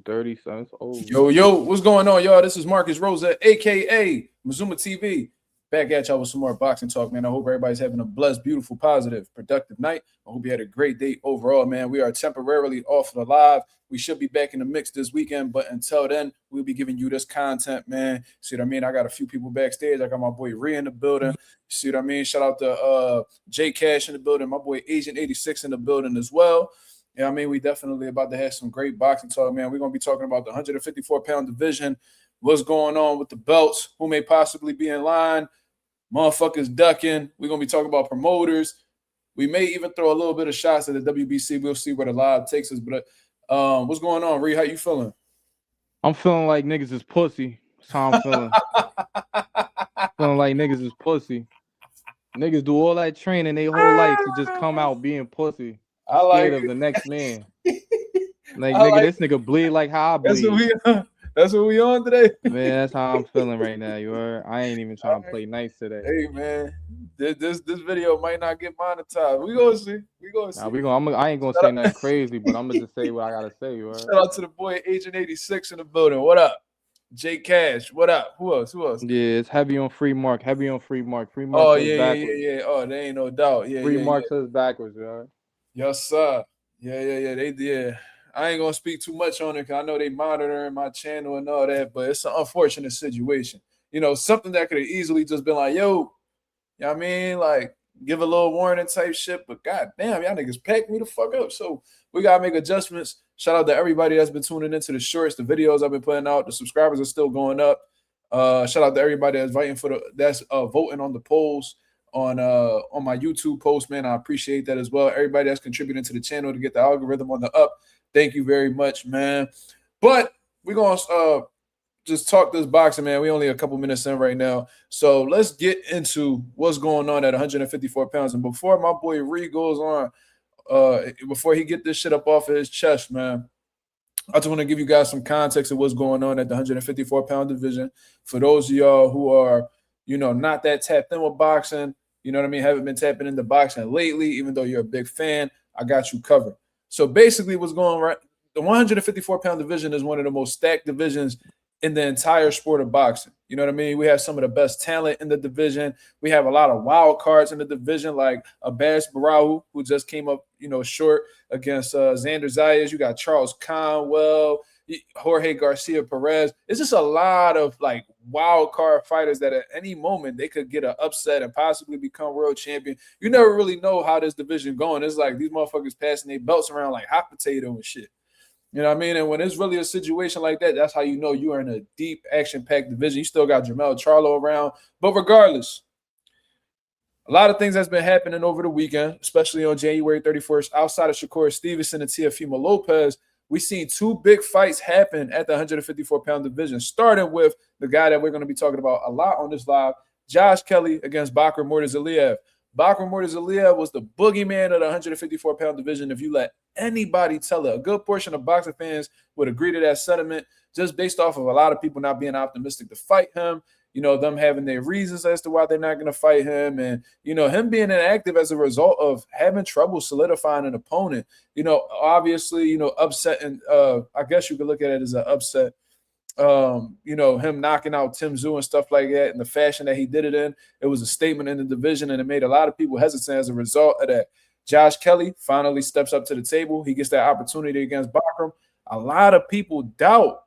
30 cents. Oh, Yo, what's going on, y'all? This is Marcus Rosa, aka Mazuma TV. Back at y'all with some more boxing talk, man. I hope everybody's having a blessed, beautiful, positive, productive night. I hope you had a great day overall, man. We are temporarily off the live. We should be back in the mix this weekend, but until then, we'll be giving you this content, man. See what I mean? I got a few people backstage. I got my boy Rhea in the building. See what I mean? Shout out to J Cash in the building. My boy Agent 86 in the building as well. Yeah, I mean, we definitely about to have some great boxing talk, man. We're going to be talking about the 154-pound division, what's going on with the belts, who may possibly be in line, motherfuckers ducking. We're going to be talking about promoters. We may even throw a little bit of shots at the WBC. We'll see where the live takes us. But what's going on, Ree? How you feeling? I'm feeling like niggas is pussy. That's how I'm feeling. Feeling like niggas is pussy. Niggas do all that training their whole life to just come out being pussy. I like scared of the next man. Like, nigga, this nigga bleed like how I bleed. That's what we on today. Man, that's how I'm feeling right now. You heard? I ain't even trying to play nice today. Hey, man, this video might not get monetized. We gonna see. I ain't gonna say nothing crazy, but I'm gonna just say what I gotta say. You heard? Shout out to the boy Agent 86 in the building. What up? J Cash. What up? Who else? Yeah, it's heavy on Free Mark. Free Mark. Free Mark yeah. Oh, there ain't no doubt. Yeah, Free Mark says backwards, right? Yes, sir. Yeah. They did. I ain't gonna speak too much on it because I know they monitoring my channel and all that, but it's an unfortunate situation. You know, something that could have easily just been like, yo, you know what I mean? Like, give a little warning type shit, but goddamn, y'all niggas packed me the fuck up. So we gotta make adjustments. Shout out to everybody that's been tuning into the shorts, the videos I've been putting out. The subscribers are still going up. Shout out to everybody that's voting on the polls on my YouTube post, man. I appreciate that as well. Everybody that's contributing to the channel to get the algorithm on the up. Thank you very much, man. But we're going to just talk this boxing, man. We only a couple minutes in right now. So let's get into what's going on at 154 pounds. And before my boy Ree goes on, before he get this shit up off of his chest, man, I just want to give you guys some context of what's going on at the 154-pound division. For those of y'all who are, you know, not that tapped in with boxing, you know what I mean, haven't been tapping into boxing lately, even though you're a big fan, I got you covered. So basically what's going on, right? The 154-pound division is one of the most stacked divisions in the entire sport of boxing. You know what I mean? We have some of the best talent in the division. We have a lot of wild cards in the division, like Abbas Barrahu, who just came up, you know, short against Xander ZAYAS. You got Charles Conwell, Jorge Garcia Perez. It's just a lot of like wild card fighters that at any moment they could get an upset and possibly become world champion. You never really know how this division going. It's like these motherfuckers passing their belts around like hot potato and shit. You know what I mean? And when it's really a situation like that, that's how you know you are in a deep action-packed division. You still got Jermell Charlo around. But regardless, a lot of things that's been happening over the weekend, especially on January 31st, outside of Shakur Stevenson and Teofimo Lopez. We seen two big fights happen at the 154-pound division, starting with the guy that we're going to be talking about a lot on this live, Josh Kelly against Bakr Murtazaliev. Bakr Murtazaliev was the boogeyman of the 154-pound division. If you let anybody tell it, a good portion of boxing fans would agree to that sentiment just based off of a lot of people not being optimistic to fight him, you know, them having their reasons as to why they're not going to fight him, and, you know, him being inactive as a result of having trouble solidifying an opponent. You know, obviously, you know, upsetting, I guess you could look at it as an upset. You know, him knocking out Tim Tszyu and stuff like that, and the fashion that he did it in, it was a statement in the division, and it made a lot of people hesitant as a result of that. Josh Kelly finally steps up to the table. He gets that opportunity against Bakr. A lot of people doubt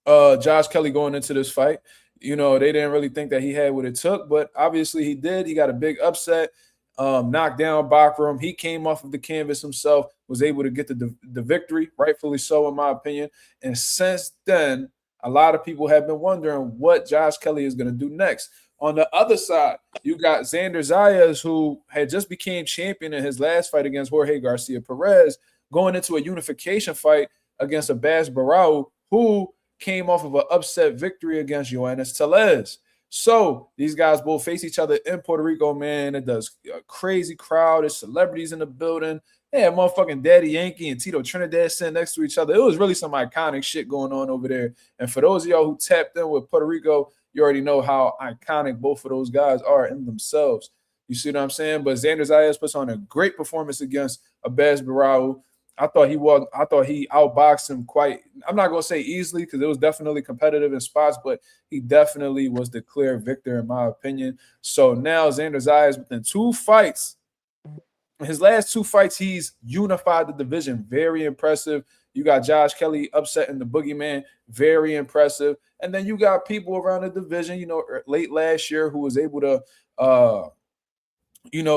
Josh Kelly going into this fight. You know, they didn't really think that he had what it took, but obviously he did. He got a big upset, knocked down Bakr. He came off of the canvas himself, was able to get the victory, rightfully so, in my opinion. And since then, a lot of people have been wondering what Josh Kelly is going to do next. On the other side, you got Xander ZAYAS, who had just became champion in his last fight against Jorge Garcia Perez, going into a unification fight against Abbas Barrahu, who came off of an upset victory against Yoenis Tellez. So these guys both face each other in Puerto Rico, man. It does a crazy crowd. There's celebrities in the building. They had motherfucking Daddy Yankee and Tito Trinidad sitting next to each other. It was really some iconic shit going on over there. And for those of y'all who tapped in with Puerto Rico, you already know how iconic both of those guys are in themselves. You see what I'm saying? But Xander ZAYAS puts on a great performance against Abbas Barrahu. I thought he outboxed him quite. I'm not gonna say easily because it was definitely competitive in spots, but he definitely was the clear victor in my opinion. So now Xander ZAYAS within 2 fights. His last 2 fights, he's unified the division. Very impressive. You got Josh Kelly upsetting the boogeyman. Very impressive. And then you got people around the division, late last year who was able to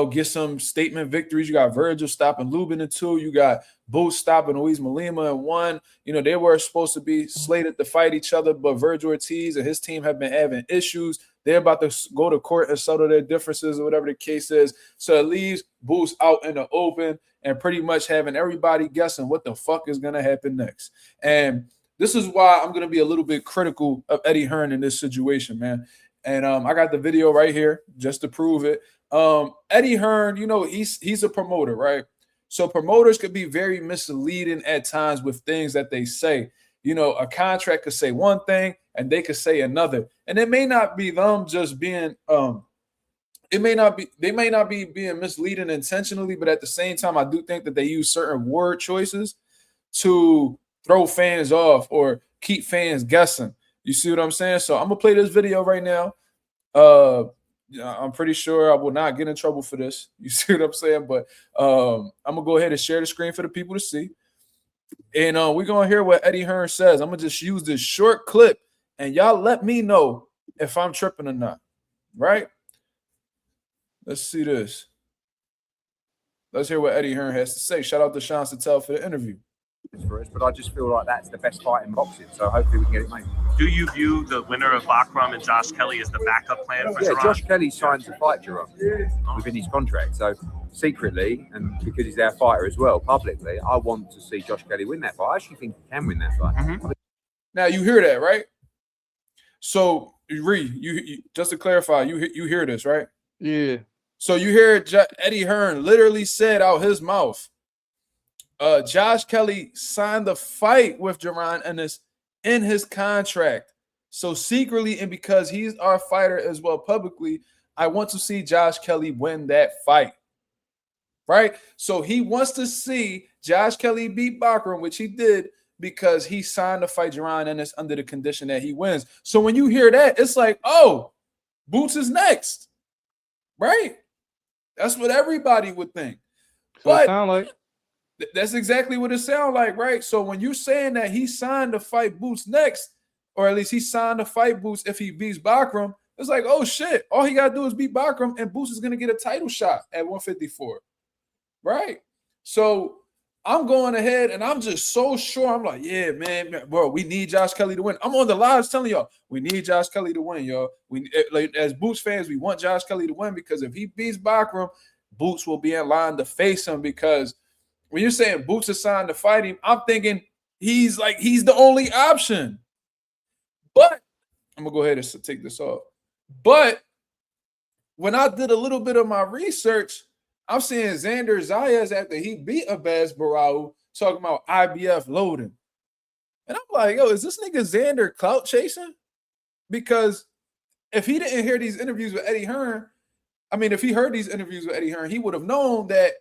get some statement victories. You got Virgil stopping Lubin in 2. You got Boots stopping Luis Malima in 1. They were supposed to be slated to fight each other, but Virgil Ortiz and his team have been having issues. They're about to go to court and settle their differences or whatever the case is. So it leaves Boots out in the open and pretty much having everybody guessing what the fuck is going to happen next. And this is why I'm going to be a little bit critical of Eddie Hearn in this situation, man. And I got the video right here just to prove it. Eddie Hearn, he's a promoter, right? So promoters could be very misleading at times with things that they say. A contract could say one thing and they could say another. And it may not be them just being they may not be being misleading intentionally, but at the same time, I do think that they use certain word choices to throw fans off or keep fans guessing. You see what I'm saying? So I'm gonna play this video right now. I'm pretty sure I will not get in trouble for this. You see what I'm saying? But I'm gonna go ahead and share the screen for the people to see. And we're gonna hear what Eddie Hearn says. I'm gonna just use this short clip and y'all let me know if I'm tripping or not. Right? Let's see this. Let's hear what Eddie Hearn has to say. Shout out to Sean Sattel for the interview. For us, but I just feel like that's the best fight in boxing, so hopefully we can get it made. Do you view the winner of Bakram and Josh Kelly as the backup plan for Jaron? Josh Kelly signed to fight Jaron within his contract, so secretly, and because he's our fighter as well, publicly, I want to see Josh Kelly win that fight. I actually think he can win that fight. Mm-hmm. Now you hear that, right? So you just to clarify, you hear this, right? Yeah. So you hear Eddie Hearn literally said out his mouth, Josh Kelly signed the fight with Jaron Ennis in his contract. So secretly, and because he's our fighter as well publicly, I want to see Josh Kelly win that fight. Right? So he wants to see Josh Kelly beat Bakram, which he did because he signed to fight Jaron Ennis under the condition that he wins. So when you hear that, it's like, oh, Boots is next. Right? That's what everybody would think. So it sound like that's exactly what it sounds like, right? So when you're saying that he signed to fight Boots next, or at least he signed to fight Boots if he beats Bakram, it's like, oh shit, all he got to do is beat Bakram and Boots is going to get a title shot at 154, right? So I'm going ahead and I'm just so sure. I'm like, yeah, man, bro, we need Josh Kelly to win. I'm on the lives telling y'all, we need Josh Kelly to win, y'all. Like, as Boots fans, we want Josh Kelly to win because if he beats Bakram, Boots will be in line to face him because when you're saying Boots is signed to fight him, I'm thinking he's the only option. But I'm going to go ahead and take this off. But when I did a little bit of my research, I'm seeing Xander ZAYAS after he beat Abbas Barao talking about IBF loading. And I'm like, yo, is this nigga Xander clout chasing? Because if he didn't hear these interviews with Eddie Hearn, if he heard these interviews with Eddie Hearn, he would have known that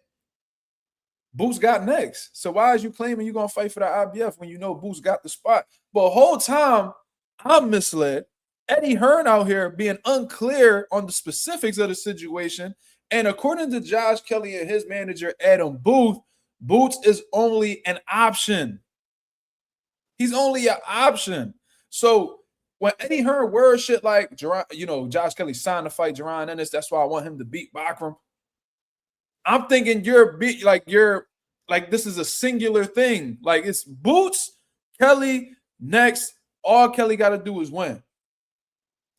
Boots got next. So why is you claiming you're going to fight for the IBF when you know Boots got the spot? But the whole time, I'm misled. Eddie Hearn out here being unclear on the specifics of the situation. And according to Josh Kelly and his manager, Adam Booth, Boots is only an option. He's only an option. So when Eddie Hearn words shit like, Josh Kelly signed to fight Jaron Ennis, that's why I want him to beat Bakram. I'm thinking this is a singular thing. Like it's Boots, Kelly, next. All Kelly got to do is win.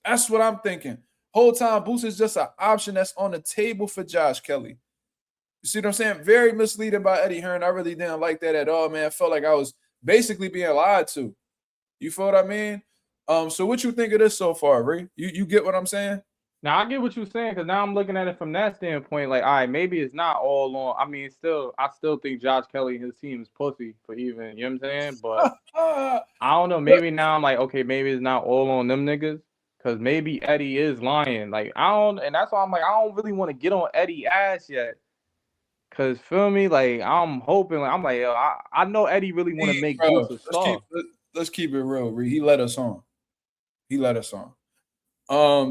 That's what I'm thinking. Whole time, Boots is just an option that's on the table for Josh Kelly. You see what I'm saying? Very misleading by Eddie Hearn. I really didn't like that at all, man. I felt like I was basically being lied to. You feel what I mean? So what you think of this so far, Ree? You get what I'm saying? Now I get what you're saying because now I'm looking at it from that standpoint. Like, all right, maybe it's not all on. I still think Josh Kelly and his team is pussy for even. You know what I'm saying? But I don't know. Maybe now I'm like, okay, maybe it's not all on them niggas because maybe Eddie is lying. Like and that's why I'm like, I don't really want to get on Eddie's ass yet Cause feel me, like I'm hoping, like I'm like, yo, I know Eddie really want to make Bro, Boots a star. let's keep it real. Reed. He let us on.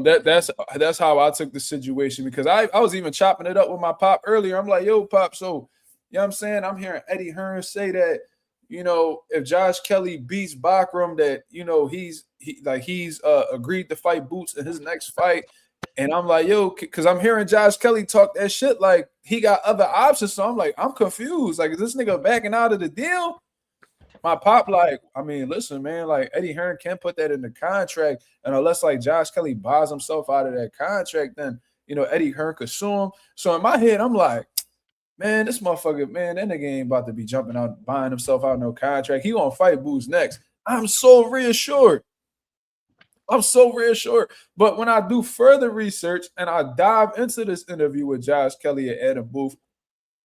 That's how I took the situation, because I was even chopping it up with my pop earlier. I'm like, yo, pop, so you know what I'm saying? I'm hearing Eddie Hearn say that, you know, if Josh Kelly beats Bakram, that, you know, he's agreed to fight Boots in his next fight. And I'm like, yo, because I'm hearing Josh Kelly talk that shit like he got other options. So I'm like, I'm confused. Like, is this nigga backing out of the deal? My pop, like, I mean, listen, man, like Eddie Hearn can't put that in the contract. And unless like Josh Kelly buys himself out of that contract, then, you know, Eddie Hearn could sue him. So in my head, I'm like, man, this motherfucker, man, that nigga ain't about to be jumping out, buying himself out no contract. He gonna fight Boots next. I'm so reassured. But when I do further research and I dive into this interview with Josh Kelly and Adam Booth,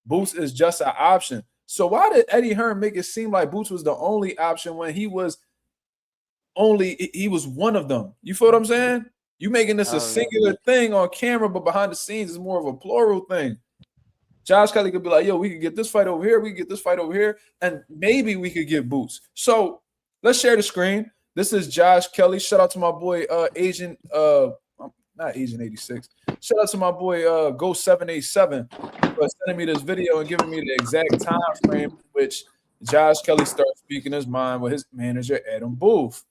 Boots is just an option. So why did Eddie Hearn make it seem like Boots was the only option when he was one of them? You feel what I'm saying? You making this a singular thing on camera, but behind the scenes is more of a plural thing. Josh Kelly could be like, yo, we could get this fight over here, we could get this fight over here, and maybe we could get Boots. So let's share the screen. This is Josh Kelly. Shout out to my boy Agent, not Agent 86. Shout out to my boy Go 787 for sending me this video and giving me the exact time frame in which Josh Kelly starts speaking his mind with his manager Adam Booth.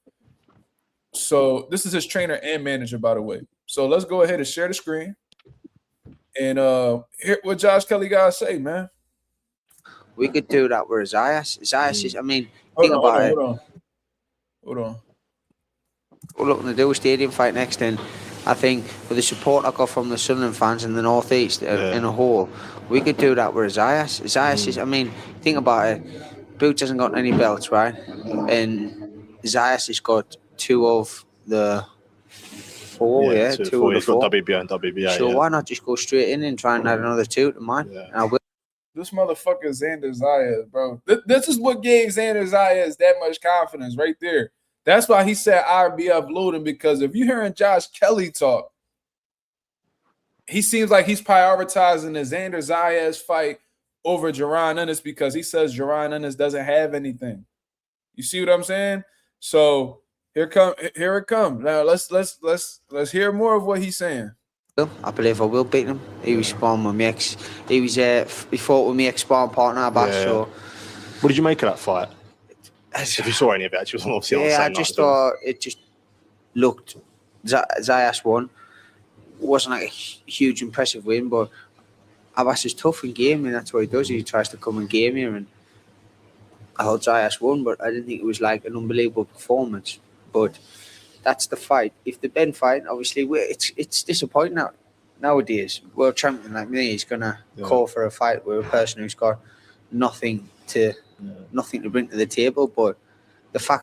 So this is his trainer and manager, by the way. So let's go ahead and share the screen and hear what Josh Kelly got to say, man. We could do that with Zayas. Zayas is, I mean, think about it. Hold on. We're looking to do a stadium fight next, and I think with the support I got from the Sunderland fans in the Northeast in a whole, we could do that with Zayas. Zayas is, I mean, think about it. Boots hasn't got any belts, right? And Zayas has got 2 of the 4, yeah, 2 of the 4. He's got WBA and WBA. So why not just go straight in and try and add another 2 to mine? Yeah. And I will. This motherfucker Xander ZAYAS, bro. This is what gave Xander ZAYAS that much confidence right there. That's why he said IBF loading, because if you're hearing Josh Kelly talk, he seems like he's prioritizing the Xander ZAYAS fight over Jaron Ennis, because he says Jaron Ennis doesn't have anything. You see what I'm saying? So here it comes. Now let's hear more of what he's saying. I believe I will beat him. He was sparring with me ex. He fought with me ex-sparring partner, Abbas. Yeah. So, what did you make of that fight? If you saw any of it, actually, obviously on the same I just thought it just looked. Zayas won. Wasn't like a huge impressive win, but Abbas is tough in game, and that's what he does. He tries to come and game here, and I thought Zayas won, but I didn't think it was like an unbelievable performance. But that's the fight. If the Ben fight, obviously, it's disappointing nowadays. World champion like me is gonna call for a fight with a person who's got nothing to bring to the table. But the fact,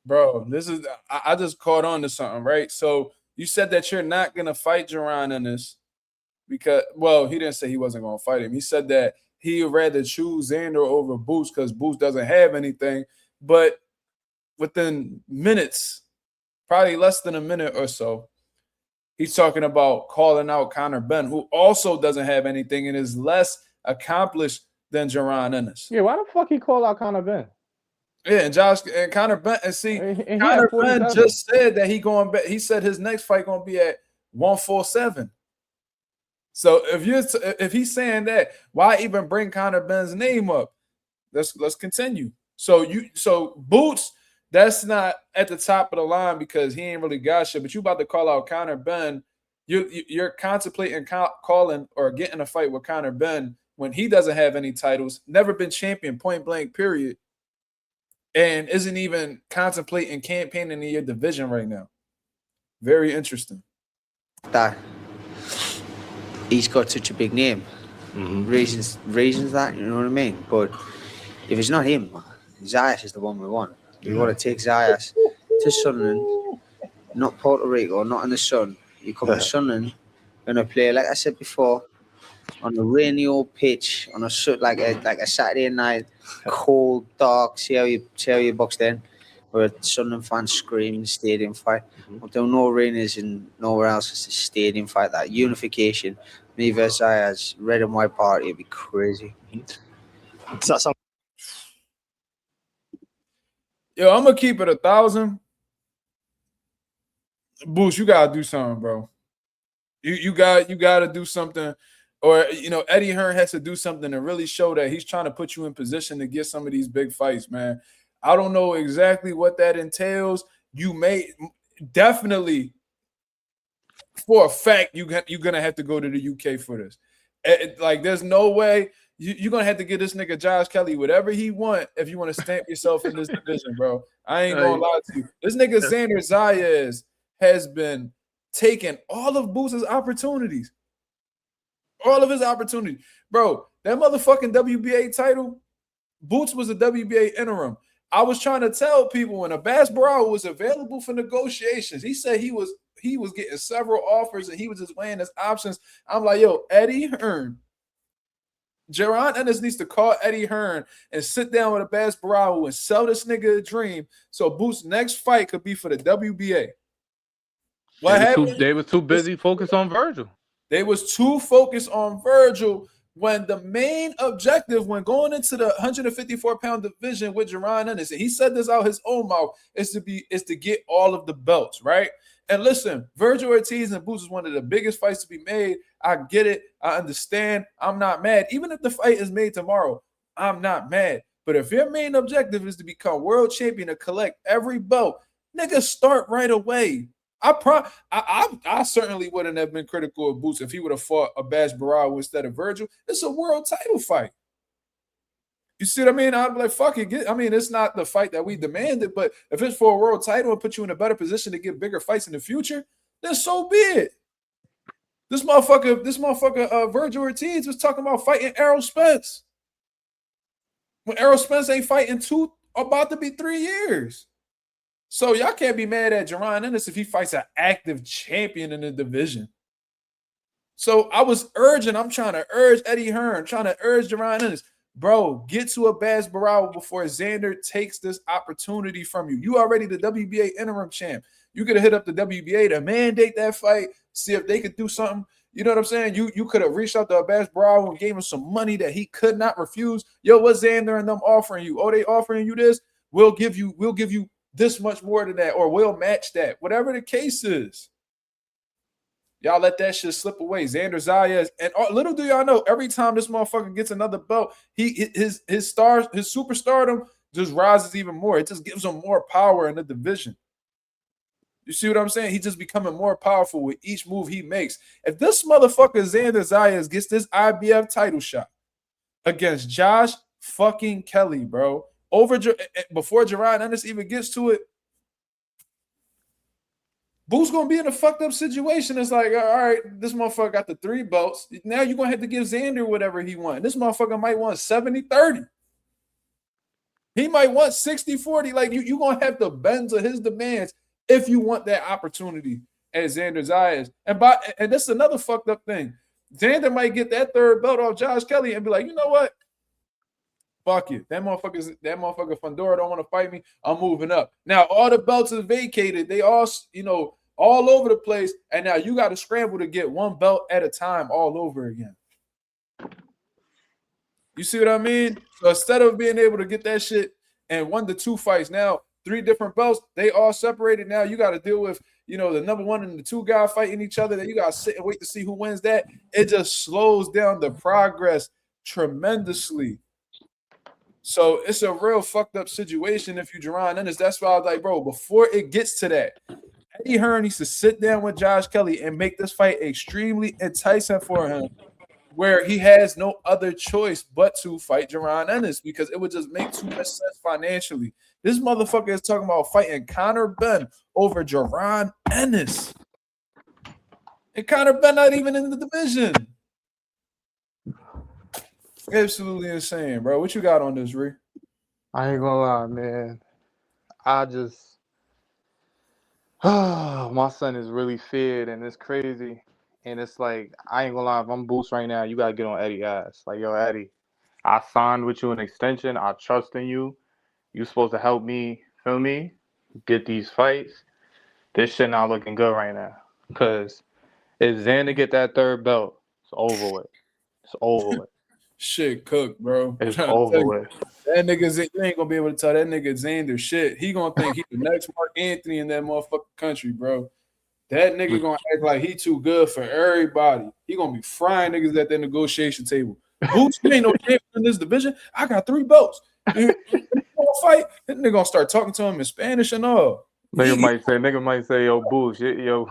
bro, this is I just caught on to something, right? So you said that you're not gonna fight Jaron in this because, well, he didn't say he wasn't gonna fight him. He said that he would rather choose Xander over Boots because Boots doesn't have anything, but within minutes, probably less than a minute or so, he's talking about calling out Conor Benn, who also doesn't have anything and is less accomplished than Jaron Ennis. Yeah, why the fuck he call out Conor Benn? Yeah, and Conor Benn, and see, Conor Benn just said that he said his next fight gonna be at 147. So if he's saying that, why even bring Conor Benn's name up? Let's continue. So Boots, that's not at the top of the line because he ain't really got shit. But you about to call out Conor Benn. You're contemplating calling or getting a fight with Conor Benn when he doesn't have any titles, never been champion, point blank, period, and isn't even contemplating campaigning in your division right now. Very interesting. That he's got such a big name. Mm-hmm. Reasons that, you know what I mean? But if it's not him, Zayas is the one we want. You want to take Zayas to Sunderland, not Puerto Rico, not in the sun. You come to Sunderland, going to play, like I said before, on a rainy old pitch, on a like a Saturday night, cold, dark. See how you boxed in. where a Sunderland fans scream stadium fight. But there were no arenas and nowhere else. It's a stadium fight. That unification, me versus Zayas, red and white party, it'd be crazy. Is that something? Yo, I'm gonna keep it 1,000. Boost, you gotta do something, bro. You gotta do something, or Eddie Hearn has to do something to really show that he's trying to put you in position to get some of these big fights, man. I don't know exactly what that entails. You may definitely, for a fact, you're gonna have to go to the UK for this. Like, there's no way you're gonna have to give this nigga Josh Kelly whatever he want if you want to stamp yourself in this division, bro. I ain't gonna lie to you. This nigga Xander ZAYAS has been taking all of Boots' opportunities. All of his opportunities. Bro, that motherfucking WBA title, Boots was a WBA interim. I was trying to tell people when Abbas Barao was available for negotiations, he said he was getting several offers and he was just weighing his options. I'm like, yo, Eddie Hearn, Jaron Ennis needs to call Eddie Hearn and sit down with Abbas Barao and sell this nigga a dream so Boots' next fight could be for the WBA. What happened? They were too busy focused on Virgil. They was too focused on Virgil when the main objective when going into the 154-pound division with Jaron Ennis, and he said this out his own mouth, is to get all of the belts, right? And listen, Virgil Ortiz and Boots is one of the biggest fights to be made. I get it. I understand. I'm not mad. Even if the fight is made tomorrow, I'm not mad. But if your main objective is to become world champion and collect every belt, nigga, start right away. I certainly wouldn't have been critical of Boots if he would have fought Abbas Barao instead of Virgil. It's a world title fight. You see what I mean? I'd be like, fuck it. It's not the fight that we demanded, but if it's for a world title and put you in a better position to get bigger fights in the future, then so be it. This motherfucker, Virgil Ortiz was talking about fighting Errol Spence. When Errol Spence ain't fighting about to be 3 years. So y'all can't be mad at Jaron Ennis if he fights an active champion in the division. So I'm trying to urge Eddie Hearn, trying to urge Jaron Ennis, bro, get to Abbas Barao before Xander takes this opportunity from you. You already the WBA interim champ. You could have hit up the WBA to mandate that fight, see if they could do something. You know what I'm saying? You could have reached out to Abbas Barao and gave him some money that he could not refuse. Yo, what's Xander and them offering you? Oh, they offering you this? We'll give you this much more than that, or we'll match that. Whatever the case is. Y'all let that shit slip away. Xander ZAYAS, and little do y'all know, every time this motherfucker gets another belt, his superstardom just rises even more. It just gives him more power in the division. You see what I'm saying? He's just becoming more powerful with each move he makes. If this motherfucker Xander ZAYAS gets this IBF title shot against Josh fucking Kelly, bro, before Jaron Ennis even gets to it, Boo's gonna be in a fucked up situation. It's like, all right, this motherfucker got the 3 belts. Now you're gonna have to give Xander whatever he wants. This motherfucker might want 70-30. He might want 60-40. Like, you're gonna have to bend to his demands if you want that opportunity as Xander ZAYAS. And this is another fucked up thing. Xander might get that 3rd belt off Josh Kelly and be like, you know what? Fuck it. That motherfucker Fundora don't want to fight me. I'm moving up. Now all the belts are vacated. They all, all over the place. And now you got to scramble to get 1 belt at a time all over again. You see what I mean? So instead of being able to get that shit in 1 to 2 fights, now 3 different belts, they all separated. Now you got to deal with, the number 1 and the 2 guy fighting each other. Then you got to sit and wait to see who wins that. It just slows down the progress tremendously. So it's a real fucked up situation if you Jaron Ennis. That's why I was like, bro, before it gets to that, Eddie Hearn needs to sit down with Josh Kelly and make this fight extremely enticing for him, where he has no other choice but to fight Jaron Ennis, because it would just make too much sense financially. This motherfucker is talking about fighting Conor Benn over Jaron Ennis. And Conor Benn not even in the division. Absolutely insane, bro. What you got on this, Ree? I ain't gonna lie, man. My son is really feared, and it's crazy. And it's like, I ain't gonna lie, if I'm Boost right now, you gotta get on Eddie's ass. Like, yo, Eddie, I signed with you an extension. I trust in you. You supposed to help me, feel me? get these fights, this shit not looking good right now. Because if Xander get that third belt, it's over with. It's over with. Shit cooked, bro. I'm It's trying to over tell you. with. That nigga, you ain't gonna be able to tell that nigga Xander shit. He gonna think he the next Mark Anthony in that motherfucking country, bro. That nigga gonna act like he too good for everybody. He gonna be frying niggas at that negotiation table. Boots, you ain't no champion in this division. I got 3 belts. You wanna fight? That nigga gonna start talking to him in Spanish and all. Nigga might say, yo, bullshit, yo,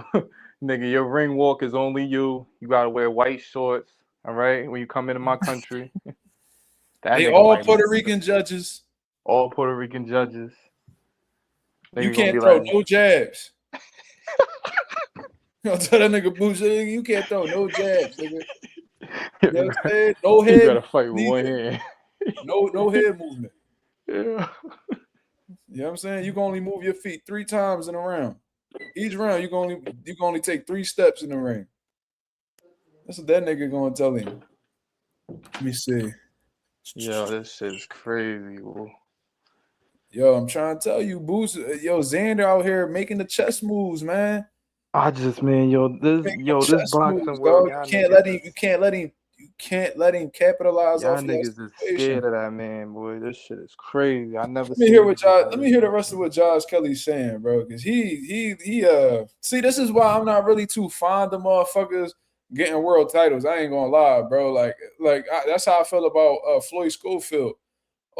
nigga, your ring walk is only you. You gotta wear white shorts, all right, when you come into my country. They all Puerto Rican judges. All Puerto Rican judges. You can't throw no jabs. I'll tell that nigga Boots, you can't throw no jabs, nigga. You know what I'm saying? No head. You gotta fight with one hand. No head movement. Yeah. You know what I'm saying? You can only move your feet 3 times in a round. Each round, you can only take 3 steps in the ring. That's what that nigga gonna tell him. Let me see. Yo, this shit is crazy, bro. Yo, I'm trying to tell you, Boots. Yo, Xander out here making the chess moves, man. This boxing moves, world. You can't let him capitalize Y'all off niggas your is scared of that man, boy. This shit is crazy. I never. Let me hear the rest of what Josh Kelly's saying, bro. Because he see, this is why I'm not really too fond of motherfuckers getting world titles. I ain't gonna lie, bro. That's how I feel about Floyd Schofield.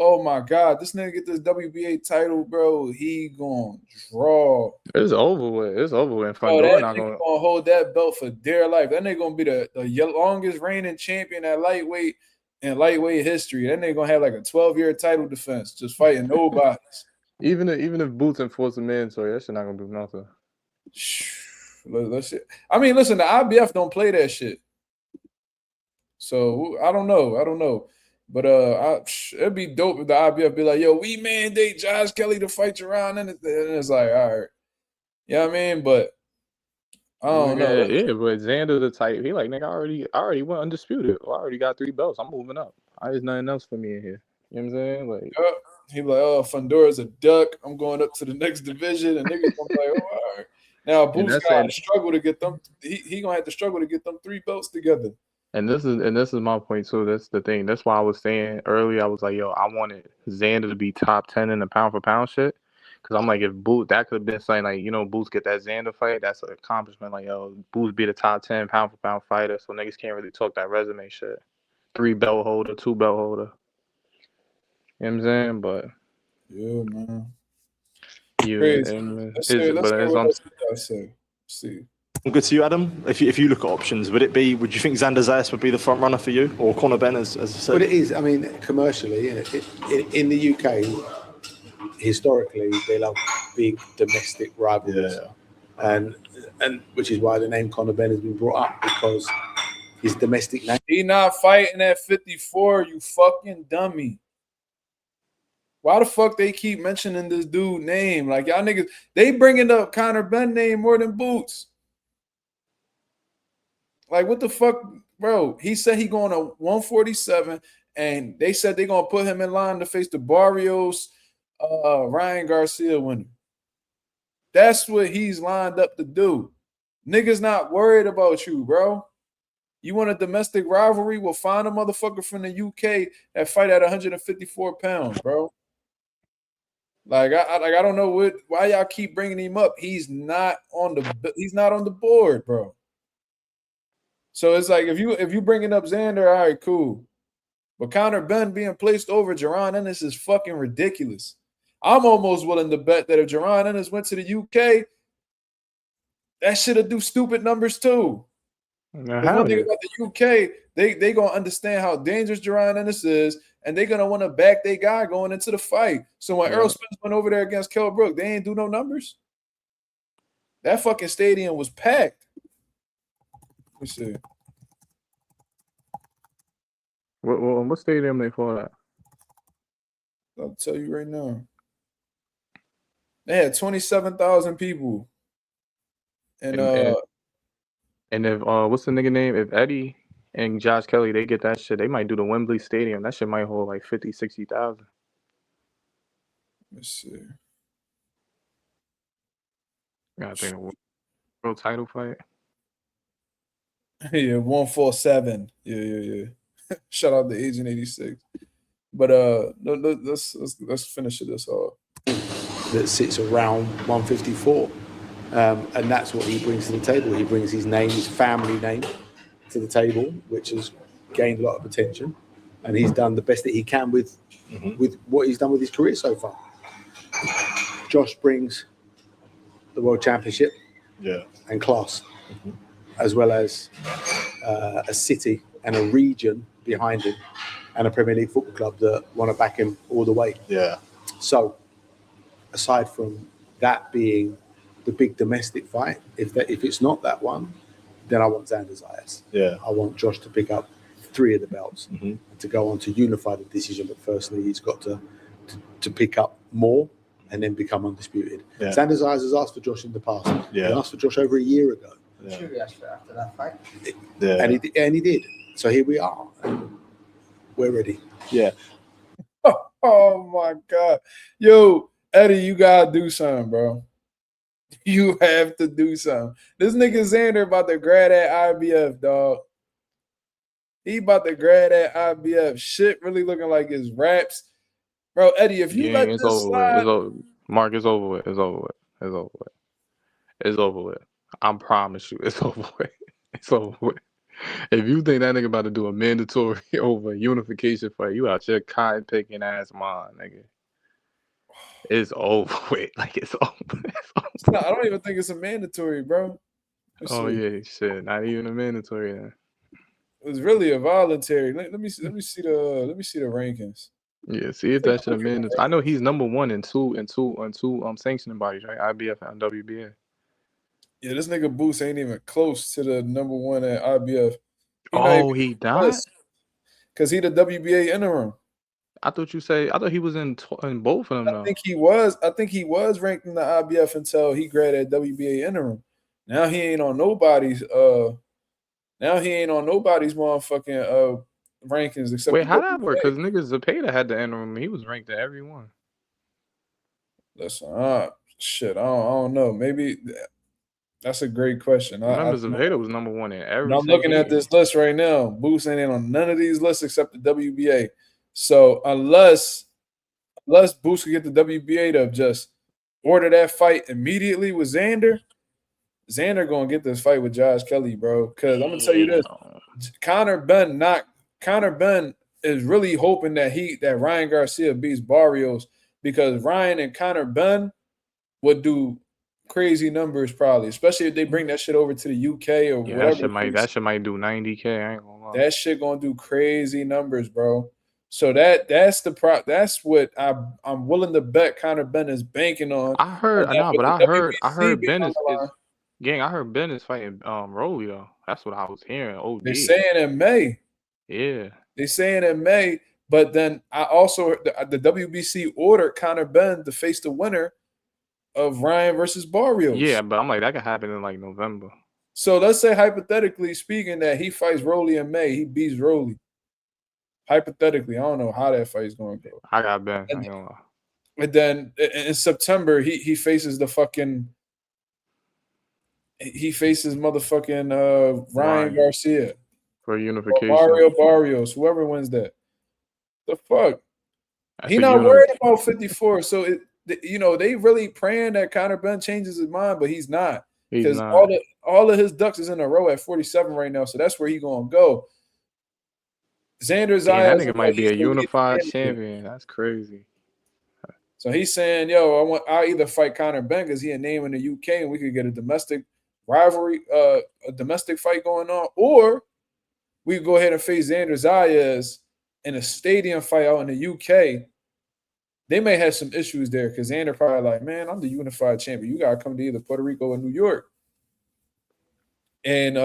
Oh my God, this nigga get this WBA title, bro. He gonna draw. It's over with. It's over with. That nigga gonna hold that belt for dear life. That nigga gonna be the longest reigning champion at lightweight in lightweight history. That nigga gonna have like a 12-year title defense, just fighting nobodies. Even if Boots enforce a mandatory, that shit not gonna do nothing. I mean, listen, the IBF don't play that shit. So I don't know. But it'd be dope if the IBF be like, yo, we mandate Josh Kelly to fight Jaron, and it's like, all right. You know what I mean? But I don't know. Yeah, but Xander the type, he like, nigga, I already went undisputed. I already got 3 belts. I'm moving up. There's nothing else for me in here. You know what I'm saying? Like, he like, oh, Fundura's a duck. I'm going up to the next division, and niggas gonna be like, oh, all right. Now Boots got to struggle to get them. He gonna have to struggle to get them 3 belts together. And this is my point too. That's the thing. That's why I was saying earlier. I was like, yo, I wanted Xander to be top 10 in the pound for pound shit. Because I'm like, if Boots, that could have been something like, you know, Boots get that Xander fight. That's an accomplishment. Like, yo, Boots be the top 10 pound for pound fighter. So niggas can't really talk that resume shit. 3 belt holder, 2 belt holder. You know what I'm saying? But yeah, man. Let's see. Good to you, Adam. If you look at options, would you think Xander ZAYAS would be the front runner for you, or Conor Benn, as I said? Well, it is. I mean, commercially, in the UK, historically, they love big domestic rivalries, and which is why the name Conor Benn has been brought up, because his domestic name. He not fighting at 54, you fucking dummy. Why the fuck they keep mentioning this dude name? Like, y'all niggas, they bringing up Conor Benn name more than Boots. Like, what the fuck, bro? He said he going to 147, and they said they gonna put him in line to face the Barrios Ryan Garcia winner. That's what he's lined up to do. Niggas not worried about you, bro. You want a domestic rivalry? We'll find a motherfucker from the UK that fight at 154 pounds, bro. Like, I don't know why y'all keep bringing him up. He's not on the board, bro. So it's like, if you bringing up Xander, all right, cool. But Conor Benn being placed over Jaron Ennis is fucking ridiculous. I'm almost willing to bet that if Jaron Ennis went to the UK, that shit'll do stupid numbers too. One thing about the UK, they gonna understand how dangerous Jaron Ennis is, and they're gonna want to back their guy going into the fight. So when Errol Spence went over there against Kell Brook, they ain't do no numbers. That fucking stadium was packed. Let me see. What stadium they fought at? I'll tell you right now. They had 27,000 people. And if what's the nigga name? If Eddie and Josh Kelly, they get that shit, they might do the Wembley Stadium. That shit might hold like 50,000, 60,000. Let's see. I think a world title fight. Yeah, 147. Yeah. Shout out to Agent 86. But let's finish this off. That sits around 154, and that's what he brings to the table. He brings his name, his family name, to the table, which has gained a lot of attention, and he's done the best that he can with what he's done with his career so far. Josh brings the World Championship, and class, as well as a city and a region behind him, and a Premier League football club that want to back him all the way. Yeah. So, aside from that being the big domestic fight, if it's not that one, then I want Xander ZAYAS. Yeah. I want Josh to pick up 3 of the belts and to go on to unify the decision. But firstly, he's got to pick up more and then become undisputed. Yeah. Xander ZAYAS has asked for Josh in the past. Yeah. He asked for Josh over a year ago. Yeah. Sure, he asked for it after that fight. Yeah. And he did. So here we are. We're ready. Yeah. Oh my God. Yo, Eddie, you gotta do something, bro. You have to do something. This nigga Xander about to grad at IBF, dog. He about to grad at IBF. Shit really looking like his raps. Bro, Eddie, if you let this slide... Mark, it's over with. It's over with. It's over with. It's over with. I promise you, it's over with. It's over with. If you think that nigga about to do a mandatory over unification fight, you out your cotton picking ass mind, nigga. It's over with. Like, it's over. It's over. No, I don't even think it's a mandatory, bro. Yeah, shit. Not even a mandatory then. It was really a voluntary. Let me see the rankings. Yeah, see if that shit a mandatory. I know he's number 1 in two sanctioning bodies, right? IBF and WBA. Yeah, this nigga Boost ain't even close to the number 1 at IBF. He died? Because he the WBA interim. I thought he was in both of them though. I think he was ranked in the IBF until he graded WBA interim. Now he ain't on nobody's motherfucking rankings except. Wait, how that work? Because niggas Zepeda had the interim. He was ranked at every one. Listen, shit, I don't know. Maybe that's a great question. Remember, Zepeda was number 1 in every. I'm looking at this list right now. Boost ain't on none of these lists except the WBA. So unless Boost can get the WBA to just order that fight immediately with Xander gonna get this fight with Josh Kelly, bro. Because I'm gonna tell you this: Conor Ben is really hoping that Ryan Garcia beats Barrios, because Ryan and Conor Ben would do crazy numbers probably, especially if they bring that shit over to the UK or whatever. That shit might do 90K. I ain't gonna lie. That shit gonna do crazy numbers, bro. So that's what I'm willing to bet Conor Ben is banking on. I heard Ben is gang. I heard Ben is fighting Rolly though. That's what I was hearing. OD. They're saying in May. Yeah. They're saying in May, but then I also the WBC ordered Conor Ben to face the winner of Ryan versus Barrios. Yeah, but I'm like, that could happen in like November. So let's say hypothetically speaking that he fights Rolly in May, he beats Rolly. Hypothetically, I don't know how that fight is going to go. I got Ben. And then in September, he faces motherfucking Ryan Garcia for unification. Mario Barrios, whoever wins that. The fuck? He not worried about 54. So they really praying that Conor Ben changes his mind, but he's not, because all of his ducks is in a row at 47 right now. So that's where he gonna go. Xander ZAYAS, that nigga might be a unified champion. That's crazy. So he's saying, "Yo, I'll either fight Conor Ben because he a name in the UK and we could get a domestic rivalry, a domestic fight going on, or we could go ahead and face Xander ZAYAS in a stadium fight out in the UK." They may have some issues there because Xander probably like, "Man, I'm the unified champion. You gotta come to either Puerto Rico or New York." And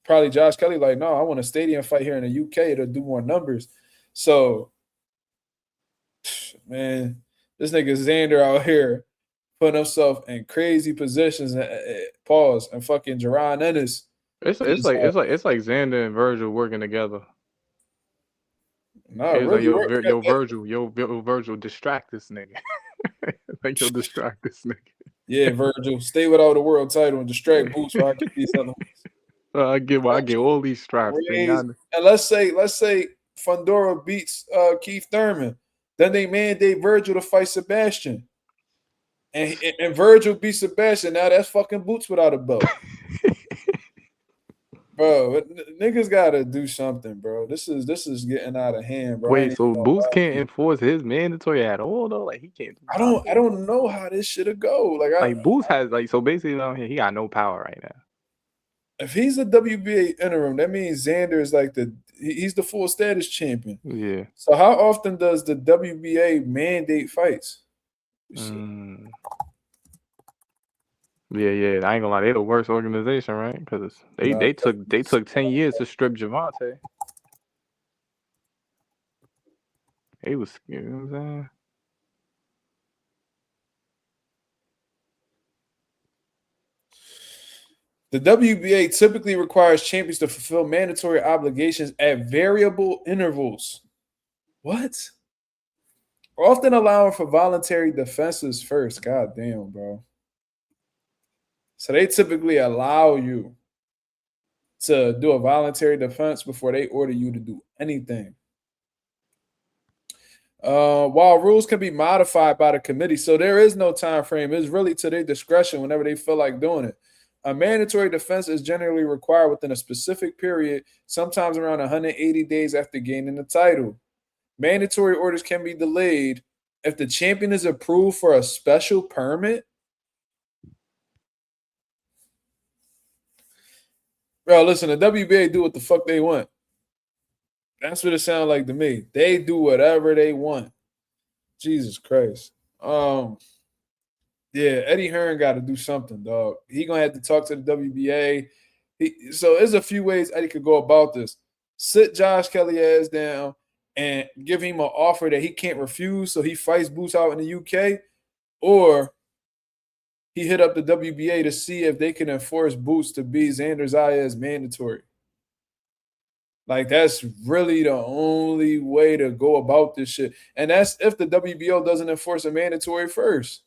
probably Josh Kelly like, "No, I want a stadium fight here in the UK to do more numbers." So, man, this nigga Xander out here putting himself in crazy positions. Pause and fucking Jaron Ennis. It's like Xander and Virgil working together. No, really, like, Virgil, distract this nigga. Like, distract this nigga. Yeah, Virgil, stay without the world title and distract Boots while I get these other ones. I get all these straps. And let's say Fundora beats Keith Thurman, then they mandate Virgil to fight Sebastian, and Virgil beats Sebastian. Now that's fucking Boots without a belt. Bro, niggas gotta do something, bro. This is getting out of hand, bro. Wait, so Boots can't enforce his mandatory at all, though? Like he can't. I don't know how this shit'll go. Like Boots has so basically down here, he got no power right now. If he's the WBA interim, that means Xander is like he's the full status champion. Yeah. So how often does the WBA mandate fights? Yeah. I ain't gonna lie, they're the worst organization, right? Because they took 10 years to strip Javante. He was, you know what I'm saying? The WBA typically requires champions to fulfill mandatory obligations at variable intervals. What? Often allowing for voluntary defenses first. God damn, bro. So they typically allow you to do a voluntary defense before they order you to do anything. While rules can be modified by the committee, so there is no time frame. It's really to their discretion whenever they feel like doing it. A mandatory defense is generally required within a specific period, sometimes around 180 days after gaining the title. Mandatory orders can be delayed if the champion is approved for a special permit. Bro, listen, the WBA do what the fuck they want. That's what it sounds like to me. They do whatever they want. Jesus Christ. Yeah, Eddie Hearn got to do something, dog. He gonna have to talk to the WBA. So there's a few ways Eddie could go about this. Sit Josh Kelly ass down and give him an offer that he can't refuse, so he fights Boots out in the UK, or he hit up the WBA to see if they can enforce Boots to be Xander ZAYAS mandatory. Like, that's really the only way to go about this shit. And that's if the WBO doesn't enforce a mandatory first.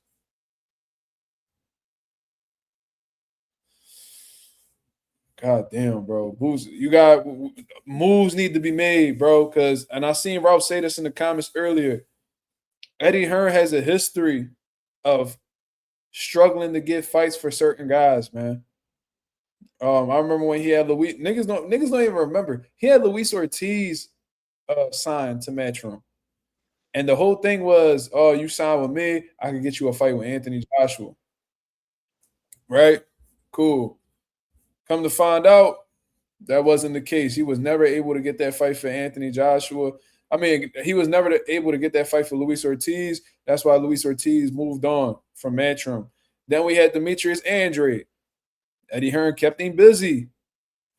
God damn, bro. Boots, you got moves need to be made, bro. And I seen Ralph say this in the comments earlier. Eddie Hearn has a history of struggling to get fights for certain guys, man. I remember when he had Luis. Niggas don't even remember. He had Luis Ortiz signed to Matchroom. And the whole thing was, oh, you signed with me, I can get you a fight with Anthony Joshua. Right? Cool. Come to find out, that wasn't the case. He was never able to get that fight for Anthony Joshua. I mean, he was never able to get that fight for Luis Ortiz. That's why Luis Ortiz moved on from Matchroom. Then we had Demetrius Andrade. Eddie Hearn kept him busy.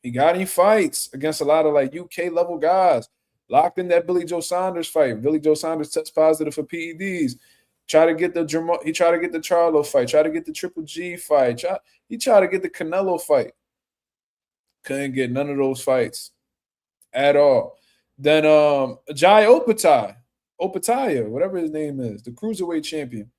He got him fights against a lot of like UK level guys. Locked in that Billy Joe Saunders fight. Billy Joe Saunders tests positive for PEDs. He tried to get the Charlo fight. Tried to get the Triple G fight. He tried to get the Canelo fight. Couldn't get none of those fights at all. Then Jai Opataya, whatever his name is, the cruiserweight champion,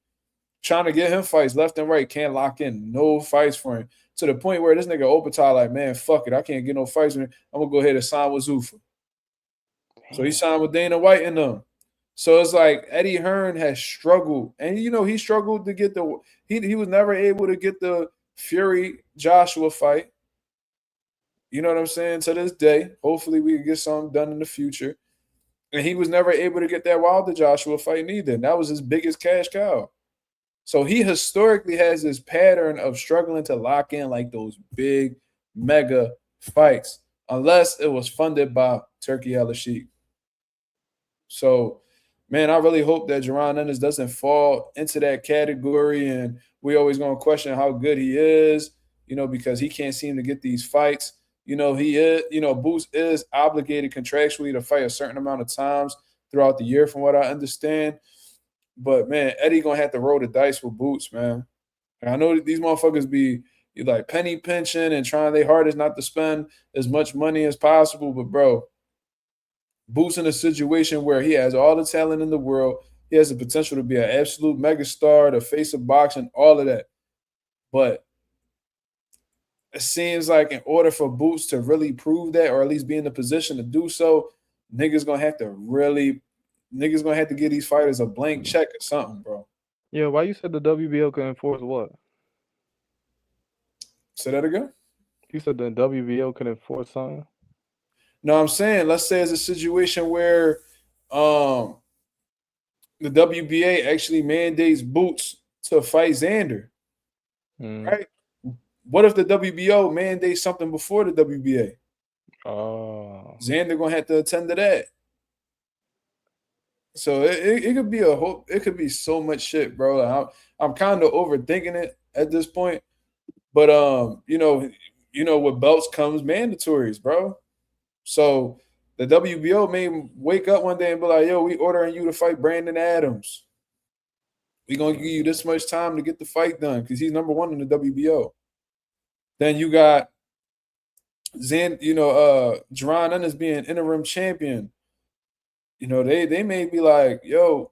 trying to get him fights left and right, can't lock in no fights for him. To the point where this nigga Opataya like, man, fuck it, I can't get no fights with him. I'm gonna go ahead and sign with Zuffa. So he signed with Dana White and them. So it's like Eddie Hearn has struggled, and he struggled to get he was never able to get the Fury Joshua fight. You know what I'm saying? To this day, hopefully we can get something done in the future. And he was never able to get that Wilder Joshua fight neither. And that was his biggest cash cow. So he historically has this pattern of struggling to lock in like those big, mega fights, unless it was funded by Turkey Al-Sheikh. So, man, I really hope that Jaron Ennis doesn't fall into that category. And we always going to question how good he is, because he can't seem to get these fights. He is, Boots is obligated contractually to fight a certain amount of times throughout the year, from what I understand. But, man, Eddie going to have to roll the dice with Boots, man. And I know that these motherfuckers be like penny pinching and trying their hardest not to spend as much money as possible. But, bro, Boots in a situation where he has all the talent in the world. He has the potential to be an absolute megastar, the face of boxing, all of that. But it seems like in order for Boots to really prove that, or at least be in the position to do so, niggas gonna have to give these fighters a blank check or something, bro. Yeah, why you said the WBO can enforce what? Say that again? You said the WBO can enforce something? No, I'm saying, let's say it's a situation where the WBA actually mandates Boots to fight Xander, right? What if the WBO mandates something before the WBA? Xander gonna have to attend to that. So it could be it could be so much shit, bro. I'm kind of overthinking it at this point, but you know, with belts comes mandatories, bro. So the WBO may wake up one day and be like, yo, we ordering you to fight Brandon Adams. We're gonna give you this much time to get the fight done because he's number one in the WBO. Then you got Jaron Ennis being interim champion. You know, they may be like, yo,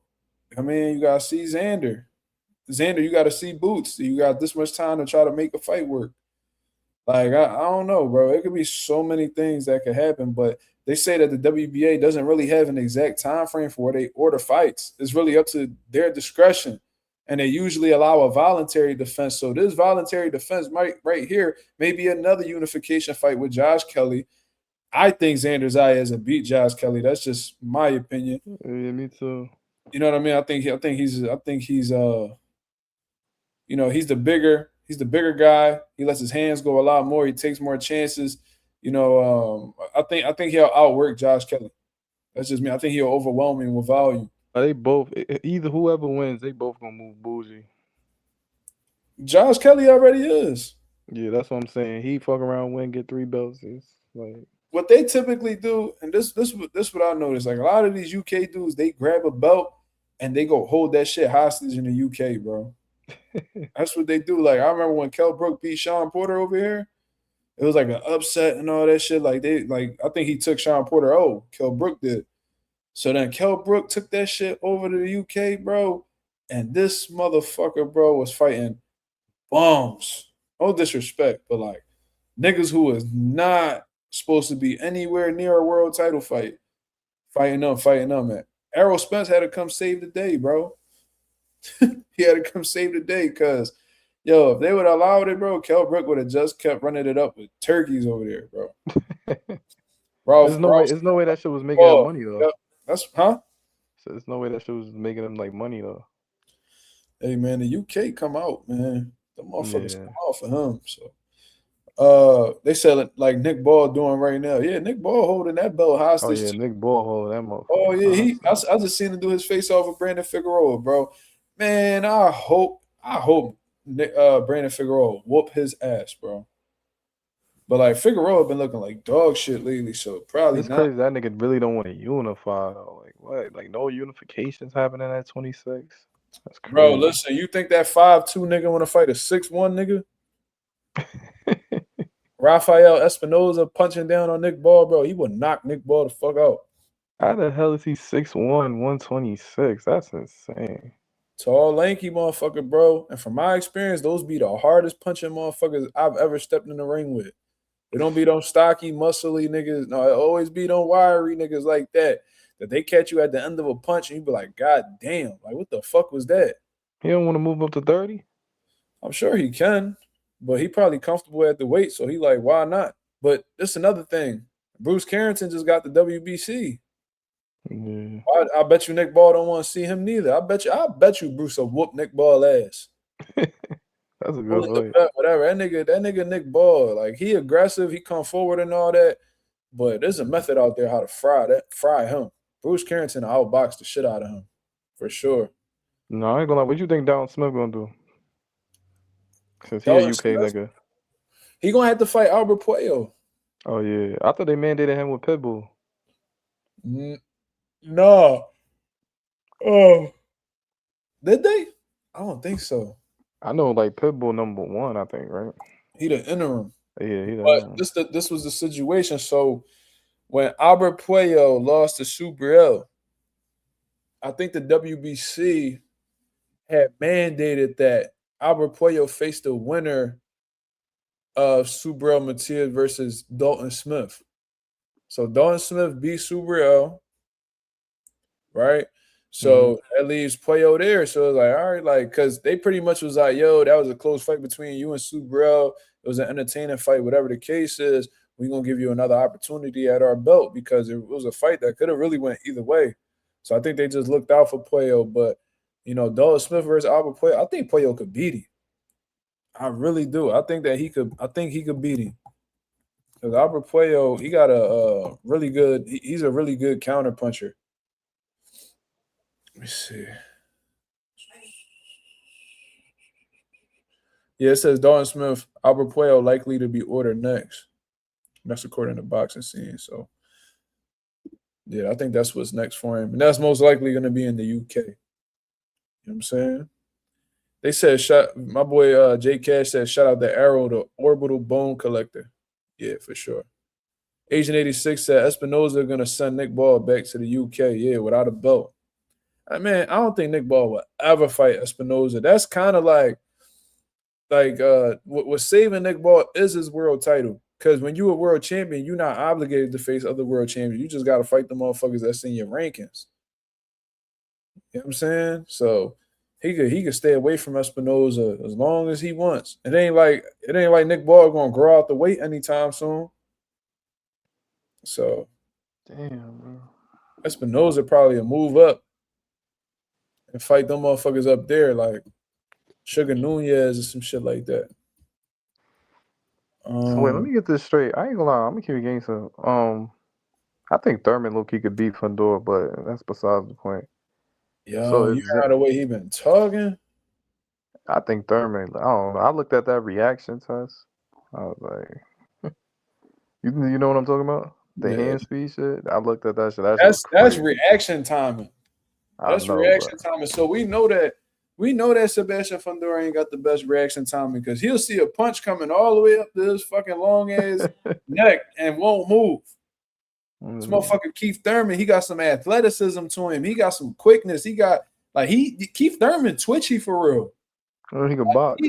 I mean, you gotta see Xander. Xander, you gotta see Boots. You got this much time to try to make a fight work. Like, I don't know, bro. It could be so many things that could happen, but they say that the WBA doesn't really have an exact time frame for where they order fights. It's really up to their discretion. And they usually allow a voluntary defense. So this voluntary defense right here may be another unification fight with Josh Kelly. I think Xander ZAYAS will beat Josh Kelly. That's just my opinion. Yeah, me too. You know what I mean? I think he's you know, he's the bigger guy. He lets his hands go a lot more. He takes more chances. You know, I think he'll outwork Josh Kelly. That's just me. I think he'll overwhelm him with volume. They both, either whoever wins, they both gonna move bougie. Josh Kelly already is. Yeah, that's what I'm saying. He fuck around, win, get 3 belts. It's like what they typically do, and this what I noticed. Like a lot of these UK dudes, they grab a belt and they go hold that shit hostage in the UK, bro. That's what they do. Like I remember when Kell Brook beat Sean Porter over here, it was like an upset and all that shit. Like I think he took Sean Porter. Oh, Kell Brook did. So then Kell Brook took that shit over to the UK, bro. And this motherfucker, bro, was fighting bums. No disrespect, but like niggas who was not supposed to be anywhere near a world title fight, fighting them, man. Errol Spence had to come save the day, bro. He had to come save the day because, yo, if they would have allowed it, bro, Kell Brook would have just kept running it up with turkeys over there, bro. There's no way that shit was making them money, though. Yep. So there's no way that shit was making them, like, money, though. Hey, man, the UK come out, man. The motherfuckers come out for him, so. They sell it like Nick Ball doing right now. Yeah, Nick Ball holding that belt hostage. Oh yeah, Nick Ball holding that motherfucker. Oh yeah, I just seen him do his face off with Brandon Figueroa, bro. Man, I hope Brandon Figueroa whoop his ass, bro. But like Figueroa been looking like dog shit lately, so probably it's not. crazy that nigga really don't want to unify though. Like what? Like no unifications happening at 26. That's crazy. Bro, listen, you think that 5'2" nigga want to fight a 6'1" nigga? Rafael Espinoza punching down on Nick Ball, bro. He would knock Nick Ball the fuck out. How the hell is he 6'1", 126? That's insane. Tall, lanky motherfucker, bro. And from my experience, those be the hardest punching motherfuckers I've ever stepped in the ring with. They don't be them stocky, muscly niggas. No, it always be them wiry niggas like that. That they catch you at the end of a punch and you be like, God damn, like what the fuck was that? He don't want to move up to 30? I'm sure he can. But he probably comfortable at the weight, so he like, why not? But this another thing. Bruce Carrington just got the WBC. Yeah. I bet you Nick Ball don't want to see him neither. I bet you Bruce will whoop Nick Ball ass. That's a good way. Whatever. That nigga Nick Ball, like he aggressive, he come forward and all that. But there's a method out there how to fry him. Bruce Carrington outbox the shit out of him. For sure. No, I ain't gonna lie. What you think Dalton Smith gonna do? Since he's a UK nigga. He gonna have to fight Albert Puello. Oh yeah. I thought they mandated him with Pitbull. No. Oh. Did they? I don't think so. I know like Pitbull #1, I think, right? He the interim. Yeah, he the interim. This was the situation. So when Albert Puello lost to Subriel, I think the WBC had mandated that Albert Puello faced the winner of Subriel Matias versus Dalton Smith. So Dalton Smith beat Subriel, right? So that leaves Puello there. So it's like, all right, like, because they pretty much was like, yo, that was a close fight between you and Subriel. It was an entertaining fight, whatever the case is. We're going to give you another opportunity at our belt, because it was a fight that could have really went either way. So I think they just looked out for Puello. But, you know, Dalton Smith versus Albert Puello, I think Puello could beat him. I really do. I think he could beat him. Because Albert Puello, he got a really good, he's a really good counter puncher. Let me see. Yeah, it says Dalton Smith, Albert Puello likely to be ordered next. That's according to boxing scene. So, yeah, I think that's what's next for him. And that's most likely going to be in the UK. You know what I'm saying? They said, my boy Jay Cash said, shout out the Arrow, the orbital bone collector. Yeah, for sure. Agent 86 said, Espinoza going to send Nick Ball back to the UK. Yeah, without a belt. I mean, I don't think Nick Ball will ever fight Espinoza. That's kind of like what's saving Nick Ball is his world title. Because when you're a world champion, you're not obligated to face other world champions. You just got to fight the motherfuckers that's in your rankings. You know what I'm saying? So he could stay away from Espinoza as long as he wants. It ain't like Nick Ball gonna grow out the weight anytime soon. So damn, bro. Espinoza probably a move up and fight them motherfuckers up there, like Sugar Nunez or some shit like that. So wait, let me get this straight. I ain't gonna lie, I'm gonna keep it gangster. I think Thurman low-key could beat Fundora, but that's besides the point. Yo, so you know the way he been talking? I think Thurman, I don't know. I looked at that reaction test. I was like, you know what I'm talking about? The hand speed shit. I looked at that shit. That's reaction timing. That's reaction timing. So we know that Sebastian Fundora ain't got the best reaction timing, because he'll see a punch coming all the way up to his fucking long ass neck and won't move. This motherfucker Keith Thurman, he got some athleticism to him. He got some quickness. He got Keith Thurman twitchy for real. Oh, he can box.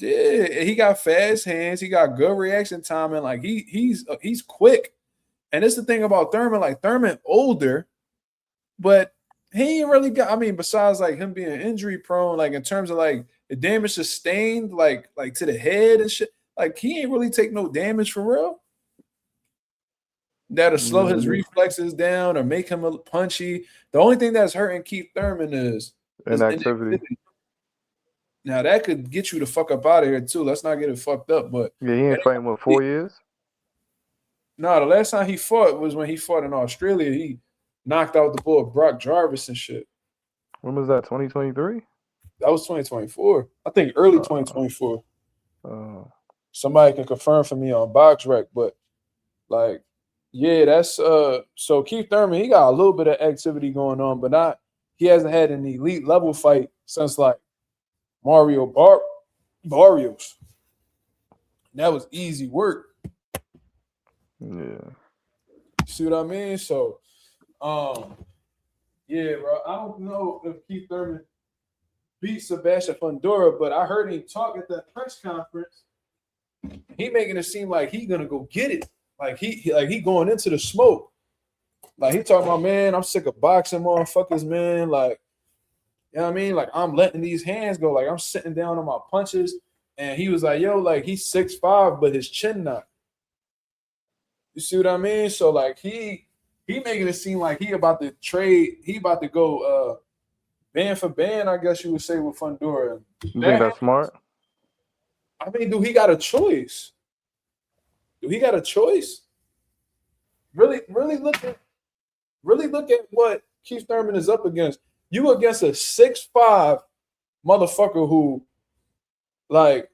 He got fast hands. He got good reaction timing. Like he's quick. And it's the thing about Thurman. Like Thurman older, but he ain't really got. I mean, besides like him being injury prone, like in terms of like the damage sustained, like to the head and shit. Like he ain't really take no damage for real. That'll slow his reflexes down or make him a punchy. The only thing that's hurting Keith Thurman is inactivity. Now that could get you the fuck up out of here too. Let's not get it fucked up. But yeah, he ain't fighting 4 years. No, the last time he fought was when he fought in Australia. He knocked out the boy Brock Jarvis and shit. When was that? 2023? That was 2024. I think early 2024. Somebody can confirm for me on BoxRec, but like. Yeah, that's so Keith Thurman, he got a little bit of activity going on, but he hasn't had an elite level fight since like Mario Barrios. That was easy work. Yeah. See what I mean? So yeah, bro. I don't know if Keith Thurman beat Sebastian Fundora, but I heard him talk at that press conference. He making it seem like he gonna go get it. Like he going into the smoke. Like he talking about, man, I'm sick of boxing motherfuckers, man. Like, you know what I mean? Like I'm letting these hands go. Like I'm sitting down on my punches. And he was like, yo, like he's 6'5", but his chin not. You see what I mean? So like he making it seem like he about to trade, he about to go band for band, I guess you would say, with Fundora. You think that's smart? I mean, do he got a choice? Do he got a choice? Really look at what Keith Thurman is up against. You against a 6'5" motherfucker who like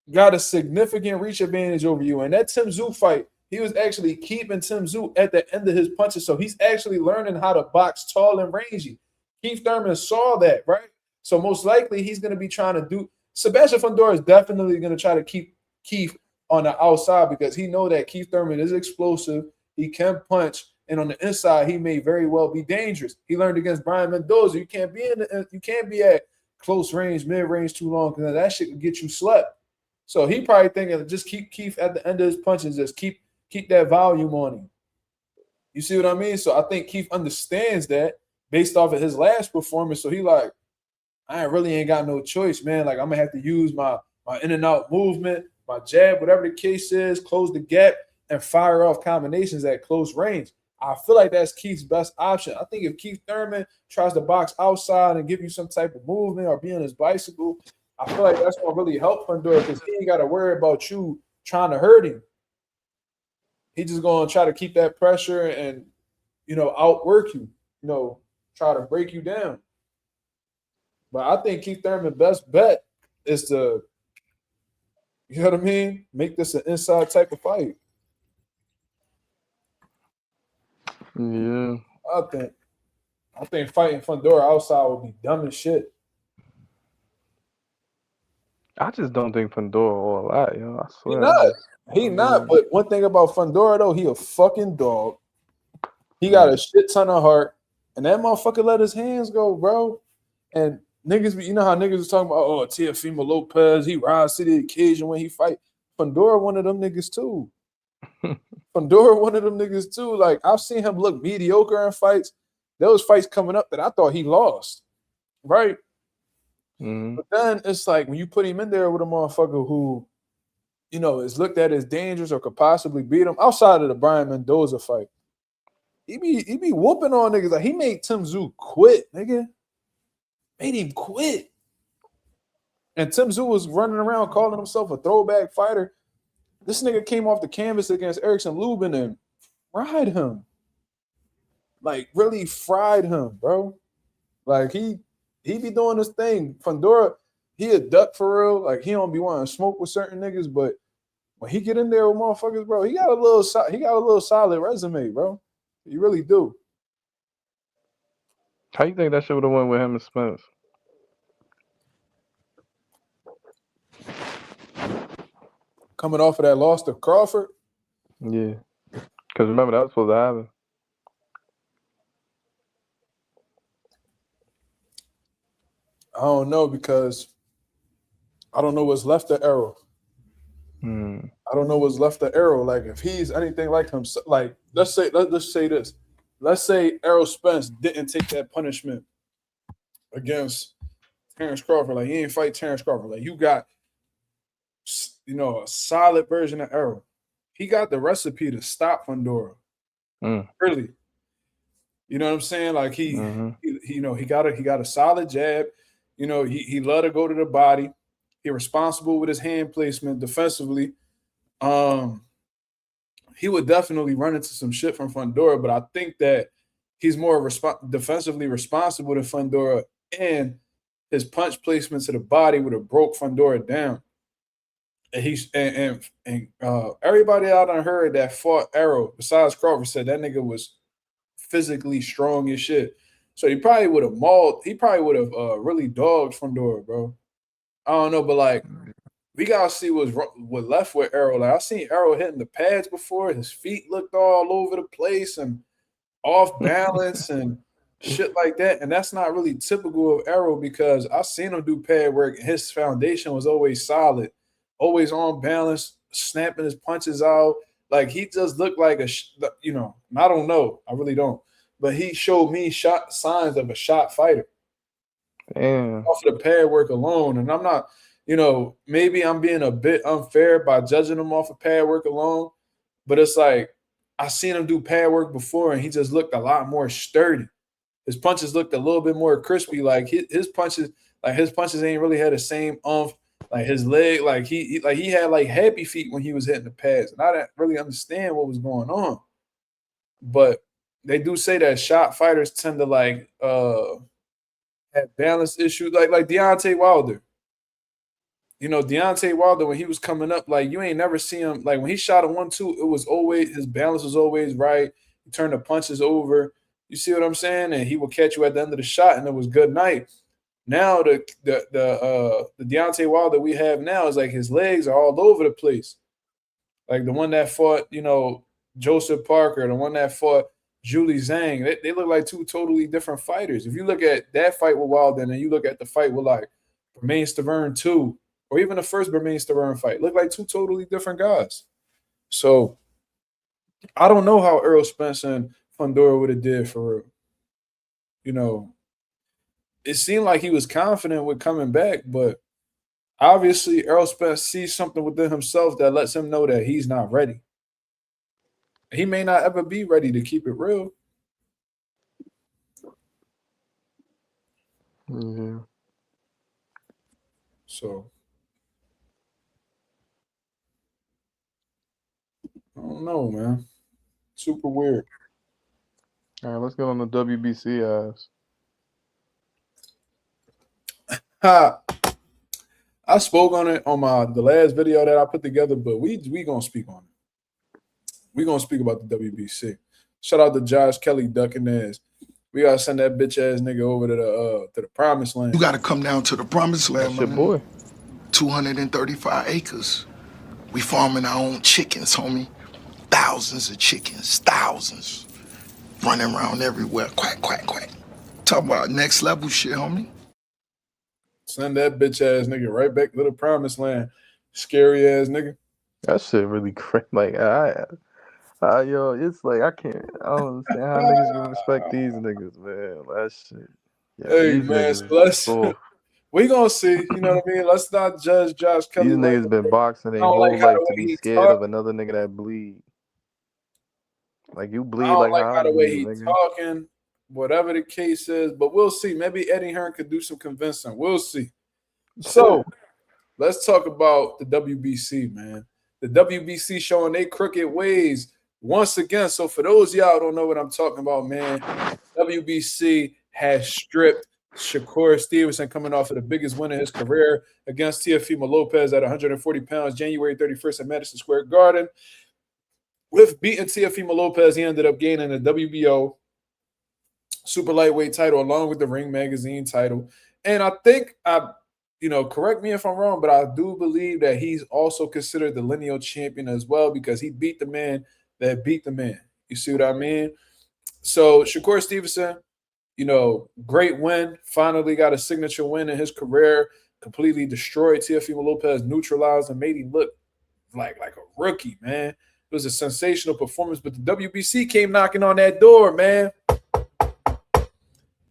got a significant reach advantage over you. And that Tim Tszyu fight, he was actually keeping Tim Tszyu at the end of his punches. So he's actually learning how to box tall and rangy. Keith Thurman saw that, right? So most likely he's going to be trying to do – Sebastian Fundora is definitely going to try to keep Keith on the outside because he know that Keith Thurman is explosive. He can punch. And on the inside, he may very well be dangerous. He learned against Brian Mendoza. You can't be at close range, mid range too long because that shit could get you slept. So he probably thinking just keep Keith at the end of his punches, just keep that volume on him. You see what I mean? So I think Keith understands that based off of his last performance. So he like, I really ain't got no choice, man. Like I'm gonna have to use my in and out movement, my jab, whatever the case is, close the gap and fire off combinations at close range. I feel like that's Keith's best option. I think if Keith Thurman tries to box outside and give you some type of movement or be on his bicycle, I feel like that's going to really help Fundora because he ain't got to worry about you trying to hurt him. He just going to try to keep that pressure and, outwork you, try to break you down. But I think Keith Thurman's best bet is to, you know what I mean, make this an inside type of fight. Yeah. I think fighting Fundora outside would be dumb as shit. I just don't think Fundora all that, I swear. He not. But one thing about Fundora though, he a fucking dog. He got a shit ton of heart, and that motherfucker let his hands go, bro. And niggas, you know how niggas was talking about, Teofimo Lopez, he rides to the occasion when he fight. Fundora one of them niggas too. Fundora one of them niggas too. Like I've seen him look mediocre in fights. There was fights coming up that I thought he lost, right? Mm-hmm. But then it's like when you put him in there with a motherfucker who, is looked at as dangerous or could possibly beat him outside of the Brian Mendoza fight. He be whooping on niggas. Like he made Tim Tszyu quit, nigga. Made him quit. And Tim Tszyu was running around calling himself a throwback fighter. This nigga came off the canvas against Erickson Lubin and fried him. Like really fried him, bro. Like he be doing this thing. Fundora, he a duck for real. Like he don't be wanting to smoke with certain niggas, but when he get in there with motherfuckers, bro, he got a little solid resume, bro. He really do. How you think that shit would have went with him and Spence? Coming off of that loss to Crawford? Yeah. Because remember, that was supposed to happen. I don't know because I don't know what's left of Errol. I don't know what's left of Errol. Like if he's anything like him, like let's say this. Let's say Errol Spence didn't take that punishment against Terrence Crawford. Like he ain't fight Terrence Crawford. Like you got, a solid version of Errol. He got the recipe to stop Fundora. Really. You know what I'm saying? Like he got a solid jab. He love to go to the body. He responsible with his hand placement defensively. He would definitely run into some shit from Fundora, but I think that he's more defensively responsible than Fundora, and his punch placement to the body would have broke Fundora down. And everybody out on heard that fought Errol, besides Crawford, said that nigga was physically strong as shit. So he probably would have mauled. He probably would have really dogged Fundora, bro. I don't know, but like we gotta see what left with Errol. Like I seen Errol hitting the pads before. His feet looked all over the place and off balance and shit like that. And that's not really typical of Errol because I seen him do pad work. And his foundation was always solid, always on balance, snapping his punches out. Like he just looked like I don't know. I really don't. But he showed me signs of a shot fighter. Damn. Off of the pad work alone. And I'm not, maybe I'm being a bit unfair by judging him off of pad work alone. But it's like I seen him do pad work before and he just looked a lot more sturdy. His punches looked a little bit more crispy. Like his punches ain't really had the same umph. Like his leg, like he had like happy feet when he was hitting the pads. And I didn't really understand what was going on. But they do say that shot fighters tend to like have balance issues, like Deontay Wilder. Deontay Wilder, when he was coming up, like you ain't never see him. Like when he shot a 1-2, it was always his balance was always right. He turned the punches over. You see what I'm saying? And he will catch you at the end of the shot, and it was good night. Now the Deontay Wilder we have now is like his legs are all over the place. Like the one that fought, Joseph Parker, the one that fought Julie Zhang. They look like two totally different fighters. If you look at that fight with Wilder and you look at the fight with like Bermain Stavern 2, or even the first Bermain Stavern fight, look like two totally different guys. So I don't know how Errol Spence and Fundora would have did for real. You know, it seemed like he was confident with coming back, but obviously Errol Spence sees something within himself that lets him know that he's not ready. He may not ever be ready to keep it real. Yeah. So I don't know, man. Super weird. All right, let's get on the WBC ass. I spoke on it on the last video that I put together, but we gonna speak on it. We gonna speak about the WBC. Shout out to Josh Kelly ducking ass. We gotta send that bitch ass nigga over to the promised land. You gotta come down to the promised land, That's your boy. 235 acres. We farming our own chickens, homie. Thousands of chickens, thousands. Running around everywhere, quack, quack, quack. Talk about next level shit, homie. Send that bitch ass nigga right back to the promised land. Scary ass nigga. That shit really crazy. Like, yo, it's like I don't understand how niggas can respect these niggas, man. That shit. Yeah, Hey these man, niggas, so we gonna see. You know what I mean? Let's not judge Josh Kelly. these niggas been boxing their whole life to be scared of another nigga that bleed. Like you bleed I don't like like how how the way bleed, he's nigga. talking. Whatever the case is, but we'll see. Maybe Eddie Hearn could do some convincing. We'll see. So let's talk about the WBC, man. The WBC showing they crooked ways once again. So for those of y'all who don't know what I'm talking about, man, WBC has stripped Shakur Stevenson coming off of the biggest win of his career against Teofimo Lopez at 140 pounds, January 31st at Madison Square Garden. With beating Teofimo Lopez, he ended up gaining the WBO super lightweight title along with the Ring Magazine title. And I think correct me if I'm wrong, but I do believe that he's also considered the lineal champion as well because he beat the man that beat the man. You see what I mean? So Shakur Stevenson, great win. Finally got a signature win in his career. Completely destroyed Teofimo Lopez, neutralized and made him look like a rookie, man. It was a sensational performance, but the WBC came knocking on that door, man.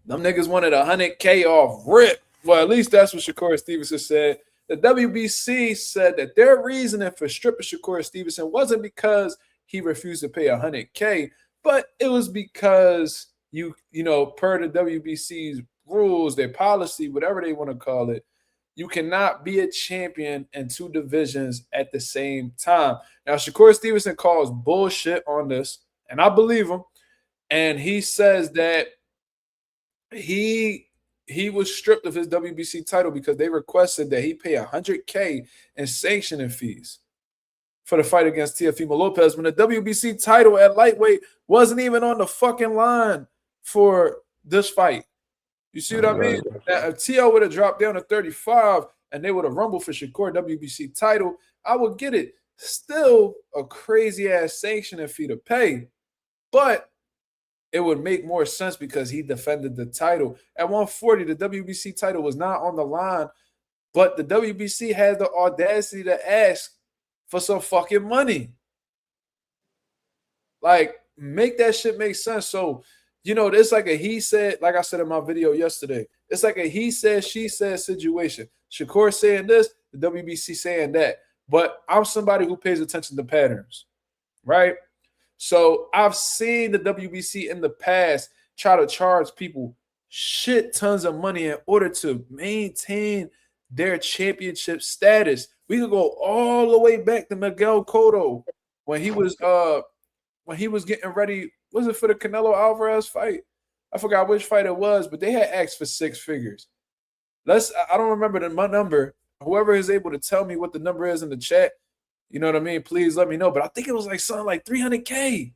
Them niggas wanted $100K off rip. Well, at least that's what Shakur Stevenson said. The WBC said that their reasoning for stripping Shakur Stevenson wasn't because he refused to pay $100K, but it was because per the WBC's rules, their policy, whatever they want to call it, you cannot be a champion in two divisions at the same time. Now, Shakur Stevenson calls bullshit on this, and I believe him. And he says that he was stripped of his WBC title because they requested that he pay $100K in sanctioning fees for the fight against Teofimo Lopez when the WBC title at lightweight wasn't even on the fucking line for this fight. You see what I mean? Now, if T.O. would have dropped down to 35 and they would have rumbled for Shakur WBC title, I would get it. Still a crazy-ass sanctioning fee to pay, but it would make more sense because he defended the title. At 140, the WBC title was not on the line, but the WBC had the audacity to ask for some fucking money. Like, make that shit make sense. So, it's like a he said, like I said in my video yesterday, it's like a he said, she said situation. Shakur saying this, the WBC saying that. But I'm somebody who pays attention to patterns, right? So I've seen the WBC in the past try to charge people shit tons of money in order to maintain their championship status. We could go all the way back to Miguel Cotto when he was getting ready. Was it for the Canelo Alvarez fight? I forgot which fight it was, but they had asked for 6 figures. I don't remember the number. Whoever is able to tell me what the number is in the chat, you know what I mean? Please let me know. But I think it was like something like $300K. It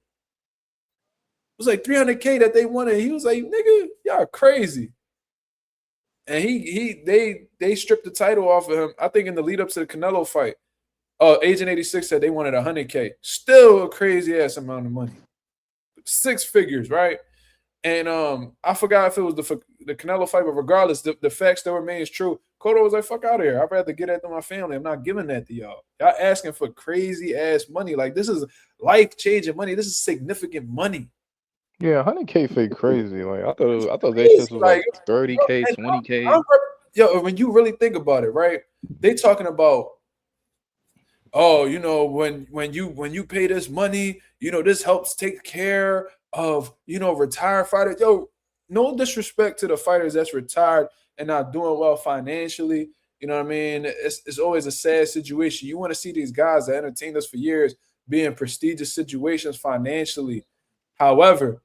was like $300K that they wanted. He was like, nigga, y'all crazy. And they stripped the title off of him, I think in the lead up to the Canelo fight. Agent 86 said they wanted $100K. Still a crazy ass amount of money. 6 figures, right? And I forgot if it was the Canelo fight, but regardless, the fact still remains true. Cotto was like, fuck out of here. I'd rather get that to my family. I'm not giving that to y'all. Y'all asking for crazy ass money. Like, this is life-changing money. This is significant money. Yeah, 100K fake crazy. Like I thought that shit was like 30K, 20K. Yo, when you really think about it, right? They talking about, oh, you know, when you pay this money, you know, this helps take care of, you know, retired fighters. Yo, no disrespect to the fighters that's retired and not doing well financially. You know what I mean? It's always a sad situation. You want to see these guys that entertained us for years be in prestigious situations financially. However,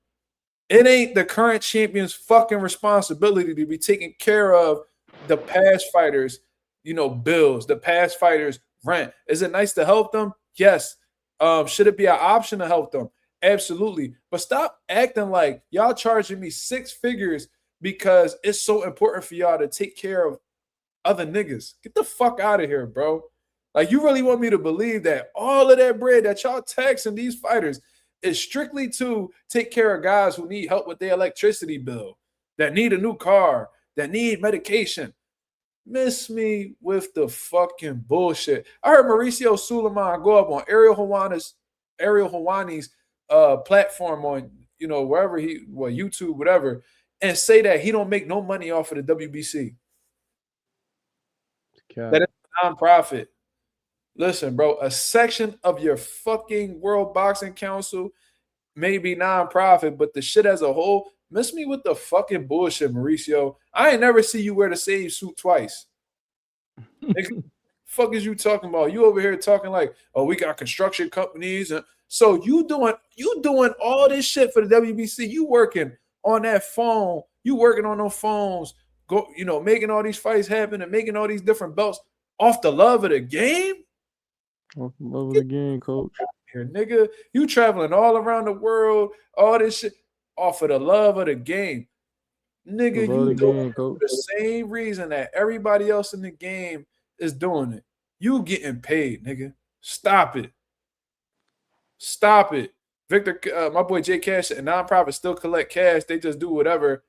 it ain't the current champion's fucking responsibility to be taking care of the past fighters, you know, bills, the past fighters' rent. Is it nice to help them? Yes. Should it be an option to help them? Absolutely. But stop acting like y'all charging me 6 figures because it's so important for y'all to take care of other niggas. Get the fuck out of here, bro. Like, you really want me to believe that all of that bread that y'all taxing these fighters is strictly to take care of guys who need help with their electricity bill, that need a new car, that need medication? Miss me with the fucking bullshit. I heard Mauricio Suleiman go up on Ariel Helwani's platform on, you know, wherever YouTube, whatever, and say that he don't make no money off of the WBC. That is a nonprofit. Listen, bro, a section of your fucking World Boxing Council may be nonprofit, but the shit as a whole, miss me with the fucking bullshit, Mauricio. I ain't never see you wear the same suit twice. Fuck is you talking about? You over here talking like, oh, we got construction companies, and so you doing all this shit for the WBC. You working on that phone, you working on those phones, go, you know, making all these fights happen and making all these different belts off the love of the game. Off the love of the game, coach. Here, nigga, you traveling all around the world, all this shit off of the love of the game. Nigga, you doing it for the same reason that everybody else in the game is doing it. You getting paid, nigga. Stop it. Stop it. Victor, my boy Jay Cash and nonprofits still collect cash. They just do whatever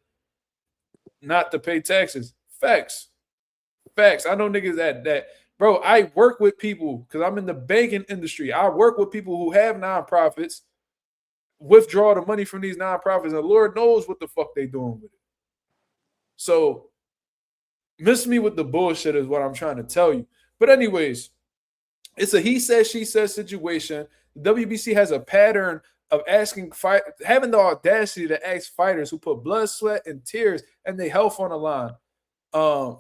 not to pay taxes. Facts. Facts. I know niggas that bro, I work with people because I'm in the banking industry. I work with people who have nonprofits, withdraw the money from these nonprofits, and Lord knows what the fuck they doing with it. So miss me with the bullshit is what I'm trying to tell you. But anyways, it's a he says, she says situation. The WBC has a pattern of having the audacity to ask fighters who put blood, sweat, and tears and their health on the line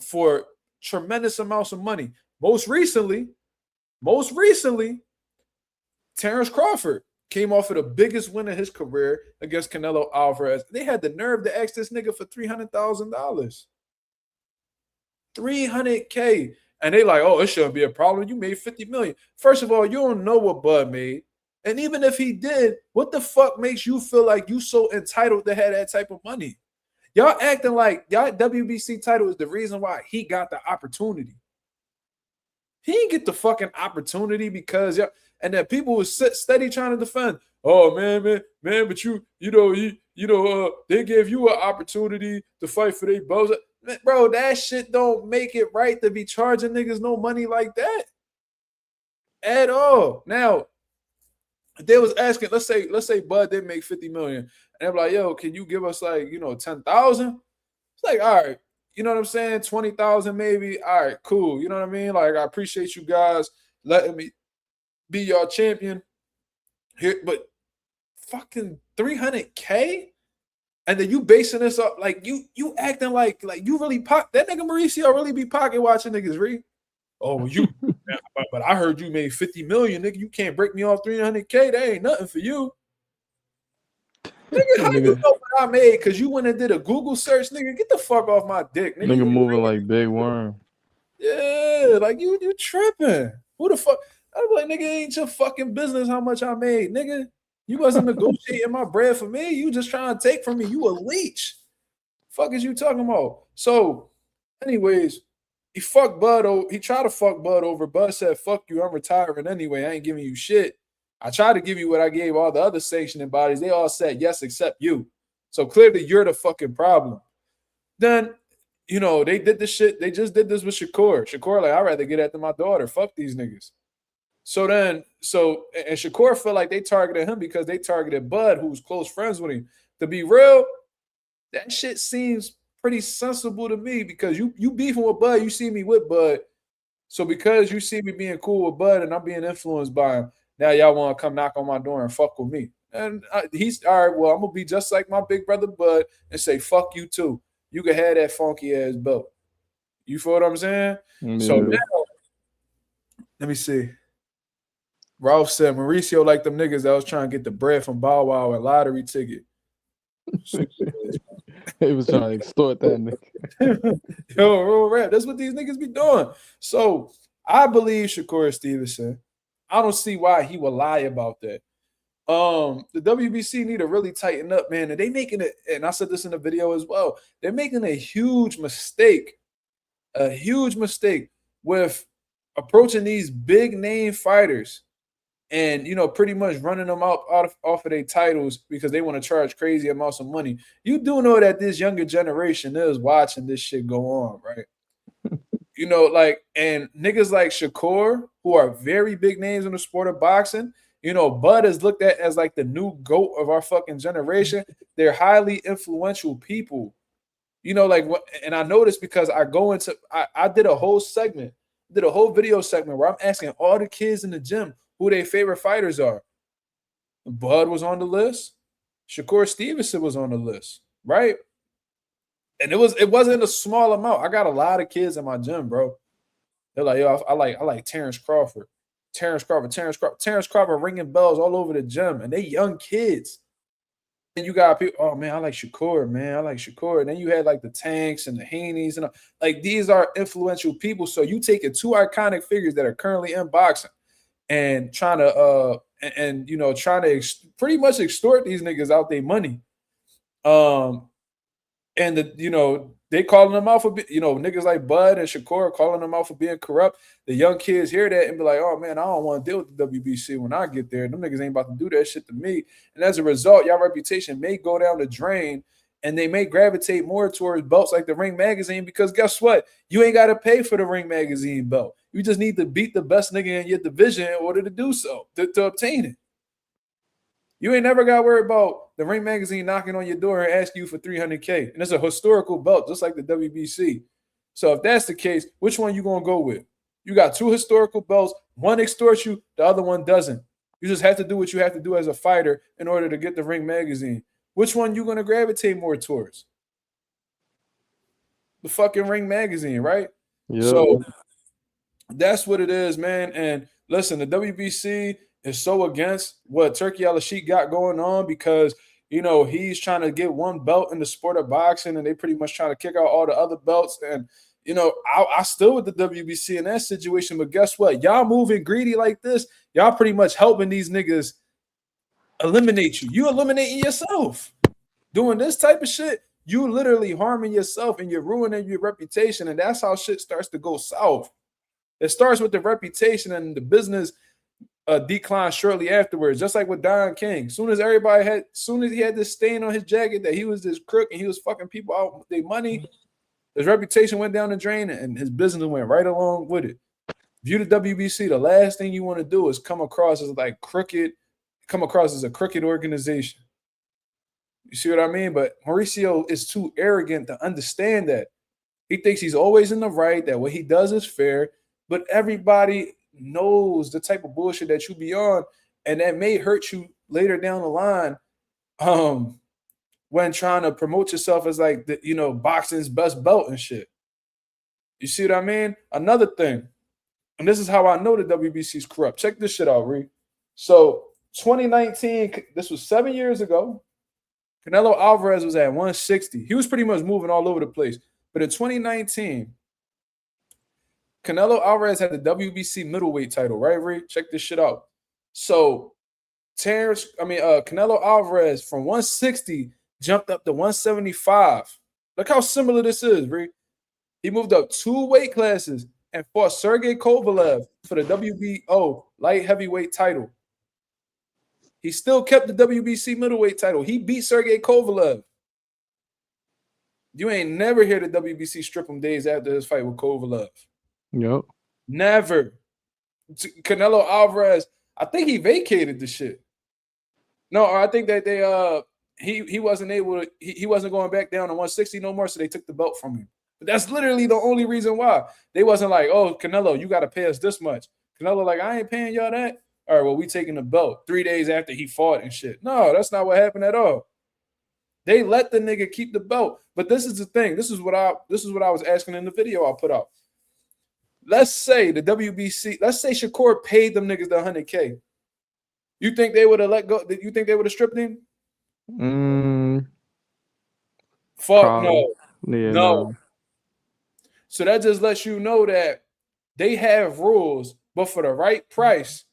for tremendous amounts of money. Most recently, Terrence Crawford came off of the biggest win of his career against Canelo Alvarez. They had the nerve to ask this nigga for $300,000. $300K. And they like, oh, it shouldn't be a problem. You made $50 million. First of all, you don't know what Bud made. And even if he did, what the fuck makes you feel like you so entitled to have that type of money? Y'all acting like y'all WBC title is the reason why he got the opportunity. He didn't get the fucking opportunity because y'all, and then people was steady trying to defend. Oh man, but you know, they gave you an opportunity to fight for their belts. Bro, that shit don't make it right to be charging niggas no money like that at all. Now, they was asking, let's say Bud did make 50 million, and they're like, yo, can you give us like, 10,000? It's like, all right, you know what I'm saying? 20,000 maybe. All right, cool. You know what I mean? Like, I appreciate you guys letting me be your champion here, but fucking $300K? And then you basing this up like you acting like you really that nigga Mauricio really be pocket watching niggas, Ree. Oh, you but I heard you made 50 million, nigga. You can't break me off 300K. That ain't nothing for you. Nigga, how you know what I made? Because you went and did a Google search, nigga. Get the fuck off my dick, nigga. Nigga moving like Big Worm. Yeah, like you tripping. Who the fuck? I'm like, nigga, ain't your fucking business how much I made, nigga. You wasn't negotiating my bread for me. You just trying to take from me. You a leech. Fuck is you talking about? So, anyways, he fucked Bud over. He tried to fuck Bud over. Bud said, fuck you, I'm retiring anyway. I ain't giving you shit. I tried to give you what I gave all the other sanctioning bodies. They all said yes, except you. So clearly you're the fucking problem. Then, you know, they did this shit. They just did this with Shakur. Shakur, like, I'd rather get after my daughter. Fuck these niggas. And Shakur felt like they targeted him because they targeted Bud, who's close friends with him. To be real, that shit seems pretty sensible to me because you beefing with Bud, you see me with Bud. So because you see me being cool with Bud and I'm being influenced by him, now y'all want to come knock on my door and fuck with me. And he's all right, well, I'm going to be just like my big brother Bud and say, fuck you too. You can have that funky ass belt. You feel what I'm saying? Mm-hmm. So now, let me see. Ralph said Mauricio like them niggas that was trying to get the bread from Bow Wow and lottery ticket. He was trying to extort that nigga. Yo, real rap. That's what these niggas be doing. So I believe Shakur Stevenson. I don't see why he will lie about that. The WBC need to really tighten up, man. And they making it, and I said this in the video as well. They're making a huge mistake with approaching these big name fighters and, you know, pretty much running them off of their titles because they want to charge crazy amounts of money. You do know that this younger generation is watching this shit go on, right? You know, like, and niggas like Shakur, who are very big names in the sport of boxing, you know, Bud is looked at as like the new GOAT of our fucking generation. They're highly influential people. You know, like, what, and I know this because I did a whole video segment where I'm asking all the kids in the gym who their favorite fighters are. Bud was on the list. Shakur Stevenson was on the list, right? And it wasn't a small amount. I got a lot of kids in my gym, bro. They're like, yo, I like Terrence Crawford. Terrence Crawford ringing bells all over the gym, and they young kids. And you got people, oh man, I like Shakur, man. I like Shakur. And then you had like the Tanks and the Haneys, and like these are influential people. So you taking two iconic figures that are currently in boxing and trying to pretty much extort these niggas out their money. And they calling them out for, niggas like Bud and Shakur calling them out for being corrupt. The young kids hear that and be like, oh man, I don't want to deal with the WBC when I get there. Them niggas ain't about to do that shit to me. And as a result, y'all reputation may go down the drain and they may gravitate more towards belts like the Ring Magazine, because guess what? You ain't got to pay for the Ring Magazine belt. You just need to beat the best nigga in your division in order to do so, to obtain it. You ain't never got to worry about the Ring Magazine knocking on your door and asking you for $300K. And it's a historical belt, just like the WBC. So if that's the case, which one you going to go with? You got two historical belts. One extorts you, the other one doesn't. You just have to do what you have to do as a fighter in order to get the Ring Magazine. Which one you going to gravitate more towards? The fucking Ring Magazine, right? Yeah. So that's what it is, man. And listen, the WBC is so against what Turki Al-Sheikh got going on because, he's trying to get one belt in the sport of boxing and they pretty much trying to kick out all the other belts. And, I still with the WBC in that situation, but guess what? Y'all moving greedy like this, y'all pretty much helping these niggas eliminate you. You eliminating yourself. Doing this type of shit, you literally harming yourself and you're ruining your reputation. And that's how shit starts to go south. It starts with the reputation and the business decline shortly afterwards, just like with Don King. Soon as he had this stain on his jacket that he was this crook and he was fucking people out with their money, his reputation went down the drain and his business went right along with it. View the WBC, the last thing you want to do is come across as a crooked organization. You see what I mean? But Mauricio is too arrogant to understand that. He thinks he's always in the right, that what he does is fair, but everybody knows the type of bullshit that you be on, and that may hurt you later down the line when trying to promote yourself as like the boxing's best belt and shit. You see what I mean? Another thing, and this is how I know the WBC is corrupt. Check this shit out, Reed. So 2019, this was 7 years ago. Canelo Alvarez was at 160. He was pretty much moving all over the place. But in 2019, Canelo Alvarez had the WBC middleweight title, right, Ray? Check this shit out. So, Canelo Alvarez from 160 jumped up to 175. Look how similar this is, Ray. He moved up 2 weight classes and fought Sergey Kovalev for the WBO light heavyweight title. He still kept the WBC middleweight title. He beat Sergey Kovalev. You ain't never hear the WBC strip him days after his fight with Kovalev. Yep. Never. Canelo Alvarez, I think he vacated the shit. No, I think that he wasn't able to, he wasn't going back down to 160 no more, so they took the belt from him. But that's literally the only reason why. They wasn't like, oh, Canelo, you got to pay us this much. Canelo like, I ain't paying y'all that. All right, well, we taking the belt 3 days after he fought and shit. No, that's not what happened at all. They let the nigga keep the belt. But this is the thing. This is what I was asking in the video I put out. Let's say the WBC, let's say Shakur paid them niggas the $100K. You think they would have let go? You think they would have stripped him? Fuck Probably. no. Yeah, no. So that just lets you know that they have rules, but for the right price,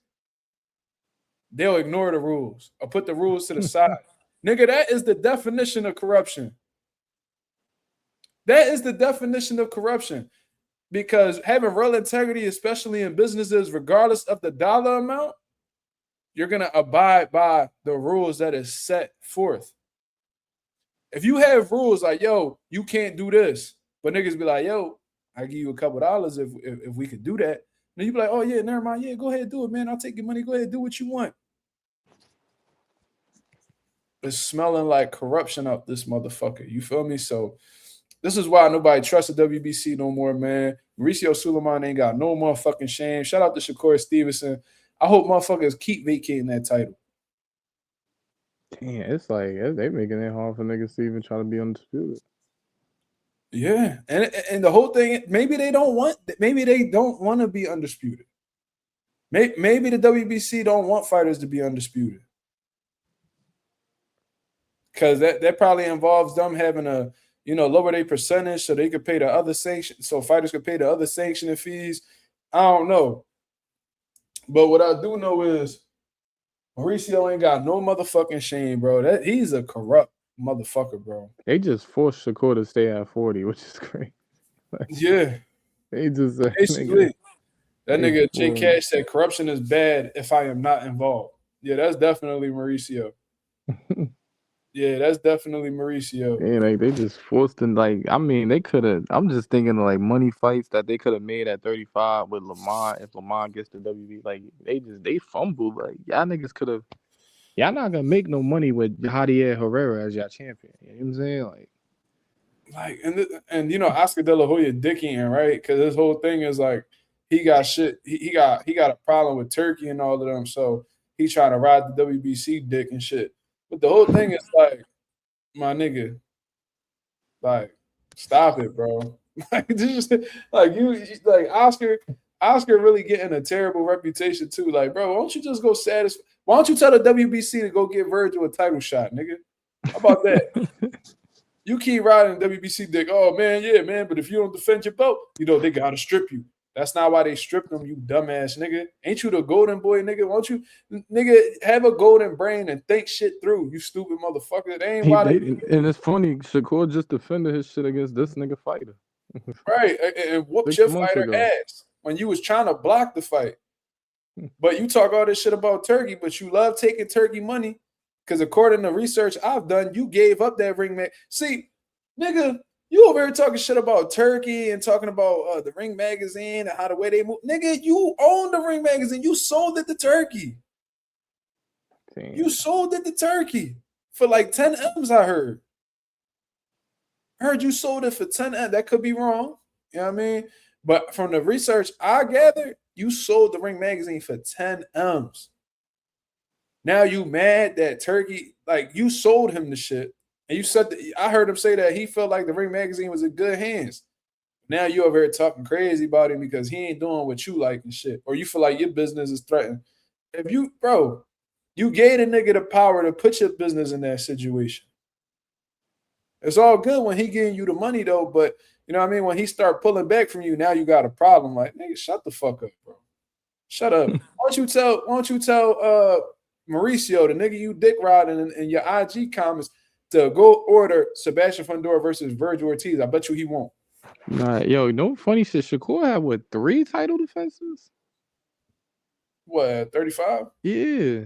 they'll ignore the rules or put the rules to the side. Nigga, that is the definition of corruption. That is the definition of corruption. Because having real integrity, especially in businesses, regardless of the dollar amount, you're going to abide by the rules that is set forth. If you have rules like, yo, you can't do this, but niggas be like, yo, I give you a couple dollars if we could do that. Then you be like, oh, yeah, never mind. Yeah, go ahead, do it, man. I'll take your money. Go ahead, do what you want. It's smelling like corruption out this motherfucker. You feel me? So this is why nobody trusts the WBC no more, man. Mauricio Suleiman ain't got no motherfucking shame. Shout out to Shakur Stevenson. I hope motherfuckers keep vacating that title. Damn, it's like they making it hard for niggas to even try to be undisputed. Yeah, and the whole thing, maybe they don't want to be undisputed. Maybe the WBC don't want fighters to be undisputed. Because that probably involves them having to, lower their percentage so they could pay the other sanction, so fighters could pay the other sanctioning fees. I don't know. But what I do know is Mauricio ain't got no motherfucking shame, bro. He's a corrupt motherfucker, bro. They just forced Shakur to stay at 40, which is great. Yeah. They just basically that nigga J Cash said corruption is bad if I am not involved. Yeah, that's definitely Mauricio. Yeah, that's definitely Mauricio. Yeah, like they just forced him. Like, I mean, they could have. I'm just thinking of like money fights that they could have made at 35 with Lamont if Lamont gets the WB. Like they fumbled. Like y'all niggas could have. Y'all not gonna make no money with Javier Herrera as y'all champion. You know what I'm saying? Like and Oscar De La Hoya dicking, right? Because this whole thing is like he got shit. He got a problem with Turkey and all of them. So he trying to ride the WBC dick and shit. But the whole thing is like, my nigga, like, stop it, bro. Like, just like Oscar really getting a terrible reputation too. Like, bro, why don't you just go satisfy? Why don't you tell the WBC to go get Virgil a title shot, nigga? How about that? You keep riding WBC dick. Oh man, yeah, man. But if you don't defend your belt, they gotta strip you. That's not why they stripped him, you dumbass nigga. Ain't you the golden boy, nigga? Won't you, nigga, have a golden brain and think shit through, you stupid motherfucker. They ain't why they and it's funny, Shakur just defended his shit against this nigga fighter. Right, and whooped your fighter ass when you was trying to block the fight. But you talk all this shit about Turkey, but you love taking Turkey money because according to research I've done, you gave up that ring man. See, nigga, you over here talking shit about Turkey and talking about the Ring magazine and how the way they move. Nigga, you own the Ring magazine. You sold it to Turkey. Damn. You sold it to Turkey for like 10 M's, I heard. I heard you sold it for 10 M's. That could be wrong. You know what I mean? But from the research I gathered, you sold the Ring magazine for 10 M's. Now you mad that Turkey, like you sold him the shit. And you said I heard him say that he felt like the Ring magazine was in good hands. Now you over here talking crazy about him because he ain't doing what you like and shit. Or you feel like your business is threatened. If you, bro, you gave a nigga the power to put your business in that situation. It's all good when he getting you the money though, but you know what I mean? When he start pulling back from you, now you got a problem. Like, nigga, shut the fuck up, bro. Shut up. Why don't you tell Mauricio, the nigga you dick riding in your IG comments, to go order Sebastian Fundora versus Virgil Ortiz? I bet you he won't. Nah, yo, no funny shit. Shakur had 3 title defenses? What, 35? Yeah.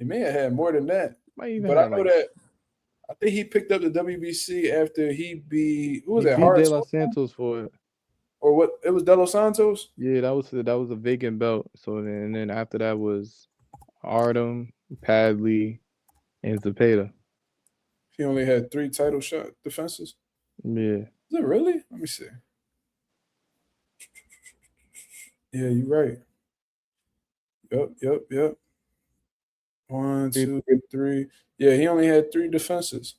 He may have had more than that. But I know that I think he picked up the WBC after he beat who was that? Beat De Los Santos for it. Or what? It was De Los Santos? Yeah, that was a vacant belt. So then after that was Artem, Padley, and Zepeda. He only had 3 title shot defenses. Yeah. Is it really? Let me see. Yeah, you're right. Yep. 1, 2, 3. Yeah, he only had 3 defenses.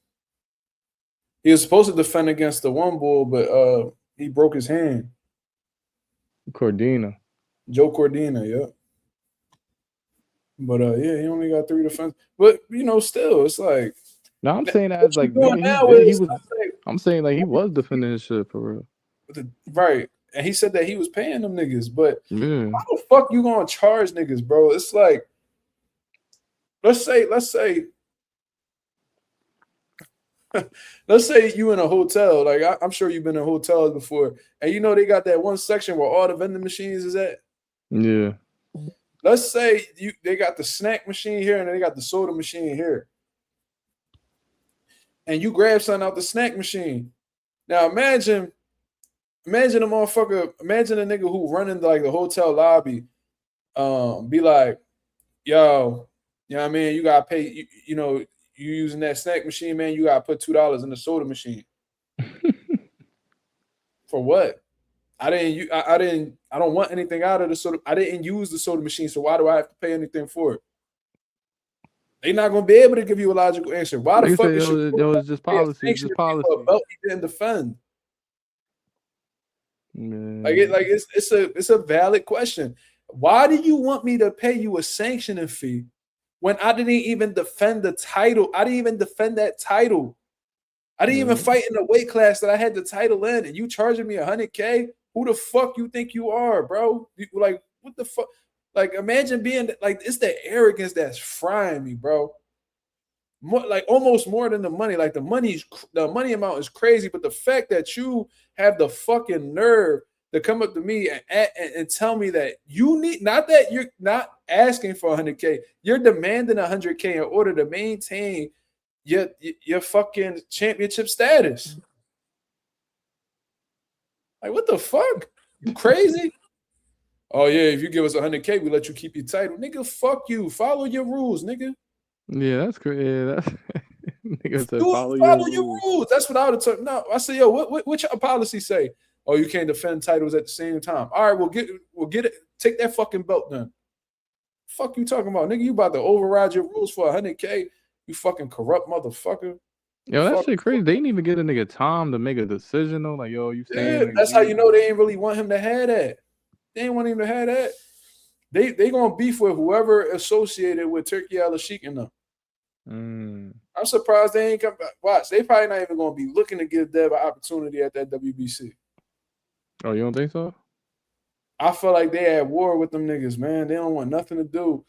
He was supposed to defend against the one bull, but he broke his hand. Cordina. Joe Cordina, yep. But yeah, he only got 3 defenses. But still, it's like. No, I'm saying that as like I'm saying like he was defending his shit for real. Right. And he said that he was paying them niggas, but yeah. How the fuck you gonna charge niggas, bro? It's like, let's say let's say you in a hotel. Like I'm sure you've been in hotels before, and they got that one section where all the vending machines is at. Yeah. Let's say they got the snack machine here and they got the soda machine here. And you grab something out the snack machine. Now imagine a motherfucker, imagine a nigga who running like the hotel lobby, be like, yo, you know what I mean? You gotta pay, you using that snack machine, man, you gotta put $2 in the soda machine. For what? I don't want anything out of the soda. I didn't use the soda machine, so why do I have to pay anything for it? They're not gonna be able to give you a logical answer. Why the fuck is there was just policy? Just policy. A belt he didn't defend. Man. It's a valid question. Why do you want me to pay you a sanctioning fee when I didn't even defend the title? I didn't even defend that title. I didn't even fight in the weight class that I had the title in, and you charging me $100K? Who the fuck you think you are, bro? Like, what the fuck? Like, imagine being like, it's the arrogance that's frying me, bro. More, like almost more than the money. Like the money amount is crazy, but the fact that you have the fucking nerve to come up to me and tell me that you need, not that you're not asking for $100K, you're demanding $100K in order to maintain your fucking championship status. Like, what the fuck? You crazy? Oh yeah, if you give us $100K, we let you keep your title. Nigga, fuck you. Follow your rules, nigga. Yeah, that's crazy. Yeah, that's nigga said follow your rules. That's what I would have told. No, I say, yo, what your policy say? Oh, you can't defend titles at the same time. All right, we'll get it. Take that fucking belt then. Fuck you talking about, nigga? You about to override your rules for $100K? You fucking corrupt motherfucker. Yo, that shit crazy. They didn't even get a nigga time to make a decision though. Like, yo, you staying? Yeah, that's how you know they ain't really want him to have that. They ain't want him to have that. They gonna beef with whoever associated with Turkey Al-Sheikh and them. I'm surprised they ain't come back. Watch, they probably not even gonna be looking to give Dev an opportunity at that WBC. Oh, you don't think so? I feel like they at war with them niggas, man. They don't want nothing to do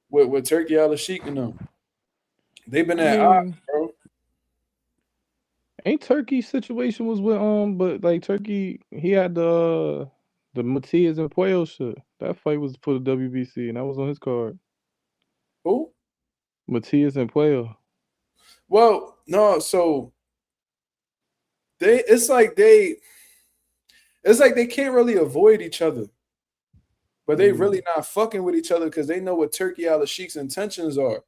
with Turkey Al-Sheikh and them. They've been at odds, bro. Ain't Turkey's situation was with but like Turkey, he had the Matias and Puello shit. That fight was for the WBC, and that was on his card. Who? Matias and Puello. Well, no, so it's like they can't really avoid each other, but they really not fucking with each other because they know what Turkey Al-Sheikh's intentions are.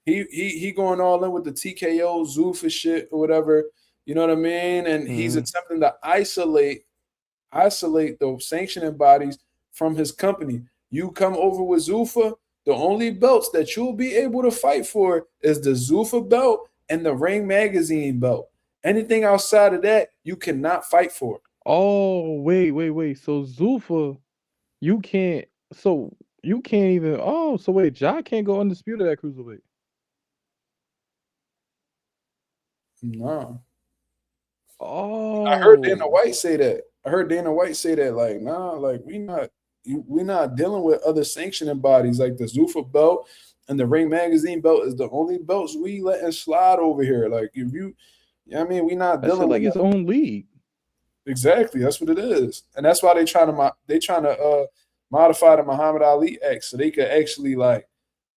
He going all in with the TKO Zuffa shit or whatever, you know what I mean? And he's attempting to isolate the sanctioning bodies from his company. You come over with Zuffa, the only belts that you'll be able to fight for is the Zuffa belt and the Ring Magazine belt. Anything outside of that, you cannot fight for. Oh, wait. So Zuffa, you can't even. Oh, so wait, Ja can't go undisputed at cruiserweight. No. Oh, I heard Dana White say that. Like, nah, like we're not dealing with other sanctioning bodies. Like the Zuffa belt and the Ring Magazine belt is the only belts we letting slide over here. Like if you know what I mean, we not dealing like with its own league. Exactly, that's what it is, and that's why they trying to modify the Muhammad Ali Act so they could actually like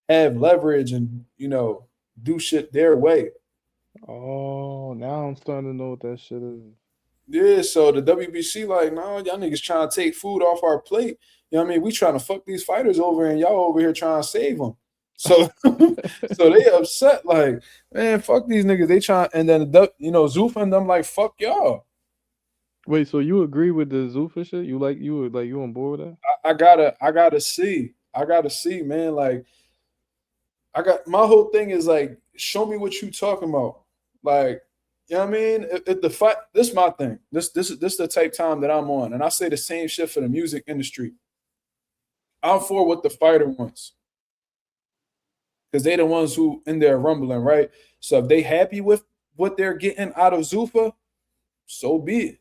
have leverage and, do shit their way. Oh, now I'm starting to know what that shit is. Yeah, so the WBC like, no, y'all niggas trying to take food off our plate. You know what I mean? We trying to fuck these fighters over and y'all over here trying to save them. So so they upset like, man, fuck these niggas. They trying, and then Zuffa and them like, fuck y'all. Wait, so you agree with the Zuffa shit? You on board with that? I gotta see, man. Like, my whole thing is like, show me what you talking about. Like, you know what I mean? If the fight, this is my thing. This is the type time that I'm on, and I say the same shit for the music industry. I'm for what the fighter wants, because they the ones who in there rumbling, right? So if they happy with what they're getting out of Zuffa, so be it.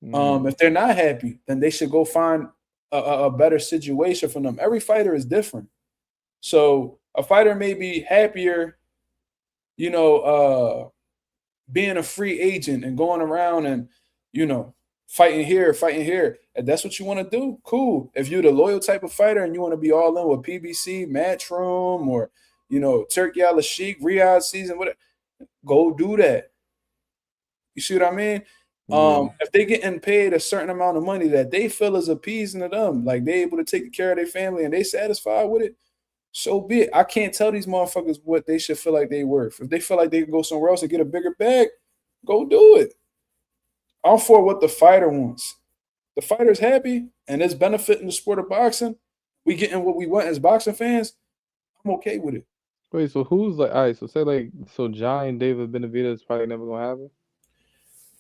If they're not happy, then they should go find a better situation for them. Every fighter is different. So a fighter may be happier, being a free agent and going around and, fighting here. If that's what you want to do, cool. If you're the loyal type of fighter and you want to be all in with PBC, Matchroom, or, Turkey Al Sheikh, Riyadh season, whatever, go do that. You see what I mean? If they getting paid a certain amount of money that they feel is appeasing to them, like they able to take care of their family and they satisfied with it, so be it. I can't tell these motherfuckers what they should feel like they worth. If they feel like they can go somewhere else and get a bigger bag, go do it. I'm for what the fighter wants. The fighter's happy and it's benefiting the sport of boxing. We getting what we want as boxing fans. I'm okay with it. Wait, so who's like, all right, so say like, so Jai and David Benavidez probably never gonna happen?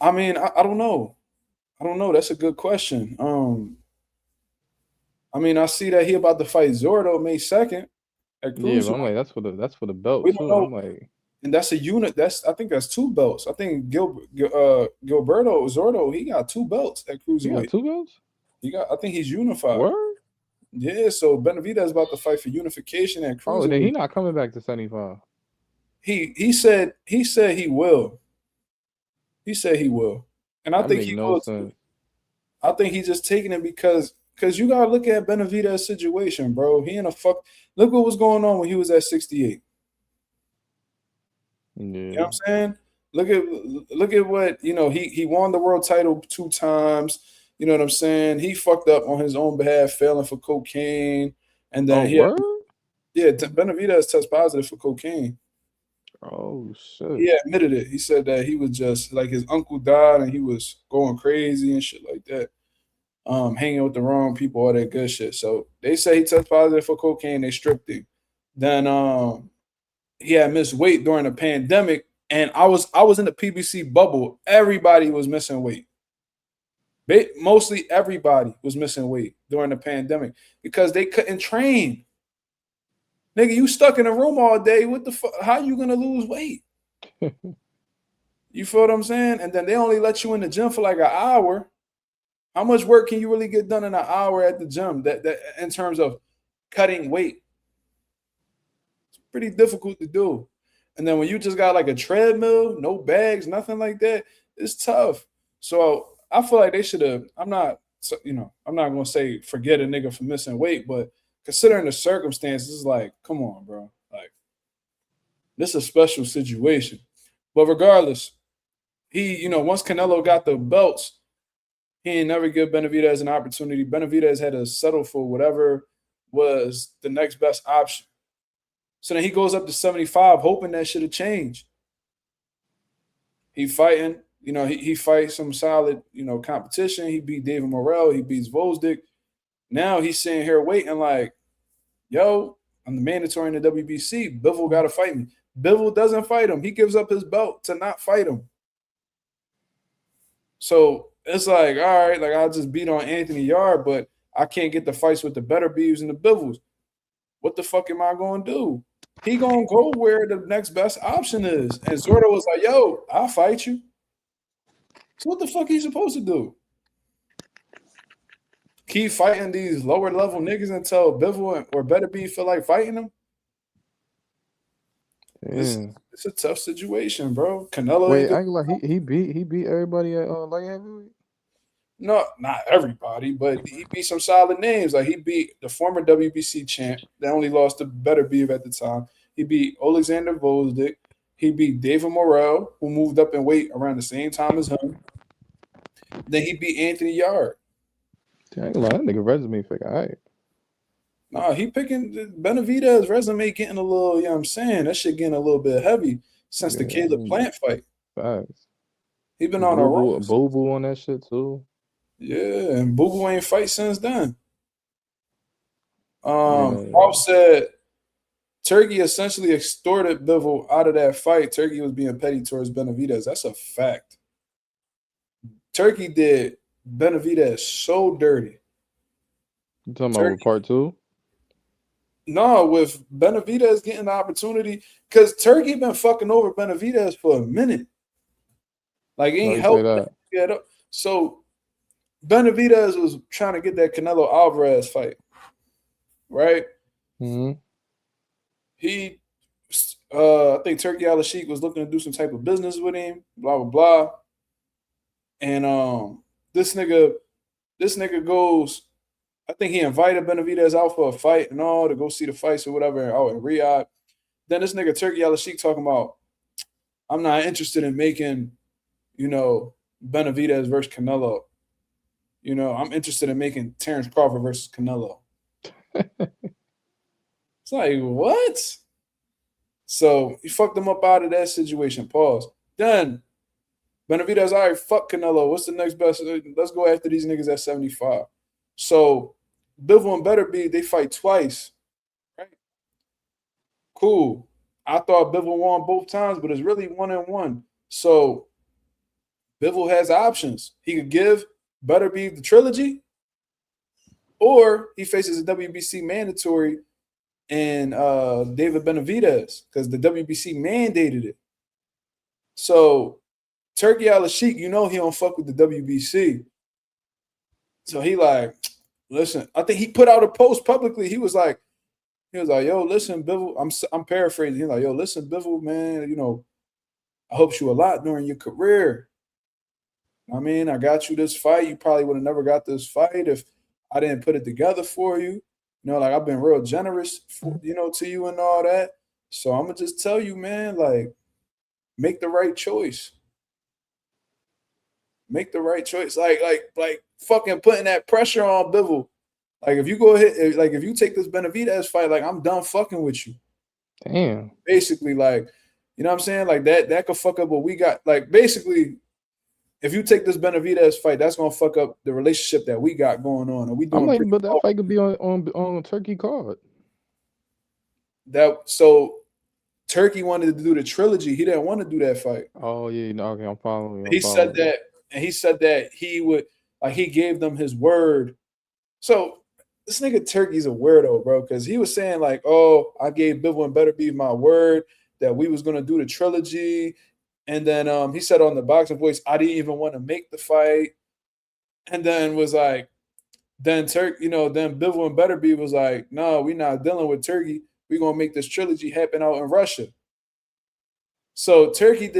I mean, I don't know. That's a good question. I mean, I see that he about to fight Zordo May 2nd. Yeah, but I'm like, that's for the belt We too. don't know. I'm like, And that's a unit. I think that's 2 belts. I think Gilberto Zordo, he got 2 belts at cruiserweight. you got 2 belts? I think he's unified. Word? Yeah, so Benavidez is about to fight for unification at cruiserweight. Oh, then he not coming back to 75. He said he will. He said he will. And I That think make he no will. sense. I think he's just taking it because you gotta look at Benavidez's situation, bro. He in a fuck. Look what was going on when he was at 68. Yeah. You know what I'm saying? Look at what, he won the world title 2 times. You know what I'm saying? He fucked up on his own behalf, failing for cocaine. And then Benavidez tested positive for cocaine. Oh shit. He admitted it. He said that he was just like, his uncle died and he was going crazy and shit like that. Hanging with the wrong people, all that good shit. So they say he tested positive for cocaine, they stripped him. Then he had missed weight during the pandemic, and I was in the PBC bubble. Everybody was missing weight. Mostly everybody was missing weight during the pandemic because they couldn't train. Nigga, you stuck in a room all day. What the fuck? How you gonna lose weight? You feel what I'm saying? And then they only let you in the gym for like an hour. How much work can you really get done in an hour at the gym? That in terms of cutting weight, it's pretty difficult to do. And then when you just got like a treadmill, no bags, nothing like that, it's tough. So I feel like they should have. I'm not gonna say forget a nigga for missing weight, but considering the circumstances, it's like, come on, bro. Like, this is a special situation. But regardless, he, once Canelo got the belts, he ain't never give Benavidez an opportunity. Benavidez had to settle for whatever was the next best option. So then he goes up to 75, hoping that should have changed. He fighting, he fights some solid, competition. He beat David Morrell. He beats Vosdick. Now he's sitting here waiting like, yo, I'm the mandatory in the WBC. Bivol got to fight me. Bivol doesn't fight him. He gives up his belt to not fight him. So it's like, all right, like I'll just beat on Anthony Yard, but I can't get the fights with the better Beavs and the Bivols. What the fuck am I going to do? He going to go where the next best option is. And Zordo was like, yo, I'll fight you. So what the fuck are you supposed to do? Keep fighting these lower level niggas until Bivol or Better Be feel like fighting them? It's a tough situation, bro. Canelo. Wait, I like he beat everybody at light heavyweight. No, not everybody, but he beat some solid names. Like he beat the former WBC champ that only lost to Beterbiev at the time. He beat Alexander Volzdik. He beat David Morrell, who moved up in weight around the same time as him. Then he beat Anthony Yard. I ain't gonna lie, that nigga resume fake. All right. Nah, he picking Benavidez' resume getting a little, you know what I'm saying? That shit getting a little bit heavy since the Caleb Plant fight. Facts. He been on a roll. Boo Boo on that shit too. Yeah, and Boo Boo ain't fight since then. Ralph said Turkey essentially extorted Bivol out of that fight. Turkey was being petty towards Benavidez. That's a fact. Turkey did Benavidez so dirty. You talking about part two? No, with Benavidez getting the opportunity, because Turkey been fucking over Benavidez for a minute. Like, he ain't helped get up. So Benavidez was trying to get that Canelo Alvarez fight, right? Mm-hmm. He, I think Turkey Al-Sheikh was looking to do some type of business with him, blah, blah, blah. And this nigga goes, I think he invited Benavidez out for a fight and all to go see the fights or whatever out in Riyadh. Then this nigga Turkey Al-Sheikh talking about, I'm not interested in making, Benavidez versus Canelo. I'm interested in making Terrence Crawford versus Canelo. It's like, what? So he fucked him up out of that situation. Pause. Then Benavidez, all right, fuck Canelo. What's the next best? Let's go after these niggas at 75. So Bivol and Beterbiev, they fight twice. Right? Cool. I thought Bivol won both times, but it's really 1-1. So Bivol has options. He could give Beterbiev the trilogy, or he faces a WBC mandatory and David Benavidez, because the WBC mandated it. So Turkey Al-Sheikh, he don't fuck with the WBC. So he like, listen, I think he put out a post publicly. He was like, yo, listen, Bivol, I'm paraphrasing. He's like, yo, listen, Bivol, man, I helped you a lot during your career. I mean, I got you this fight. You probably would have never got this fight if I didn't put it together for you. Like, I've been real generous, to you and all that. So I'm going to just tell you, man, like, make the right choice. Make the right choice. Like fucking putting that pressure on Bivol. Like, if you go ahead, like, if you take this Benavidez fight, like, I'm done fucking with you. Damn. Basically, like, you know what I'm saying? Like, that could fuck up what we got. Like, basically, if you take this Benavidez fight, that's gonna fuck up the relationship that we got going on. And we doing but that fight could be on a Turkey card. So Turkey wanted to do the trilogy. He didn't want to do that fight. Oh yeah, okay, I'm following. He said that he would, like, he gave them his word. So this nigga Turkey's a weirdo, bro, because he was saying like, oh, I gave Bivol and Beterbiev my word that we was gonna do the trilogy. And then he said on the Boxing Voice, I didn't even want to make the fight. And then was like, then Bivol and Beterbiev was like, no, we're not dealing with Turkey. We're gonna make this trilogy happen out in Russia. So Turkey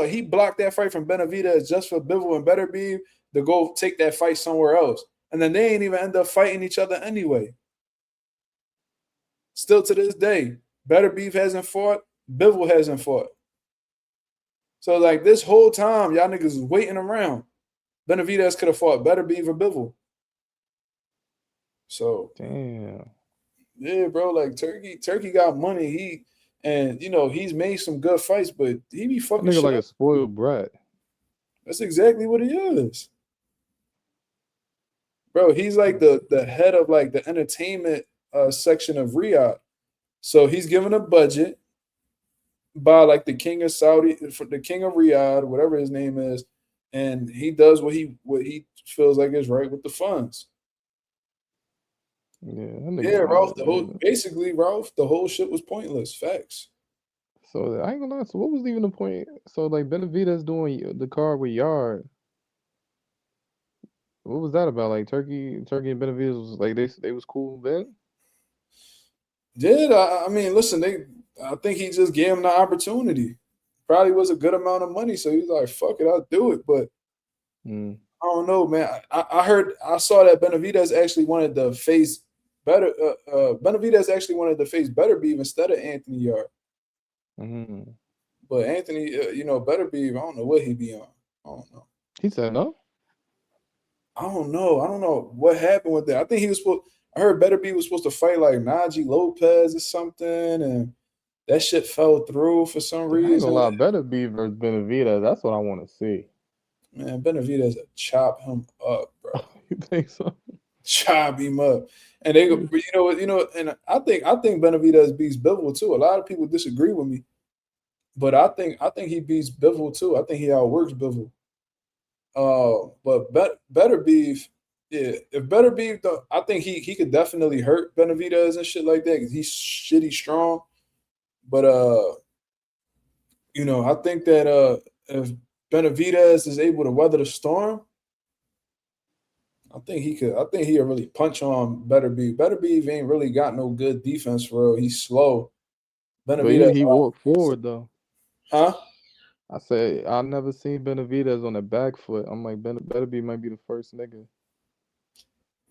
he blocked that fight from Benavidez just for Bivol and Beterbiev to go take that fight somewhere else. And then they ain't even end up fighting each other anyway. Still to this day, Beterbiev hasn't fought, Bivol hasn't fought. So, like, this whole time, y'all niggas was waiting around. Benavidez could have fought Beterbiev or Bivol. So, damn. Yeah, bro, like, Turkey got money. He's made some good fights, but he be fucking nigga shit like up. a spoiled brat. That's exactly what he is. Bro, he's like the head of, like, the entertainment section of Riyadh. So he's given a budget by, like, the king of Saudi, the king of Riyadh, whatever his name is, and he does what he feels like is right with the funds. Yeah, Ralph. The whole shit was pointless. Facts. So I ain't gonna lie. So what was even the point? So like Benavidez doing the card with Yard. What was that about? Like Turkey and Benavidez was like they was cool then. Yeah, I mean, listen, I think he just gave him the opportunity. Probably was a good amount of money, so he's like, "Fuck it, I'll do it." But don't know, man. I saw that Benavidez actually wanted to face Benavidez actually wanted to face Beterbiev instead of Anthony Yard. Mm-hmm. But Anthony, Beterbiev, I don't know what he be on. I don't know. He said no. I don't know what happened with that. I think he was supposed. I heard Beterbiev was supposed to fight like Najee Lopez or something, and that shit fell through for some reason. I ain't gonna lie, Beterbiev versus Benavidez. That's what I want to see. Man, Benavidez chop him up, bro. You think so? Chop him up, and they go. And I think Benavidez beats Bivol too. A lot of people disagree with me, but I think he beats Bivol too. I think he outworks Bivol. But Beterbiev, yeah, if Beterbiev, though, I think he could definitely hurt Benavidez and shit like that because he's shitty strong. But I think that if Benavidez is able to weather the storm, I think he'll really punch on Beterbiev. Beterbiev ain't really got no good defense for real. He's slow. Benavidez, he walked forward though. Huh? I say I never seen Benavidez on the back foot. I'm like Beterbiev might be the first nigga.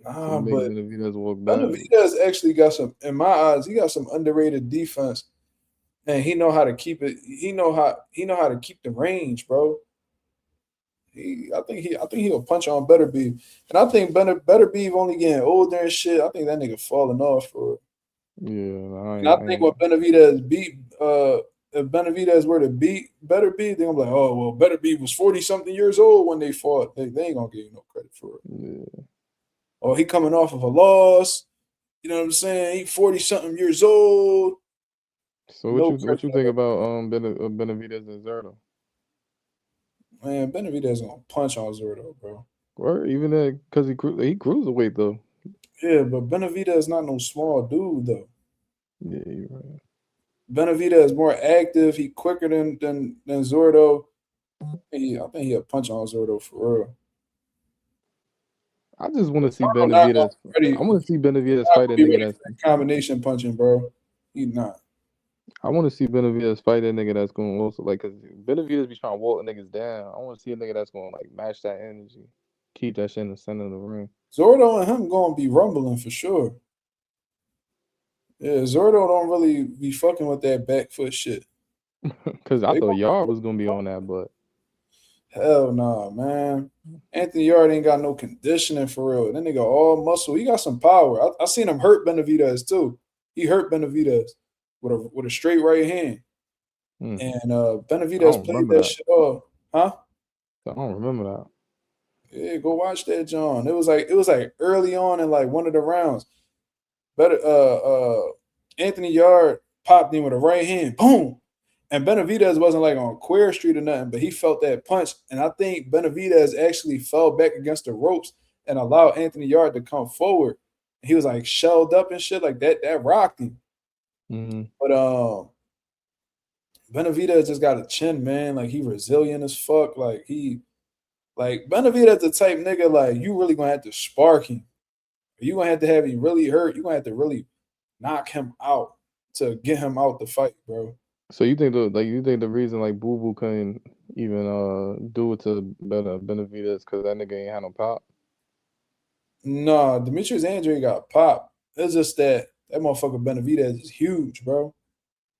Nah, but Benavidez walk back. Benavidez actually got some, in my eyes, he got some underrated defense, and he know how to keep it. He know how to keep the range, bro. I think he'll punch on Beterbiev, and I think Beterbiev only getting older and shit. I think that nigga falling off for it. Yeah, I think what Benavidez beat, if Benavidez were to beat Beterbiev, they're gonna be like, oh well, Beterbiev was 40-something years old when they fought. They ain't gonna give you no credit for it. Yeah. Or he coming off of a loss. You know what I'm saying? He 40-something years old. So what you think about Benavidez and Zerto? Man, Benavidez gonna punch on Zerto, bro. Or even because he cruiserweight though. Yeah, but Benavidez not no small dude though. Yeah, you're right. Benavidez is more active. He quicker than Zerto. I think he'll punch on Zerto for real. I just want to see Benavidez. I want to see Benavidez fight that nigga that's combination punching, bro. He not. I want to see Benavidez fight that nigga that's going to also like, cause Benavidez be trying to walk niggas down. I want to see a nigga that's going to like match that energy, keep that shit in the center of the ring. Zerto and him going to be rumbling for sure. Yeah, Zerto don't really be fucking with that back foot shit. Cause I thought Yard was gonna be on that, but hell nah, man. Anthony Yard ain't got no conditioning for real. That nigga all muscle. He got some power. I seen him hurt Benavidez too. He hurt Benavidez with a straight right hand. And Benavidez played that shit off. Huh? I don't remember that. Yeah, go watch that, John. It was like early on in like one of the rounds. Anthony Yard popped in with a right hand, boom. And Benavidez wasn't like on Queer Street or nothing, but he felt that punch. And I think Benavidez actually fell back against the ropes and allowed Anthony Yard to come forward. He was like shelled up and shit like that. That rocked him. Mm-hmm. But Benavidez just got a chin, man. Like he resilient as fuck. Like Benavidez the type nigga like you really gonna have to spark him. You're going to have him really hurt. You're going to have to really knock him out to get him out the fight, bro. So you think the reason like Boo Boo couldn't even do it to Benavidez because that nigga ain't had no pop? Nah, Demetrius Andre got pop. It's just that motherfucker Benavidez is huge, bro.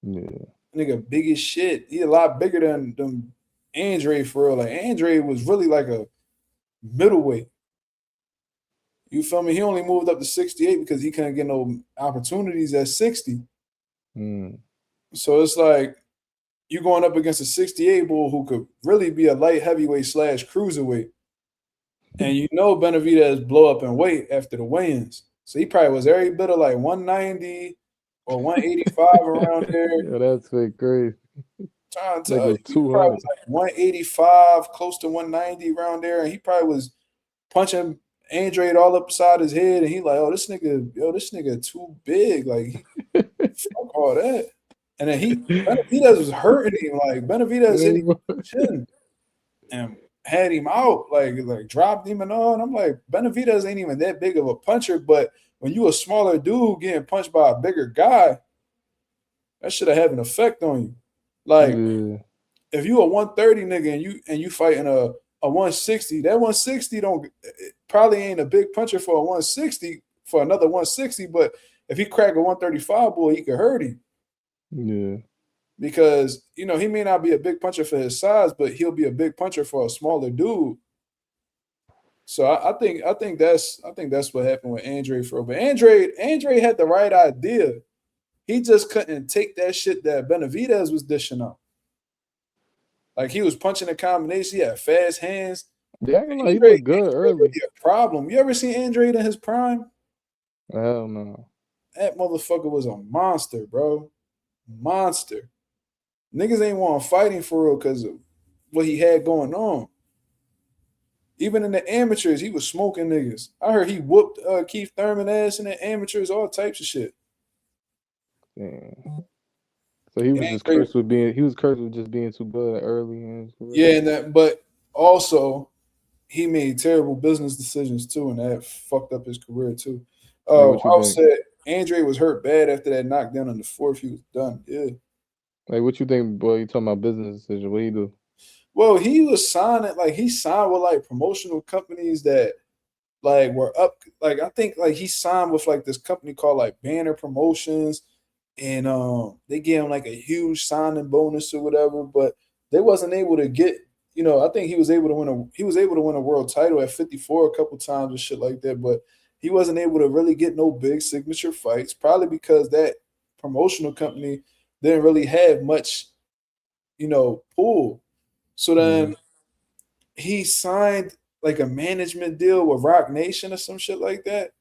Yeah. Nigga big as shit. He a lot bigger than Andre for real. Like Andre was really like a middleweight. You feel me? He only moved up to 68 because he couldn't get no opportunities at 60. So it's like you going up against a 68 bull who could really be a light heavyweight / cruiserweight. And you know Benavidez blow up in weight after the weigh-ins. So he probably was every bit of like 190 or 185 around there. Yeah, that's crazy. Trying to tell you, he probably was like 185, close to 190 around there. And he probably was punching Andre all up beside his head, and he like, this nigga too big. Like, fuck all that. And then Benavidez was hurting him. Like Benavidez hit him with the chin and had him out, like dropped him and all. And I'm like, Benavidez ain't even that big of a puncher, but when you a smaller dude getting punched by a bigger guy, that should have an effect on you. Like, if you a 130 nigga and you fighting a a 160. That 160 probably ain't a big puncher for a 160 for another 160, but if he crack a 135 boy, he could hurt him. Yeah. Because, you know, he may not be a big puncher for his size, but he'll be a big puncher for a smaller dude. So I think that's what happened with Andre for. But Andre had the right idea. He just couldn't take that shit that Benavidez was dishing up. Like he was punching a combination. He had fast hands. Yeah, he looked good early. A problem. You ever seen Andre in his prime? Hell no. That motherfucker was a monster, bro. Monster. Niggas ain't want fighting for real because of what he had going on. Even in the amateurs, he was smoking niggas. I heard he whooped Keith Thurman ass in the amateurs, all types of shit. Damn. So he was just cursed with just being too good early in his career. Yeah, but also he made terrible business decisions too, and that fucked up his career too. I said Andre was hurt bad after that knockdown on the fourth. He was done. Yeah. Like what you think, boy? You talking about business decision? What do you do? Well, he was signing, like he signed with like promotional companies that like were up. Like I think like he signed with like this company called like Banner Promotions, and they gave him like a huge signing bonus or whatever, but they wasn't able to get, you know, I think he was able to win a world title at 54 a couple times and shit like that, but he wasn't able to really get no big signature fights, probably because that promotional company didn't really have much, you know, pull. So then he signed like a management deal with Rock Nation or some shit like that.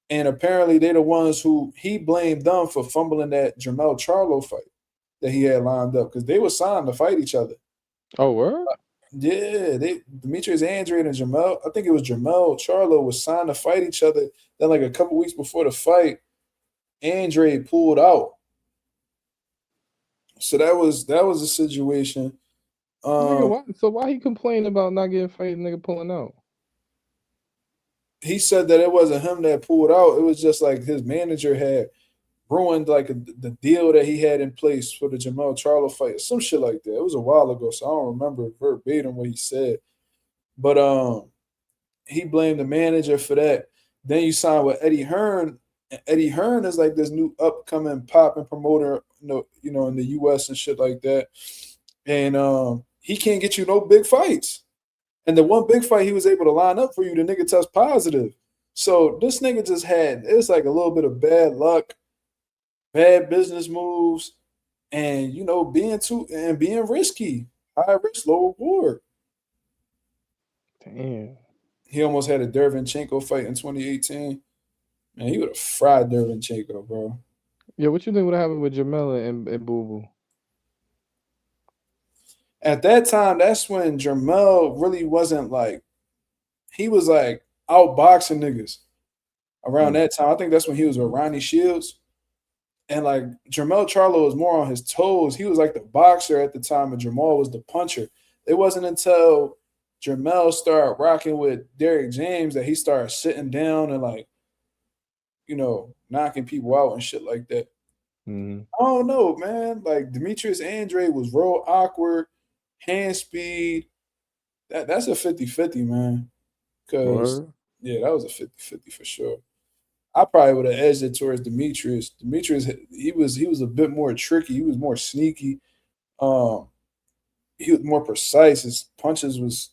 And apparently they're the ones who he blamed them for fumbling that Jermell Charlo fight that he had lined up because they were signed to fight each other. Oh, word? Yeah, Demetrius Andrade and Jermell, I think it was Jermell Charlo was signed to fight each other. Then like a couple weeks before the fight, Andrade pulled out. So that was a situation. So why he complained about not getting fight, nigga pulling out? He said that it wasn't him that pulled out. It was just like his manager had ruined like the deal that he had in place for the Jermell Charlo fight, some shit like that. It was a while ago, so I don't remember verbatim what he said. But he blamed the manager for that. Then you signed with Eddie Hearn. Eddie Hearn is like this new upcoming popping promoter, you know, in the US and shit like that. And he can't get you no big fights. And the one big fight he was able to line up for you, the nigga test positive. So this nigga just it's like a little bit of bad luck, bad business moves, and you know, being risky. High risk, low reward. Damn. He almost had a Derevyanchenko fight in 2018. Man, he would have fried Derevyanchenko, bro. Yeah, what you think would happen with Jermell and Boo Boo? At that time, that's when Jermell really wasn't like, he was like outboxing niggas around that time. I think that's when he was with Ronnie Shields. And like Jermell Charlo was more on his toes. He was like the boxer at the time, and Jermell was the puncher. It wasn't until Jermell started rocking with Derrick James that he started sitting down and like, you know, knocking people out and shit like that. I don't know, man. Like Demetrius Andrade was real awkward. Hand speed, that's a 50-50, man. Because, yeah, that was a 50-50 for sure. I probably would have edged it towards Demetrius. Demetrius, he was a bit more tricky. He was more sneaky. He was more precise. His punches was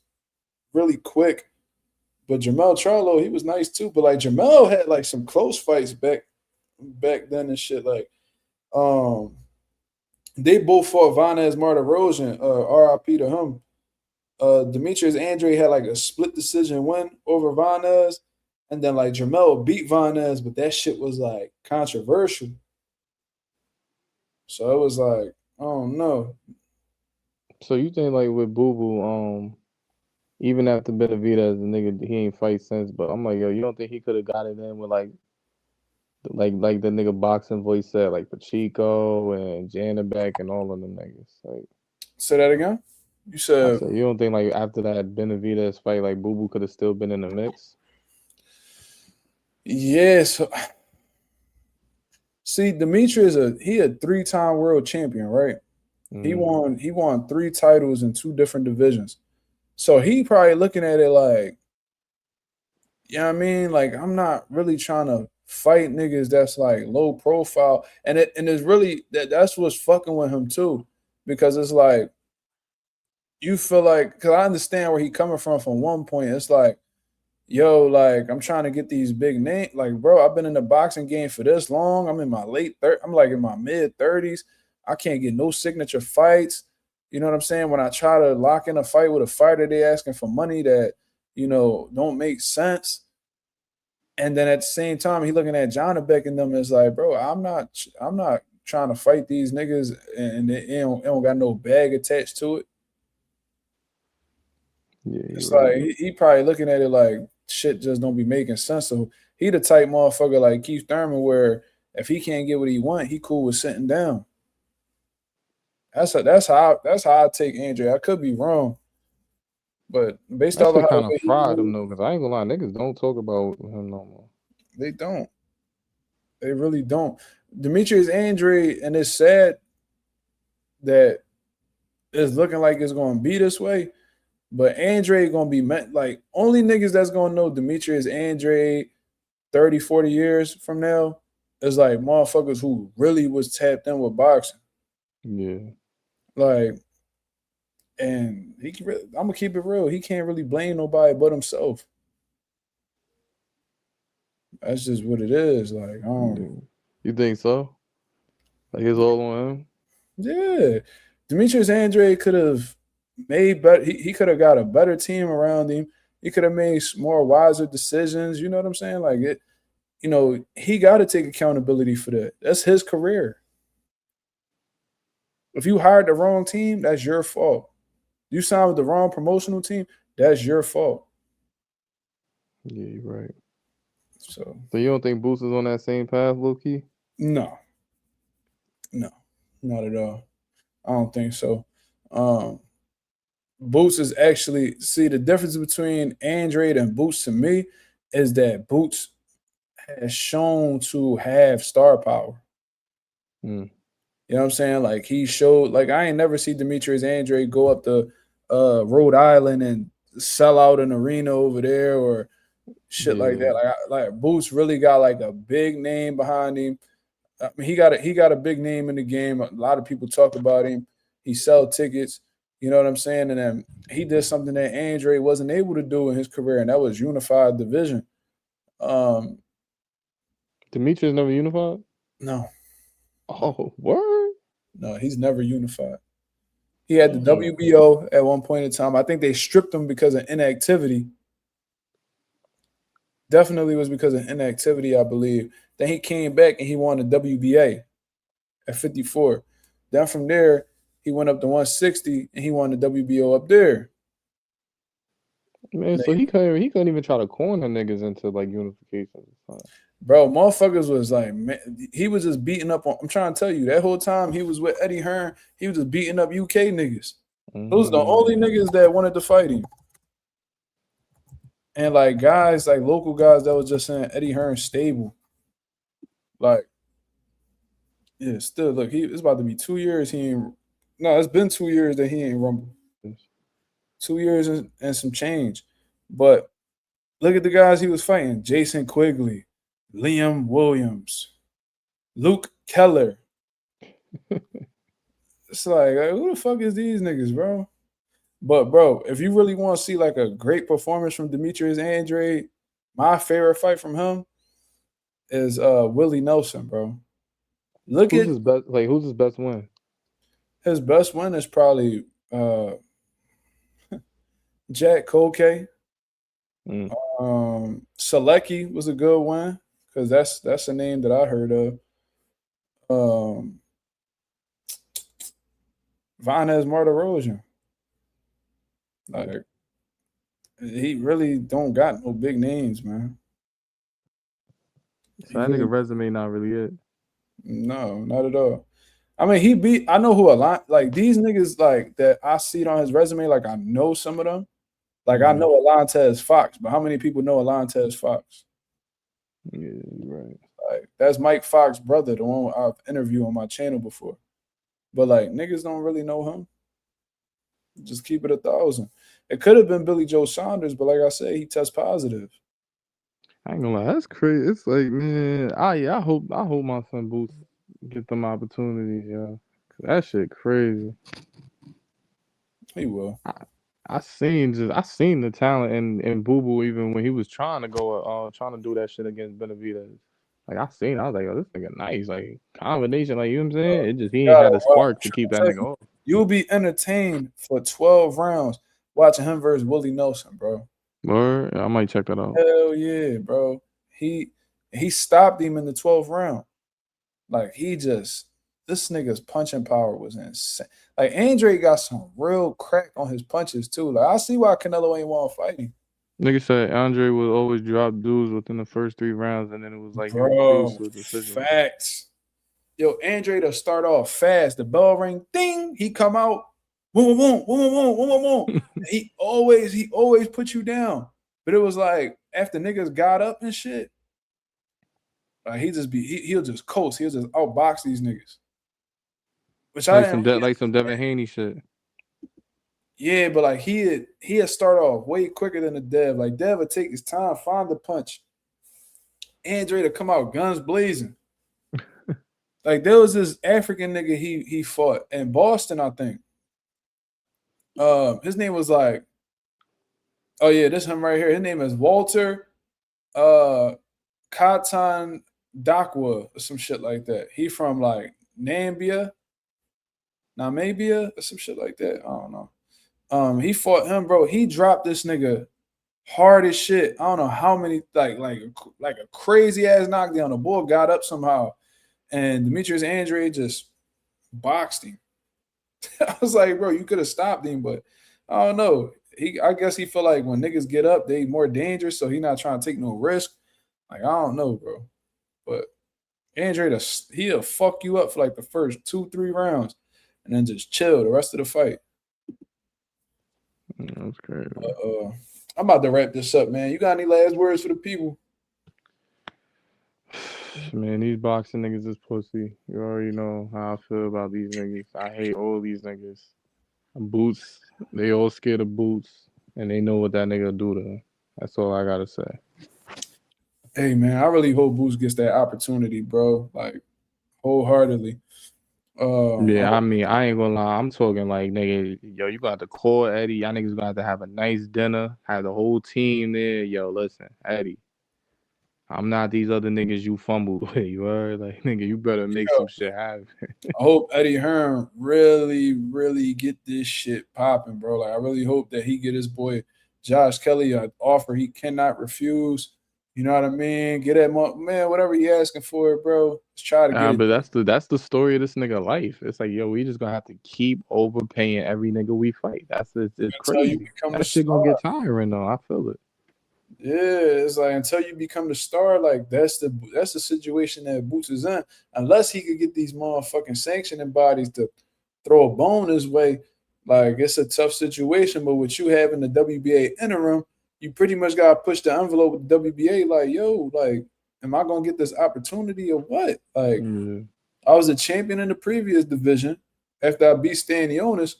really quick. But Jermell Charlo, he was nice too. But like Jermell had like some close fights back then and shit. Like, they both fought Vanez Martirosyan, RIP to him. Demetrius Andrade had like a split decision win over Vanez, and then like Jermell beat Vanez, but that shit was like controversial. So it was like, I don't know. So you think like with Boo Boo, even after Benavidez, the nigga he ain't fight since, but I'm like, yo, you don't think he could have got it in with like the nigga boxing voice said, like Pacheco and Janabek and all of them niggas. Like, say that again. You said you don't think like after that Benavidez fight, like Boo Boo could have still been in the mix? Yes. See, Demetrius he a 3-time world champion, right? He won 3 titles in 2 different divisions. So he probably looking at it like, you know what I mean? Like, I'm not really trying to fight niggas that's like low profile. And it's really that's what's fucking with him too. Because it's like you feel like, because I understand where he coming from one point. It's like, yo, like I'm trying to get these big names. Like, bro, I've been in the boxing game for this long. I'm in my I'm like in my mid 30s. I can't get no signature fights. You know what I'm saying? When I try to lock in a fight with a fighter, they asking for money that, don't make sense. And then at the same time, he looking at John Beck and them is like, bro, I'm not trying to fight these niggas and it don't got no bag attached to it. Yeah, it's right. like he probably looking at it like shit just don't be making sense. So he the type motherfucker like Keith Thurman where if he can't get what he want, he cool with sitting down. That's how I take Andre. I could be wrong, but based off of how kind of fried him though, because I ain't gonna lie, niggas don't talk about him no more. They don't. They really don't. Demetrius Andre, and it's sad that it's looking like it's gonna be this way, but Andre gonna be like only niggas that's gonna know Demetrius Andre 30, 40 years from now is like motherfuckers who really was tapped in with boxing. Yeah. Like, and I'm gonna keep it real. He can't really blame nobody but himself. That's just what it is. Like, you think so? Like it's all on him? Yeah. Demetrius Andre could have made better. He could have got a better team around him. He could have made more wiser decisions. You know what I'm saying? Like it, he got to take accountability for that. That's his career. If you hired the wrong team, that's your fault. You signed with the wrong promotional team, that's your fault. Yeah, you're right. So you don't think Boots is on that same path, low-key? No, not at all. I don't think so. Boots is actually, the difference between Andre and Boots to me is that Boots has shown to have star power. You know what I'm saying? Like he showed, like I ain't never see Demetrius Andre go up to Rhode Island and sell out an arena over there or shit like that. Like Boots really got like a big name behind him. I mean, he got a big name in the game. A lot of people talk about him. He sell tickets. You know what I'm saying? And then he did something that Andre wasn't able to do in his career, and that was unified division. Demetrius never unified? No. Oh, word? No, he's never unified. He had the WBO at one point in time. I think they stripped him because of inactivity. Definitely was because of inactivity, I believe. Then he came back and he won the WBA at 54. Then from there, he went up to 160 and he won the WBO up there. Man, so he couldn't even try to corner niggas into like unification. Bro, motherfuckers was like, man, he was just beating up on. I'm trying to tell you, that whole time he was with Eddie Hearn, he was just beating up UK niggas. Those are the only niggas that wanted to fight him. And like guys, like local guys that was just saying Eddie Hearn's stable. Like, yeah, still look, it's about to be 2 years. It's been 2 years that he ain't rumble. 2 years and some change. But look at the guys he was fighting: Jason Quigley, Liam Williams, Luke Keller. It's like, who the fuck is these niggas, bro? But bro, if you really want to see like a great performance from Demetrius Andre, my favorite fight from him is Willie Nelson, bro. Who's his best win? His best win is probably Jack Koke. Selecki was a good one because that's a name that I heard of. Vanez Martirosyan. Like, he really don't got no big names, man. So that nigga resume not really it. No, not at all. I mean, I know who like these niggas like that I see it on his resume. Like I know some of them. Like I know Alantez Fox, but how many people know Alantez Fox? Yeah, you're right. Like that's Mike Fox's brother, the one I've interviewed on my channel before. But like niggas don't really know him. Just keep it 1,000. It could have been Billy Joe Saunders, but like I said, he tests positive. I ain't gonna lie, that's crazy. It's like, man, I hope my son Boots get them opportunities, yeah. That shit crazy. He will. I seen the talent in Boo Boo even when he was trying to do that shit against Benavidez. Like I was like, yo, this nigga nice, like combination, like you know what I'm saying? It just he ain't had a spark to keep that nigga off. You'll be entertained for 12 rounds watching him versus Willie Nelson, bro. Word? I might check that out. Hell yeah, bro. He stopped him in the 12th round. Like this nigga's punching power was insane. Like Andre got some real crack on his punches too. Like I see why Canelo ain't want to fight him. Nigga said Andre would always drop dudes within the first 3 rounds, and then it was like bro, to a decision. Facts. Yo, Andre to start off fast. The bell ring, ding. He come out, boom, boom, boom, boom, boom, boom, boom. he always put you down. But it was like after niggas got up and shit, like he'll just coast. He'll just outbox these niggas. Which like I didn't some Devin Haney shit. Yeah, but like he'd start off way quicker than the Dev. Like Dev would take his time, find the punch. Andre to come out guns blazing. Like there was this African nigga he fought in Boston, I think. His name was like, oh yeah, this him right here. His name is Walter Katan Dakwa or some shit like that. He from like Namibia or some shit like that. I don't know. He fought him, bro. He dropped this nigga hard as shit. I don't know how many, like a crazy ass knockdown. The bull got up somehow, and Demetrius Andre just boxed him. I was like, bro, you could have stopped him, but I don't know. I guess he feel like when niggas get up, they more dangerous, so he not trying to take no risk. Like I don't know, bro, but Andre, he'll fuck you up for like the first 2-3 rounds, and then just chill the rest of the fight. That's crazy. I'm about to wrap this up, man. You got any last words for the people? Man, these boxing niggas is pussy. You already know how I feel about these niggas. I hate all these niggas. Boots, they all scared of Boots, and they know what that nigga do to them. That's all I gotta say. Hey, man, I really hope Boots gets that opportunity, bro. Like, wholeheartedly. Yeah, I mean, I ain't gonna lie. I'm talking like, nigga, yo, you got to call Eddie. Y'all niggas gonna have to have a nice dinner, have the whole team there. Yo, listen, Eddie, I'm not these other niggas you fumbled with. You heard? Like, nigga, you better make some shit happen. I hope Eddie Hearn really, really get this shit popping, bro. Like, I really hope that he get his boy Josh Kelly an offer he cannot refuse. You know what I mean? Get that man, whatever he asking for, bro. Let's try to get it. But that's the story of this nigga life. It's like, yo, we just gonna have to keep overpaying every nigga we fight. It's crazy. That shit gonna get tiring though. I feel it. Yeah, it's like until you become the star, like that's the situation that Boots is in. Unless he could get these motherfucking sanctioning bodies to throw a bone his way, like it's a tough situation. But with you having the WBA interim, you pretty much gotta push the envelope with the WBA. Like, yo, like, am I gonna get this opportunity or what? Like, I was a champion in the previous division after I beat Stanionis.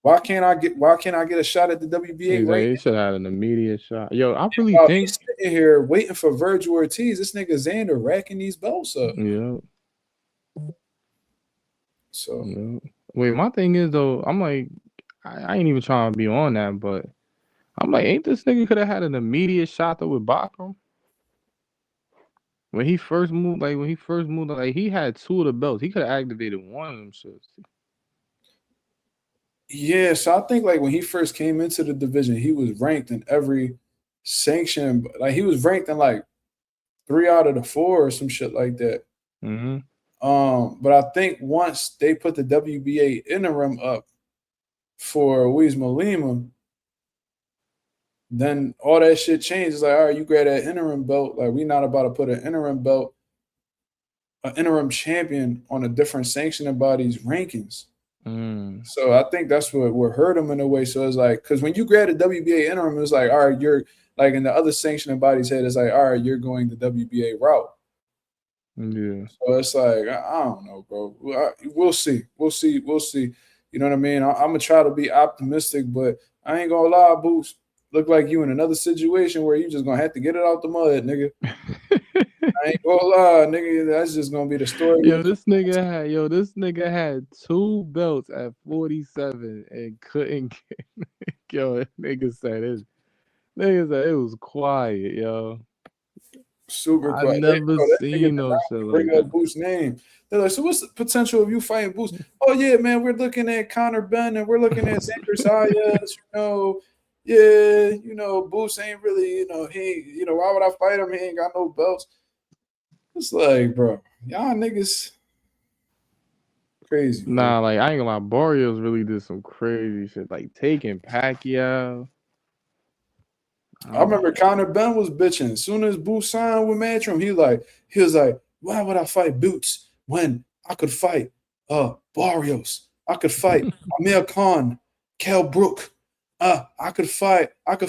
Why can't I get a shot at the WBA? Right, he should have had an immediate shot. Yo, I really think sitting here waiting for Virgil Ortiz. This nigga Xander racking these belts up. Yeah. So wait, my thing is though, I'm like, I ain't even trying to be on that, but I'm like, ain't this nigga could have had an immediate shot though with Bakram? When he first moved, like he had 2 of the belts. He could have activated one of them shits. Yeah, so I think like when he first came into the division, he was ranked in every sanction. Like he was ranked in like 3 out of the 4 or some shit like that. Mm-hmm. But I think once they put the WBA interim up for Weisma Lima, then all that shit changed. It's like, all right, you grab that interim belt. Like, we not about to put an interim belt, an interim champion on a different sanctioning body's rankings. So I think that's what hurt him in a way. So it's like, because when you grab the WBA interim, it's like, all right, you're like in the other sanctioning body's head, it's like, all right, you're going the WBA route. Yeah. So it's like, I don't know, bro. We'll see. You know what I mean? I'm gonna try to be optimistic, but I ain't gonna lie, Boots. Look like you in another situation where you just gonna have to get it out the mud, nigga. I ain't gonna lie, nigga. That's just gonna be the story. This nigga had 2 belts at 47 and couldn't get. Nigga said it was quiet, yo. Super I've quiet. never seen no shit like Bring that. up Boots' name. They're like, so what's the potential of you fighting Boots? Oh yeah, man, we're looking at Conor Benn and we're looking at Xander ZAYAS. Boots ain't really, why would I fight him? He ain't got no belts. It's like, bro, y'all niggas crazy. Nah, like I ain't gonna lie, Barrios really did some crazy shit, like taking Pacquiao. I remember Conor Benn was bitching. As soon as Boots signed with Matchroom, he was like, why would I fight Boots when I could fight Barrios? I could fight Amir Khan, Kell Brook. I could fight. Like,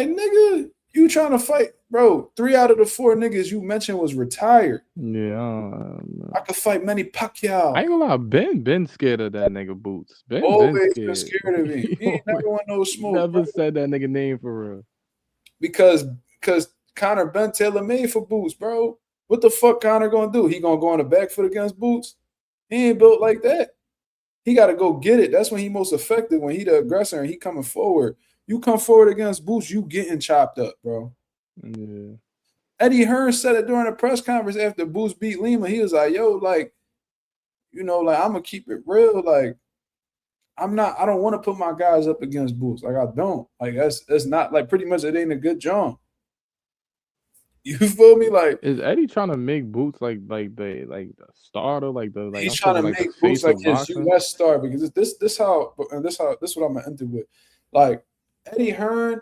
nigga, you trying to fight, bro? 3 out of the 4 niggas you mentioned was retired. Yeah, I could fight Manny Pacquiao. I ain't gonna lie, Ben scared of that nigga Boots. Ben Always been been scared of him. He ain't never want no smoke. Never bro. said that nigga name for real. Because Conor Benn tailor made for Boots, bro. What the fuck Conor gonna do? He gonna go on the back foot against Boots? He ain't built like that. He got to go get it. That's when he most effective, when he the aggressor and he coming forward. You come forward against Boots, you getting chopped up, bro. Yeah. Eddie Hearn said it during a press conference after Boots beat Lima. He was like, yo, like, I'm going to keep it real. Like, I don't want to put my guys up against Boots. Like, I don't. Like, that's not, like, pretty much it ain't a good job. You feel me? Like, is Eddie trying to make Boots like the starter, he's trying to make Boots like his U.S. star, because this what I'm gonna end it with. Like, Eddie Hearn,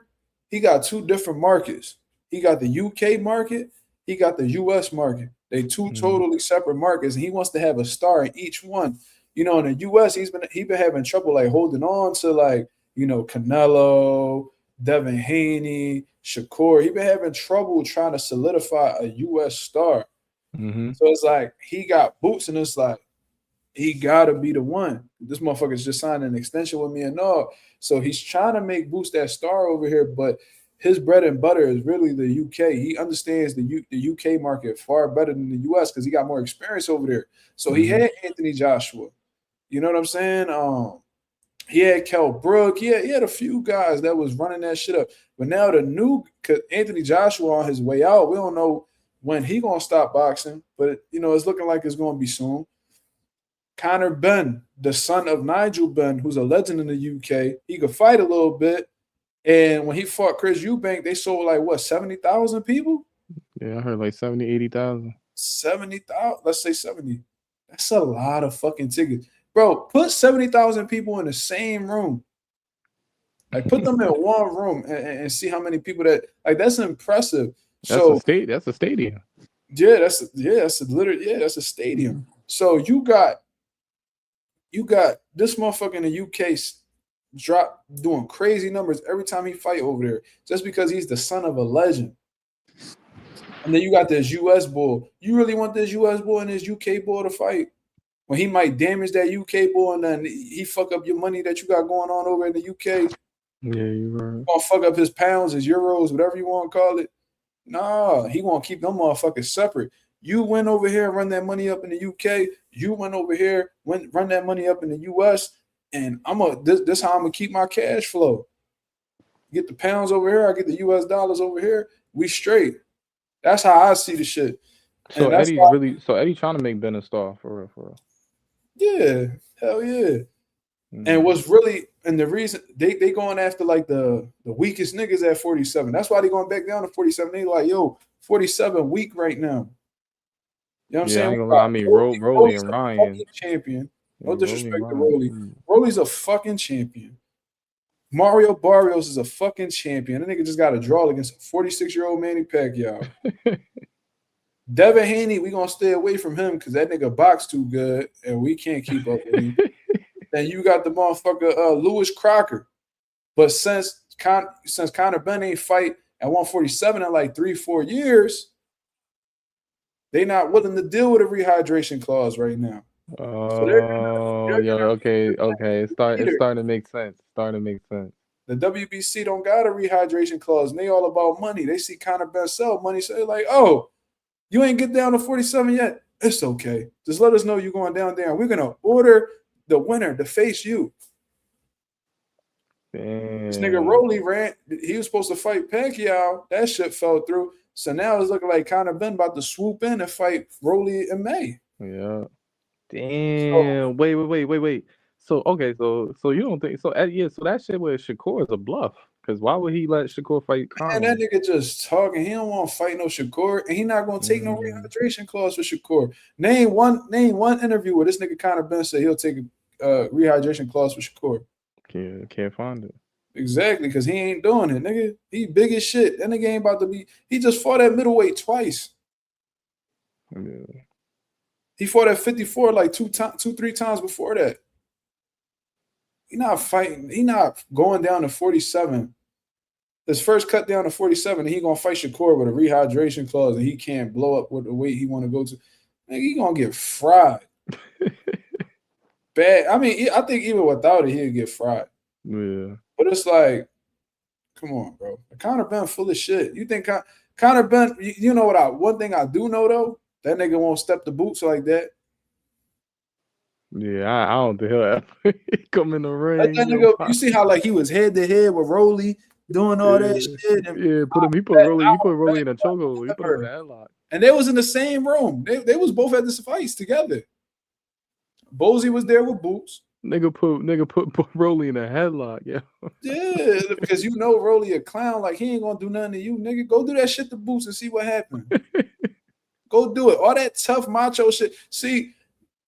he got 2 different markets. He got the UK market, he got the US market. They 2 totally separate markets, and he wants to have a star in each one. In the US, he been having trouble like holding on to like, Canelo, Devin Haney, Shakur. He been having trouble trying to solidify a US star. Mm-hmm. So it's like he got Boots, and it's like he gotta be the one. This motherfucker's just signed an extension with me and all. So he's trying to make Boots that star over here, but his bread and butter is really the UK. He understands the UK market far better than the US because he got more experience over there. So he had Anthony Joshua. You know what I'm saying? He had Kell Brook. He had a few guys that was running that shit up. But now cause Anthony Joshua on his way out, we don't know when he gonna stop boxing, but it's looking like it's gonna be soon. Conor Benn, the son of Nigel Benn, who's a legend in the UK, he could fight a little bit. And when he fought Chris Eubank, they sold like what, 70,000 people? Yeah, I heard like 70, 80,000. 70,000, let's say 70. That's a lot of fucking tickets. Bro, put 70,000 people in the same room. Like, put them in one room and see how many people that's impressive. That's a stadium. Yeah, that's a stadium. So you got this motherfucker in the UK doing crazy numbers every time he fight over there, just because he's the son of a legend. And then you got this US bull. You really want this US bull and this UK bull to fight when he might damage that UK bull and then he fuck up your money that you got going on over in the UK? Yeah, you're right. Gonna fuck up his pounds, his euros, whatever you want to call it. Nah, he gonna keep them motherfuckers separate. You went over here and run that money up in the UK. You went over here, run that money up in the US. And this how I'm gonna keep my cash flow. Get the pounds over here, I get the US dollars over here. We straight. That's how I see the shit. So Eddie trying to make Ben a star for real. Yeah, hell yeah. And what's really, and the reason they going after like the weakest niggas at 47. That's why they going back down to 47. They like, yo, 47 weak right now. You know what I'm saying? I ain't gonna lie, I mean, Rolly and Ryan. Champion. No disrespect to Rolly. Rolly's a fucking champion. Mario Barrios is a fucking champion. That nigga just got a draw against a 46-year-old Manny Pacquiao. Devin Haney, we gonna stay away from him because that nigga box too good and we can't keep up with him. Then you got the motherfucker Lewis Crocker. But since Conor Benn ain't fight at 147 in like 3-4 years, they not willing to deal with a rehydration clause right now. Oh, yeah, okay. It's starting to make sense. The WBC don't got a rehydration clause, and they all about money. They see Conor Ben sell money, so they're like, oh, you ain't get down to 47 yet. It's okay. Just let us know you're going down there. We're gonna order the winner to face you. Damn. This nigga Rolly ran. He was supposed to fight Pacquiao. That shit fell through. So now it's looking like Conor Ben about to swoop in and fight Rolly in May. Yeah. Damn. Wait. So okay, so you don't think so? So that shit with Shakur is a bluff. Because why would he let Shakur fight Conor? Man, that nigga just talking. He don't want to fight no Shakur, and he not gonna take no rehydration clause for Shakur. Name one interview where this nigga Conor Ben said he'll take a rehydration clause for Shakur. Can't find it. Exactly, because he ain't doing it, nigga. He big as shit. That nigga ain't about to be. He just fought at middleweight twice. Yeah. He fought at 54 like 3 times before that. He not fighting. He not going down to 47. His first cut down to 47, and he gonna fight Shakur with a rehydration clause, and he can't blow up with the weight he want to go to. Nigga, he gonna get fried. Bad. I mean, I think even without it, he'd get fried. Yeah. But it's like, come on, bro. Conor Ben full of shit. You think Conor Ben? You know what? One thing I do know though, that nigga won't step the boots like that. Yeah, I don't think he'll ever come in the ring. That nigga, you see how like he was head to head with Rolly doing all that shit. And he put Rolly in a chokehold. He put him in a headlock. And they was in the same room. They was both at this fights together. Bozy was there with Boots. Nigga put Rolly in a headlock, yeah. Yeah, because you know Rolly a clown. Like, he ain't gonna do nothing to you, nigga. Go do that shit to Boots and see what happens. Go do it. All that tough macho shit. See,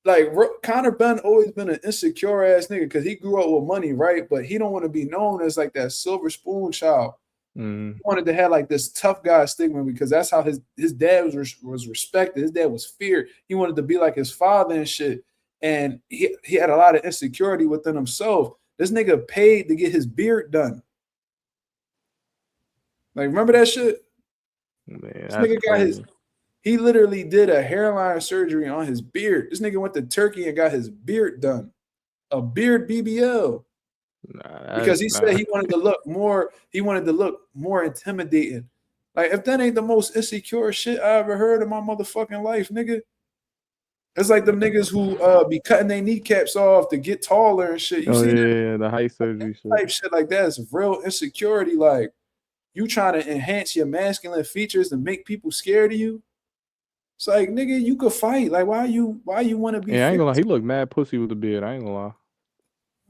like, Conor Ben always been an insecure ass nigga because he grew up with money, right? But he don't want to be known as like that silver spoon child. He wanted to have like this tough guy stigma because that's how his dad was respected. His dad was feared. He wanted to be like his father and shit. And he had a lot of insecurity within himself. This nigga paid to get his beard done. Like, remember that shit? Man, this nigga got he literally did a hairline surgery on his beard. This nigga went to Turkey and got his beard done. A beard BBL. Because he said he wanted to look more intimidating. Like, if that ain't the most insecure shit I ever heard in my motherfucking life, nigga. It's like them niggas who be cutting their kneecaps off to get taller and shit. You see that? The height surgery shit like that is real insecurity. Like, you trying to enhance your masculine features to make people scared of you. It's like, nigga, you could fight. Like, why you want to be? Yeah, I ain't gonna lie. He look mad pussy with the beard. I ain't gonna lie.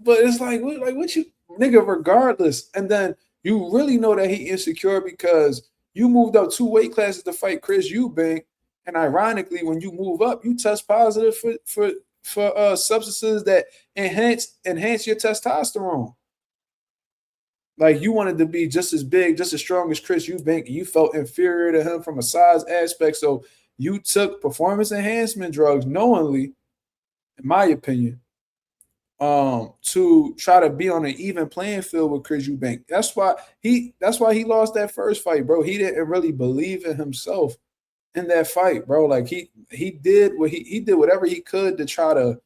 But it's like what you, nigga, regardless. And then you really know that he insecure because you moved up 2 weight classes to fight Chris Eubank. And ironically, when you move up, you test positive for substances that enhance your testosterone. Like, you wanted to be just as big, just as strong as Chris Eubank, and you felt inferior to him from a size aspect. So you took performance enhancement drugs knowingly, in my opinion, to try to be on an even playing field with Chris Eubank. That's why he lost that first fight, bro. He didn't really believe in himself in that fight, bro. Like, he did what he did whatever he could to try to,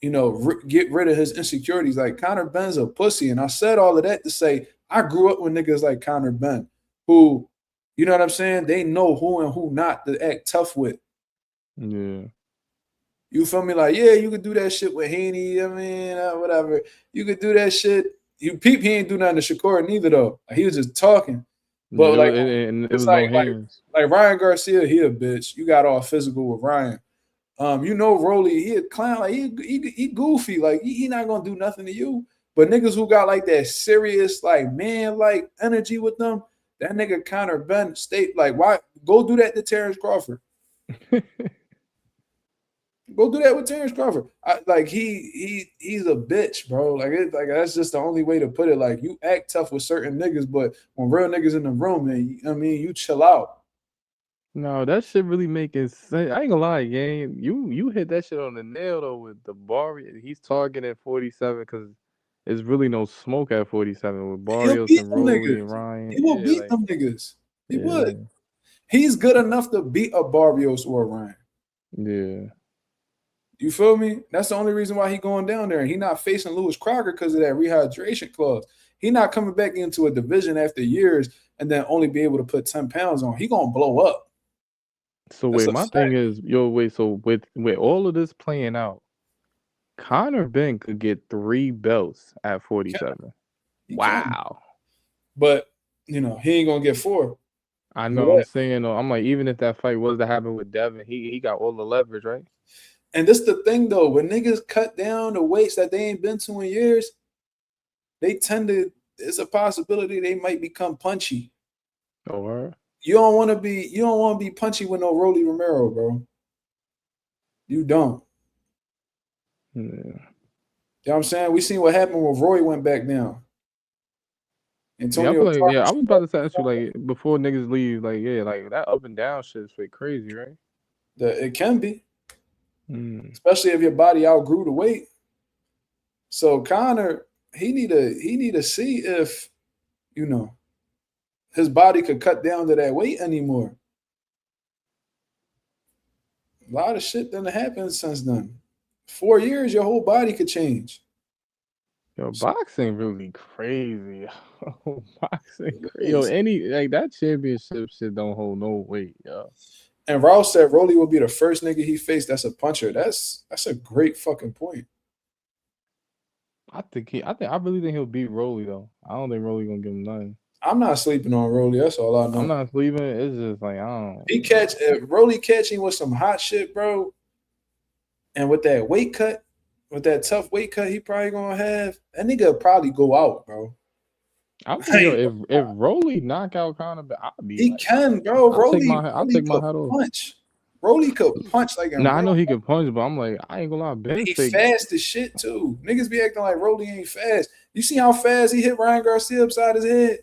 you know, get rid of his insecurities. Like, Conor Ben's a pussy, and I said all of that to say I grew up with niggas like Conor Ben, who, you know what I'm saying, they know who and who not to act tough with. Yeah. You feel me? Like, yeah, you could do that shit with Haney. I mean, whatever. You could do that shit. You peep, he ain't do nothing to Shakur neither though. Like, he was just talking. But yeah, it was like, no hands. Like Ryan Garcia, he a bitch. You got all physical with Ryan. You know, Rolly, he a clown. Like, he goofy. Like, he not gonna do nothing to you. But niggas who got like that serious, like, man, like energy with them, that nigga Conor Ben state, like, why go do that to Terrence Crawford? Go do that with Terrence Crawford. He's a bitch, bro. Like, that's just the only way to put it. Like, you act tough with certain niggas, but when real niggas in the room, man, I mean, you chill out. No, that shit really making sense. I ain't gonna lie, gang. You hit that shit on the nail though with the Barrios. He's targeting at 47 because there's really no smoke at 47 with Barrios and Rolly and Ryan. He will beat them niggas. He would. He's good enough to beat a Barrios or a Ryan. Yeah. You feel me? That's the only reason why he going down there. And he not facing Lewis Crocker because of that rehydration clause. He not coming back into a division after years and then only be able to put 10 pounds on. He gonna blow up. So That's wait, a my fact. thing is, so with all of this playing out, Conor Ben could get 3 belts at 47. He Wow. But he ain't gonna get 4. I know. I'm saying though, I'm like, even if that fight was to happen with Devin, he got all the leverage, right? And this the thing though, when niggas cut down the weights that they ain't been to in years, they tend to. It's a possibility they might become punchy. Oh, right. You don't want to be punchy with no Rolly Romero, bro. You don't. Yeah. You know what I'm saying? We seen what happened when Roy went back down. Antonio, I was about to ask you, like, before niggas leave, like, yeah, like that up and down shit is pretty crazy, right? It can be. Especially if your body outgrew the weight. So Conor, he need to see if his body could cut down to that weight anymore. A lot of shit done happened since then. 4 years, your whole body could change. Yo, boxing really crazy. Boxing crazy. Yo, that championship shit don't hold no weight, yo. And Rouse said Rolly will be the first nigga he faced that's a puncher. That's a great fucking point. I really think he'll beat Rolly though. I don't think Rolly gonna give him nothing. I'm not sleeping on Rolly. That's all I know. I'm not sleeping. It's just like I don't. If Rolly catching with some hot shit, bro, and with that weight cut, with that tough weight cut, he probably gonna have that nigga probably go out, bro. I'm thinking if Rolly knock out Conor, I'll be. He can, bro. I'll take my hat off. Punch. Rolly could punch like. I know he can punch, but I'm like, I ain't gonna lie. Ben he fast as shit too. Niggas be acting like Rolly ain't fast. You see how fast he hit Ryan Garcia upside his head?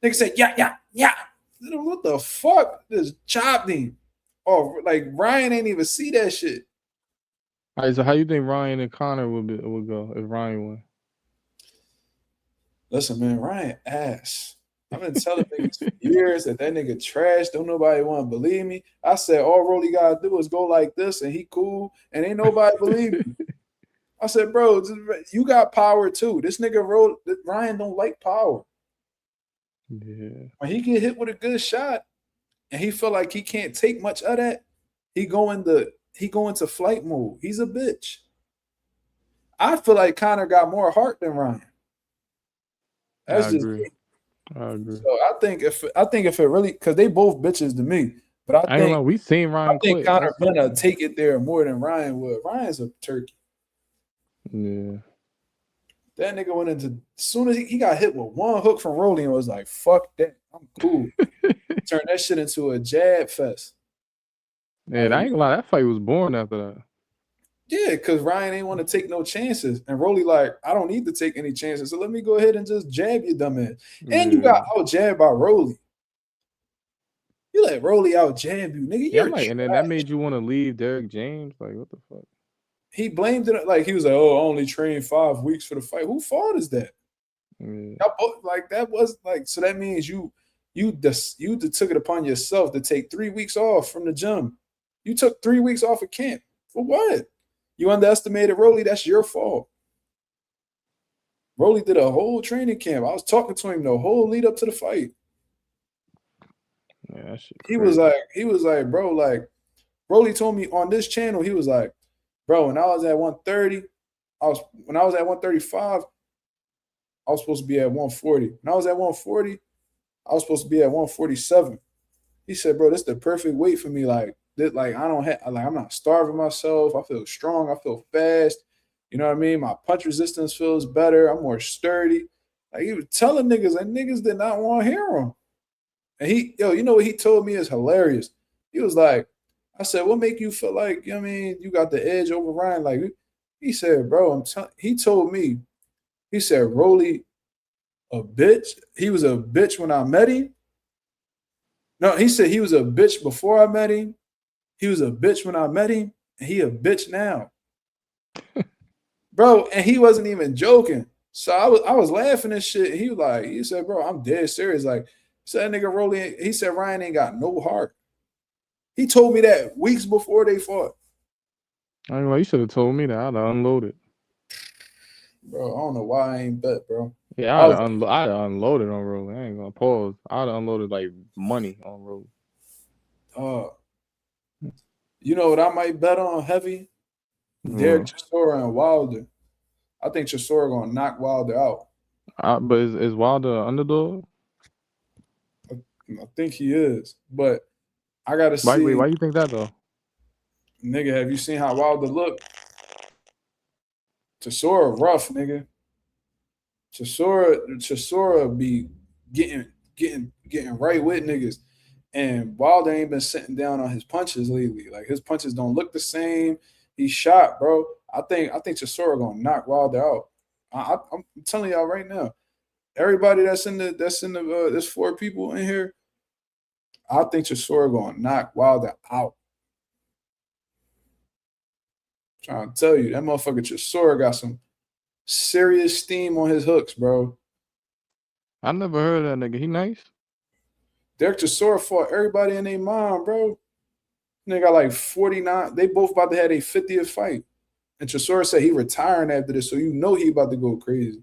Nigga said, yeah. What the fuck? Just chopped him. Oh, like Ryan ain't even see that shit. All right, so how you think Ryan and Conor would go if Ryan won? Listen, man, Ryan ass. I've been telling niggas for years that nigga trash. Don't nobody want to believe me. I said all Rolly gotta do is go like this and he cool, and ain't nobody believe me. I said, bro, you got power too. This nigga Ryan don't like power. Yeah. When he get hit with a good shot and he feel like he can't take much of that, he go into flight mode. He's a bitch. I feel like Conor got more heart than Ryan. I agree. So I think if it really, because they both bitches to me, but I think we seen Ryan. I think Conor gonna take it there more than Ryan would. Ryan's a turkey. Yeah. That nigga went into, as soon as he got hit with one hook from Rolly and was like, fuck that, I'm cool. Turned that shit into a jab fest. Man, I ain't gonna lie, that fight was born after that. Yeah, because Ryan ain't want to take no chances. And Rolly like, I don't need to take any chances. So let me go ahead and just jab you, dumbass. And you got out jabbed by Rolly. You let Rolly out jab you, nigga. Yeah, and then that made you want to leave Derek James. Like, what the fuck? He blamed it like he was like, oh, I only trained 5 weeks for the fight. Who fault is that? Like that was like, so that means you took it upon yourself to take 3 weeks off from the gym. You took 3 weeks off of camp. For what? You underestimated Rolly. That's your fault. Rolly did a whole training camp. I was talking to him the whole lead up to the fight. Yeah, that shit he was like, bro, like Rolly told me on this channel, he was like, bro, when I was at 130, when I was at 135, I was supposed to be at 140. When I was at 140, I was supposed to be at 147. He said, bro, that's the perfect weight for me. Like I'm not starving myself. I feel strong. I feel fast. You know what I mean? My punch resistance feels better. I'm more sturdy. Like he was telling niggas, and niggas did not want to hear him. And you know what he told me is hilarious. He was like, I said, what make you feel like, you know what I mean, you got the edge over Ryan? Like, he said, bro, he told me, he said, Rolly, a bitch. He was a bitch when I met him. No, he said he was a bitch before I met him. He was a bitch when I met him, and he a bitch now. Bro, and he wasn't even joking. So I was laughing and shit. He said, bro, I'm dead serious. Like, said nigga Rolly, he said Ryan ain't got no heart. He told me that weeks before they fought. I ain't gonna lie, you should have told me that. I'd have unloaded. Bro, I don't know why I ain't bet, bro. Yeah, I'd have unloaded on Rolly. I ain't gonna pause. I'd have unloaded like money on Rolly. You know what I might bet on heavy? Derek Chisora and Wilder. I think Chisora gonna knock Wilder out. But is Wilder an underdog? I think he is, but I gotta see. Wait, why you think that though? Nigga, have you seen how Wilder look? Chisora rough, nigga. Chisora be getting right with niggas. And Wilder ain't been sitting down on his punches lately. Like his punches don't look the same. He's shot, bro. I think Chisora gonna knock Wilder out. I'm telling y'all right now. Everybody that's in the there's 4 people in here. I think Chisora gonna knock Wilder out. I'm trying to tell you, that motherfucker Chisora got some serious steam on his hooks, bro. I never heard of that nigga. He nice. Derek Chisora fought everybody in their mind, bro. They got like 49. They both about to have a 50th fight. And Chisora said he retiring after this, so you know he about to go crazy.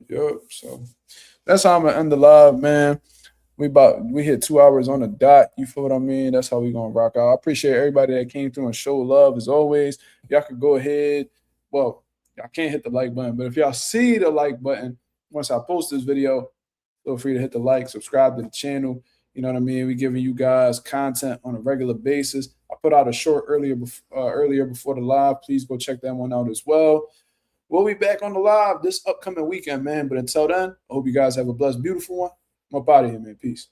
Yup. So that's how I'm gonna end the live, man. We hit 2 hours on the dot. You feel what I mean? That's how we gonna rock out. I appreciate everybody that came through and show love as always. Y'all could go ahead. Well, y'all can't hit the like button, but if y'all see the like button once I post this video, feel free to hit the like, subscribe to the channel. You know what I mean? We giving you guys content on a regular basis. I put out a short earlier before the live. Please go check that one out as well. We'll be back on the live this upcoming weekend, man. But until then, I hope you guys have a blessed, beautiful one. I'm up out of here, man. Peace.